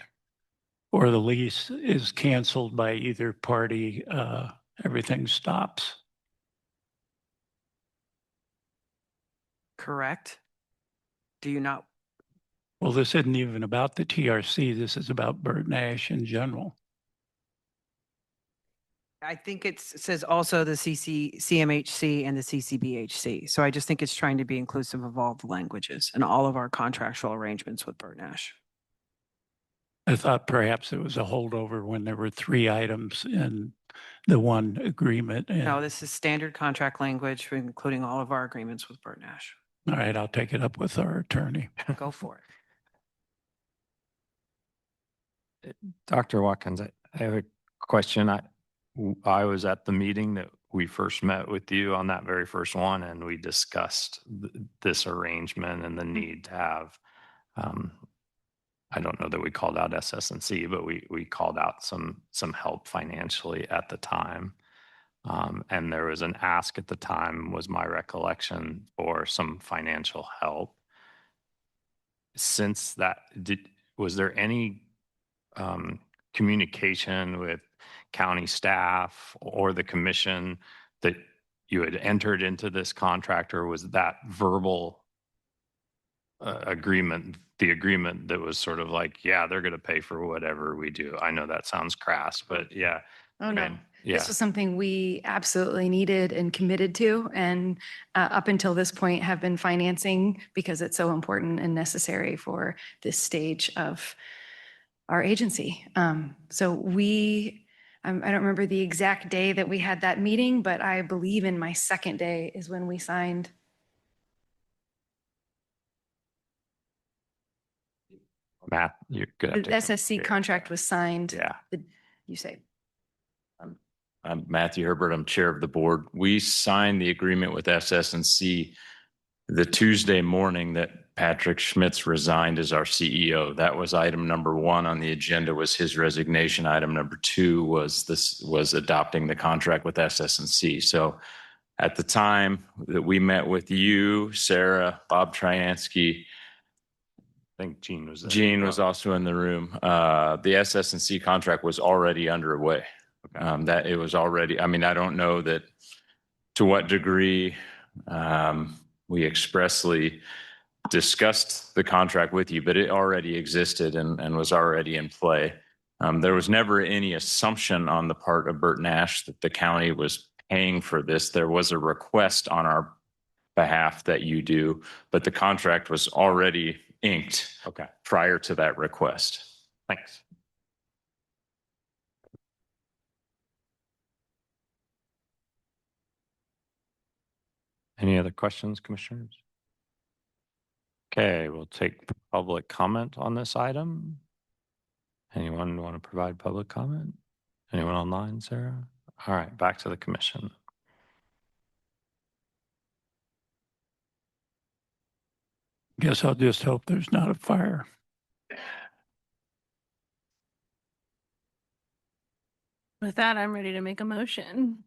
S8: or the lease is canceled by either party, everything stops.
S3: Correct? Do you not?
S8: Well, this isn't even about the TRC. This is about Burt Nash in general.
S3: I think it says also the CMHC and the CCBHC. So I just think it's trying to be inclusive of all the languages and all of our contractual arrangements with Burt Nash.
S8: I thought perhaps it was a holdover when there were 3 items in the one agreement. And,
S3: No, this is standard contract language, including all of our agreements with Burt Nash.
S8: all right, I'll take it up with our attorney.
S3: Go for it.
S1: Dr. Watkins, I have a question. I was at the meeting that we first met with you on that very first one, and we discussed this arrangement and the need to have, I don't know that we called out SS&C, but we called out some help financially at the time. And there was an ask at the time, was my recollection, for some financial help. Since that, was there any communication with county staff or the commission that you had entered into this contract, or was that verbal agreement, the agreement that was sort of like, yeah, they're going to pay for whatever we do? I know that sounds crass, but yeah.
S13: Oh, no.
S1: And- yeah.
S13: This was something we absolutely needed and committed to, and up until this point have been financing because it's so important and necessary for this stage of our agency. So I don't remember the exact day that we had that meeting, but I believe in my second day is when we signed.
S1: Matt, you're good.
S13: The SSC contract was signed.
S1: Yeah.
S13: You say.
S19: I'm Matthew Herbert. I'm chair of the board. We signed the agreement with SS&C the Tuesday morning that Patrick Schmitz resigned as our CEO. That was item number 1 on the agenda, was his resignation. Item number 2 was adopting the contract with SS&C. So at the time that we met with you, Sarah, Bob Tryansky,
S1: I think Gene was there.
S19: Gene was also in the room. The SS&C contract was already underway. That it was already, I mean, I don't know that to what degree we expressly discussed the contract with you, but it already existed and was already in play. There was never any assumption on the part of Bert Nash that the county was paying for this. There was a request on our behalf that you do, but the contract was already inked prior to that request.
S1: Thanks. Any other questions, commissioners? Okay, we'll take public comment on this item. Anyone want to provide public comment? Anyone online, Sarah? All right, back to the commission.
S8: Guess I'll just hope there's not a fire.
S5: With that, I'm ready to make a motion.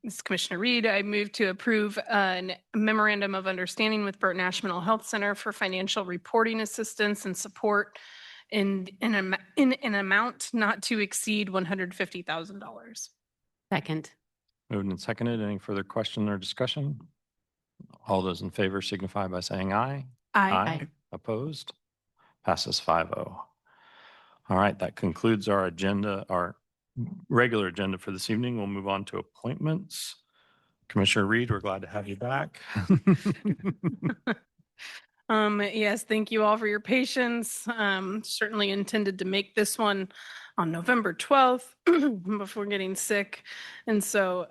S5: This is Commissioner Reed. I move to approve a memorandum of understanding with Bert Nash Mental Health Center for financial reporting assistance and support in an amount not to exceed $150,000.
S9: Second.
S1: Moved and seconded. Any further question or discussion? All those in favor signify by saying aye.
S5: Aye.
S1: Opposed? Passes 5-0. All right, that concludes our agenda, our regular agenda for this evening. We'll move on to appointments. Commissioner Reed, we're glad to have you back.
S5: Yes, thank you all for your patience. Certainly intended to make this one on November 12th before getting sick. And so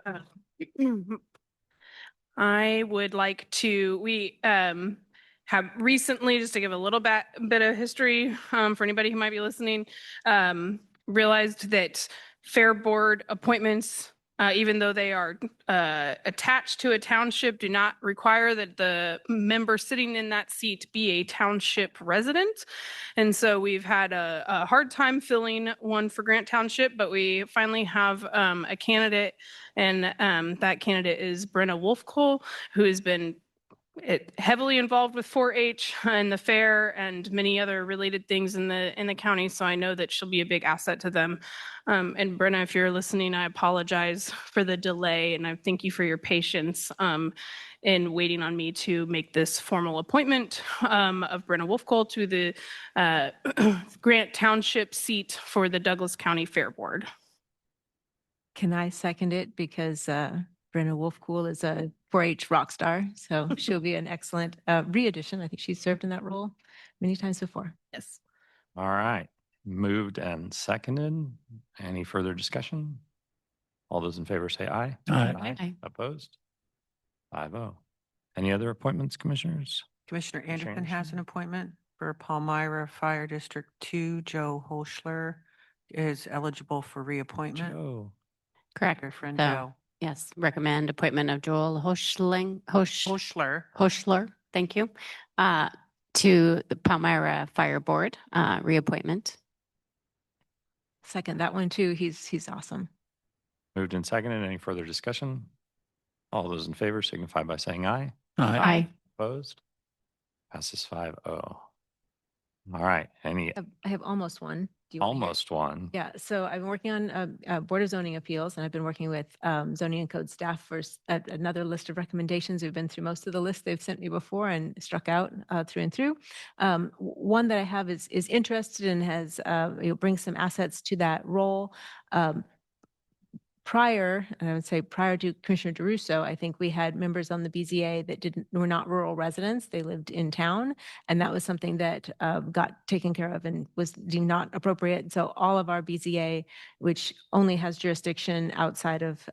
S5: I would like to, we have recently, just to give a little bit of history for anybody who might be listening, realized that Fair Board appointments, even though they are attached to a township, do not require that the member sitting in that seat be a township resident. And so we've had a hard time filling one for Grant Township, but we finally have a candidate, and that candidate is Brenna Wolfcole, who has been heavily involved with 4-H and the fair and many other related things in the county. So I know that she'll be a big asset to them. And Brenna, if you're listening, I apologize for the delay, and I thank you for your patience in waiting on me to make this formal appointment of Brenna Wolfcole to the Grant Township seat for the Douglas County Fair Board.
S2: Can I second it? Because Brenna Wolfcole is a 4-H rock star, so she'll be an excellent re-addition. I think she's served in that role many times before. Yes.
S1: All right, moved and seconded. Any further discussion? All those in favor say aye.
S8: Aye.
S1: Opposed? 5-0. Any other appointments, commissioners?
S3: Commissioner Anderson has an appointment for Palmyra Fire District 2, Joe Holschler, is eligible for reappointment.
S9: Correct.
S3: Your friend
S9: So,
S3: Joe.
S9: yes, recommend appointment of Joel
S3: Hoschler.
S9: Hoschler, thank you, to the Palmyra Fire Board, reappointment.
S2: Second, that one too. He's awesome.
S1: Moved and seconded. Any further discussion? All those in favor signify by saying aye.
S9: Aye.
S1: Opposed? Passes 5-0. All right. Any
S2: I have almost one. Do you want to hear it?
S1: almost one?
S2: Yeah, so I've been working on Board of Zoning Appeals, and I've been working with zoning and code staff for another list of recommendations. We've been through most of the list they've sent me before and struck out through and through. One that I have is interested and has brings some assets to that role. Prior, and I would say prior to Commissioner DeRusso, I think we had members on the BZA that were not rural residents. They lived in town, and that was something that got taken care of and was deemed not appropriate. So all of our BZA, which only has jurisdiction outside of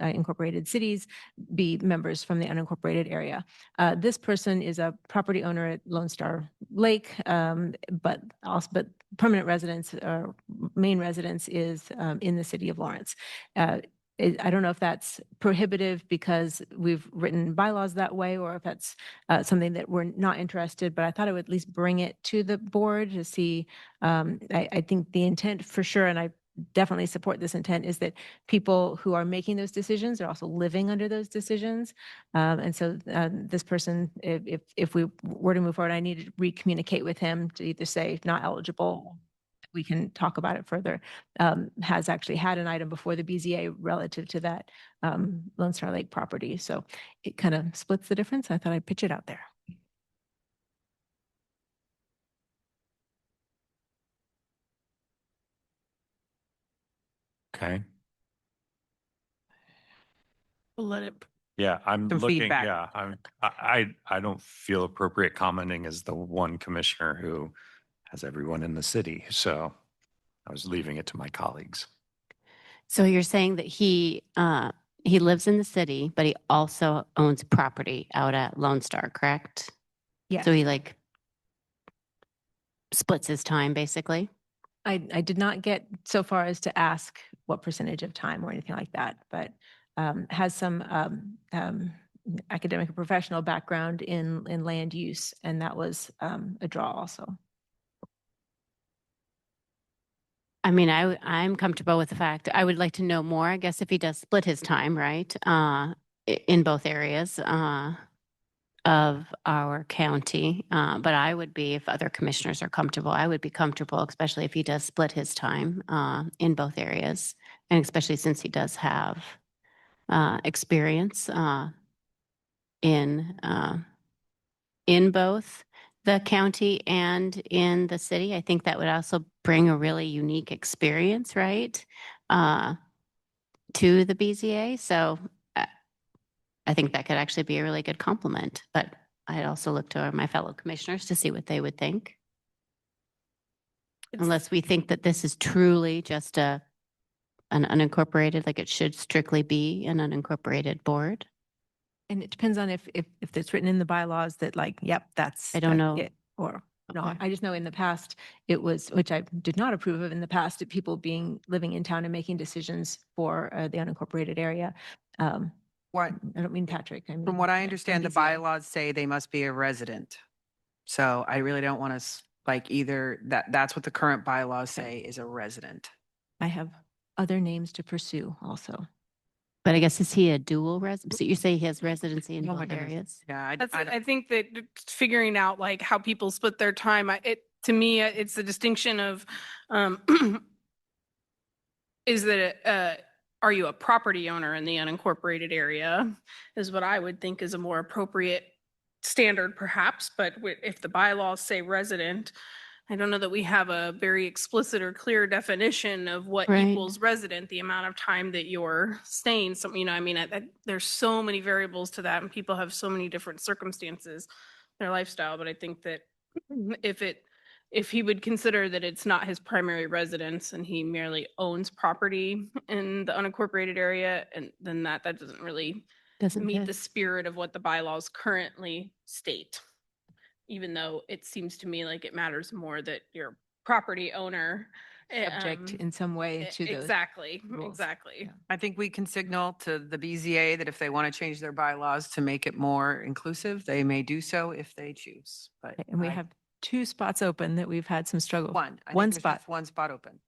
S2: incorporated cities, be members from the unincorporated area. This person is a property owner at Lone Star Lake, but permanent residence or main residence is in the city of Lawrence. I don't know if that's prohibitive because we've written bylaws that way, or if that's something that we're not interested, but I thought I would at least bring it to the board to see. I think the intent for sure, and I definitely support this intent, is that people who are making those decisions are also living under those decisions. And so this person, if we were to move forward, I need to recommunicate with him to either say not eligible, we can talk about it further, has actually had an item before the BZA relative to that Lone Star Lake property. So it kind of splits the difference. I thought I'd pitch it out there.
S1: Okay.
S5: We'll let it.
S1: Yeah, I'm
S3: Some
S1: looking,
S3: feedback.
S1: yeah, I don't feel appropriate commenting as the one commissioner who has everyone in the city. So I was leaving it to my colleagues.
S9: So you're saying that he lives in the city, but he also owns property out at Lone Star, correct?
S2: Yes.
S9: So he like splits his time basically?
S2: I did not get so far as to ask what percentage of time or anything like that, but has some academic or professional background in land use, and that was a draw also.
S9: I mean, I'm comfortable with the fact, I would like to know more, I guess, if he does split his time, right? In both areas of our county. But I would be, if other commissioners are comfortable, I would be comfortable, especially if he does split his time in both areas. And especially since he does have experience in both the county and in the city. I think that would also bring a really unique experience, right, to the BZA. So I think that could actually be a really good compliment. But I'd also look to my fellow commissioners to see what they would think. Unless we think that this is truly just an unincorporated, like it should strictly be an unincorporated board.
S2: And it depends on if it's written in the bylaws that like, yep, that's.
S9: I don't know.
S2: it, or no,
S9: Okay.
S2: I just know in the past it was, which I did not approve of in the past, that people living in town and making decisions for the unincorporated area.
S3: What,
S2: I don't mean Patrick. I mean,
S3: from what I understand, the
S2: BZA.
S3: bylaws say they must be a resident. So I really don't want to like either that's what the current bylaws say is a resident.
S2: I have other names to pursue also.
S9: But I guess, is he a dual resident? So you say he has residency in
S3: Oh my
S9: both
S3: goodness.
S9: areas?
S3: Yeah,
S5: I think that figuring out like how people split their time, to me, it's the distinction of, is that, are you a property owner in the unincorporated area is what I would think is a more appropriate standard perhaps, but if the bylaws say resident, I don't know that we have a very explicit or clear definition of what
S9: Right.
S5: equals resident, the amount of time that you're staying. So, I mean, there's so many variables to that and people have so many different circumstances, their lifestyle. But I think that if he would consider that it's not his primary residence and he merely owns property in the unincorporated area, and then that doesn't really
S9: Doesn't
S5: meet
S9: fit.
S5: the spirit of what the bylaws currently state. Even though it seems to me like it matters more that you're a property owner
S2: subject in some way to those.
S5: Exactly,
S2: rules.
S5: exactly.
S3: I think we can signal to the BZA that if they want to change their bylaws to make it more inclusive, they may do so if they choose. But
S2: And we
S3: I-
S2: have 2 spots open that we've had some struggle.
S3: one. I think
S2: One
S3: there's
S2: spot.
S3: just one spot open.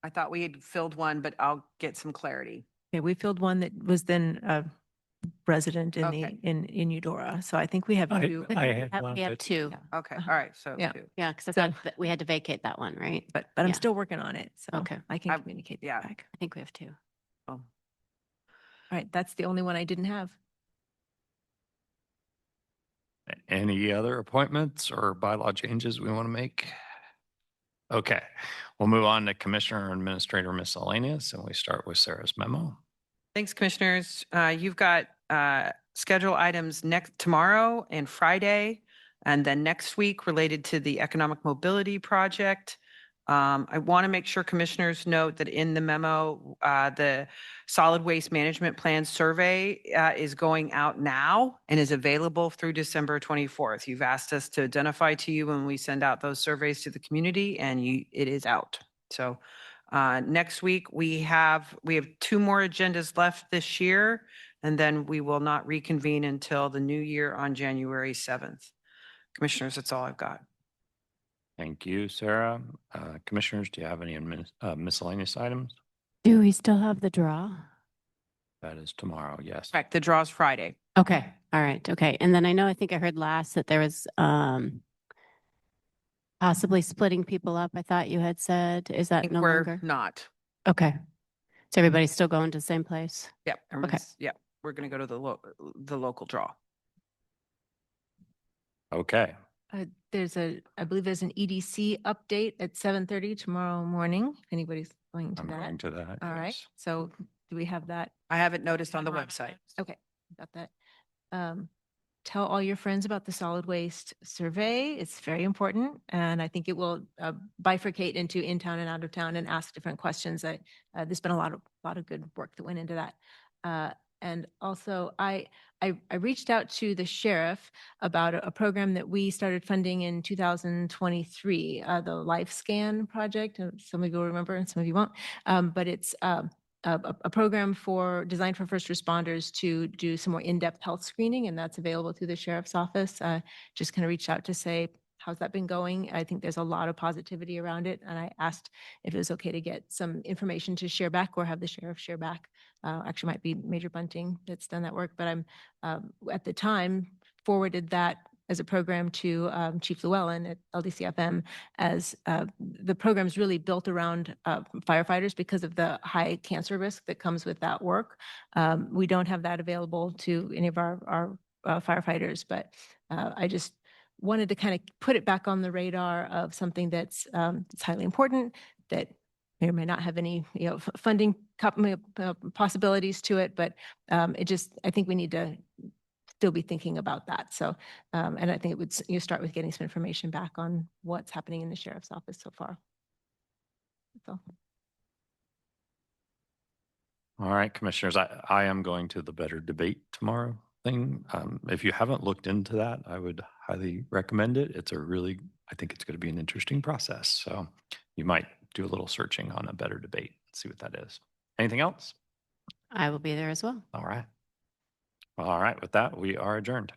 S3: I thought we had filled one, but I'll get some clarity.
S2: Okay, we filled one that was then a resident in
S3: Okay.
S2: in Eudora. So I think we have
S8: I
S2: 2.
S8: I had
S9: We
S8: one
S9: have
S8: that,
S9: 2.
S3: Okay, all
S2: Uh-huh.
S3: right, so
S2: Yeah.
S3: two.
S9: Yeah, because I
S2: So-
S9: thought that we had to vacate that one, right?
S2: But I'm
S9: Yeah.
S2: still working on it. So
S9: Okay.
S2: I can
S3: I've-
S2: communicate
S3: yeah.
S2: that back.
S9: I think we have 2.
S3: Oh.
S2: All right, that's the only one I didn't have.
S1: Any other appointments or bylaw changes we want to make? Okay, we'll move on to Commissioner and Administrator Miscellaneous, and we start with Sarah's memo.
S3: Thanks, Commissioners. You've got schedule items tomorrow and Friday, and then next week related to the Economic Mobility Project. I want to make sure Commissioners note that in the memo, the Solid Waste Management Plan Survey is going out now and is available through December 24th. You've asked us to identify to you when we send out those surveys to the community, and it is out. So next week, we have 2 more agendas left this year, and then we will not reconvene until the new year on January 7th. Commissioners, that's all I've got.
S1: Thank you, Sarah. Commissioners, do you have any miscellaneous items?
S9: Do we still have the draw?
S1: That is tomorrow, yes.
S3: Correct, the draw's Friday.
S9: Okay, all right, okay. And then I think I heard last that there was possibly splitting people up. I thought you had said, is
S3: I
S9: that
S3: think
S9: no
S3: we're
S9: longer?
S3: not.
S9: Okay. So everybody's still going to the same place?
S3: Yep. Yep. We're going to go to the local draw.
S1: Okay,
S2: I believe there's an EDC update at 7:30 tomorrow morning. If anybody's going to
S1: I'm
S2: that.
S1: going to that.
S2: All right.
S1: yes.
S2: So do we have that?
S3: I haven't noticed on the website.
S2: Okay, got that. Tell all your friends about the solid waste survey. It's very important. And I think it will bifurcate into in town and out of town and ask different questions. There's been a lot of good work that went into that. And also I reached out to the sheriff about a program that we started funding in 2023, the Life Scan project. Some of you will remember and some of you won't. But it's a program designed for first responders to do some more in-depth health screening, and that's available through the sheriff's office. Just kind of reached out to say, how's that been going? I think there's a lot of positivity around it, and I asked if it was okay to get some information to share back or have the sheriff share back. Actually, might be Major Bunting that's done that work, but I'm at the time forwarded that as a program to Chief Llewellyn at LDCFM, as the program is really built around firefighters because of the high cancer risk that comes with that work. We don't have that available to any of our firefighters, but I just wanted to kind of put it back on the radar of something that's highly important, that may or may not have any funding possibilities to it, but I think we need to still be thinking about that. So, and I think it would start with getting some information back on what's happening in the sheriff's office so far. That's all.
S1: All right, Commissioners, I am going to the Better Debate Tomorrow thing. If you haven't looked into that, I would highly recommend it. I think it's going to be an interesting process. So you might do a little searching on a Better Debate, see what that is. Anything else?
S9: I will be there as well.
S1: All right. All right, with that, we are adjourned.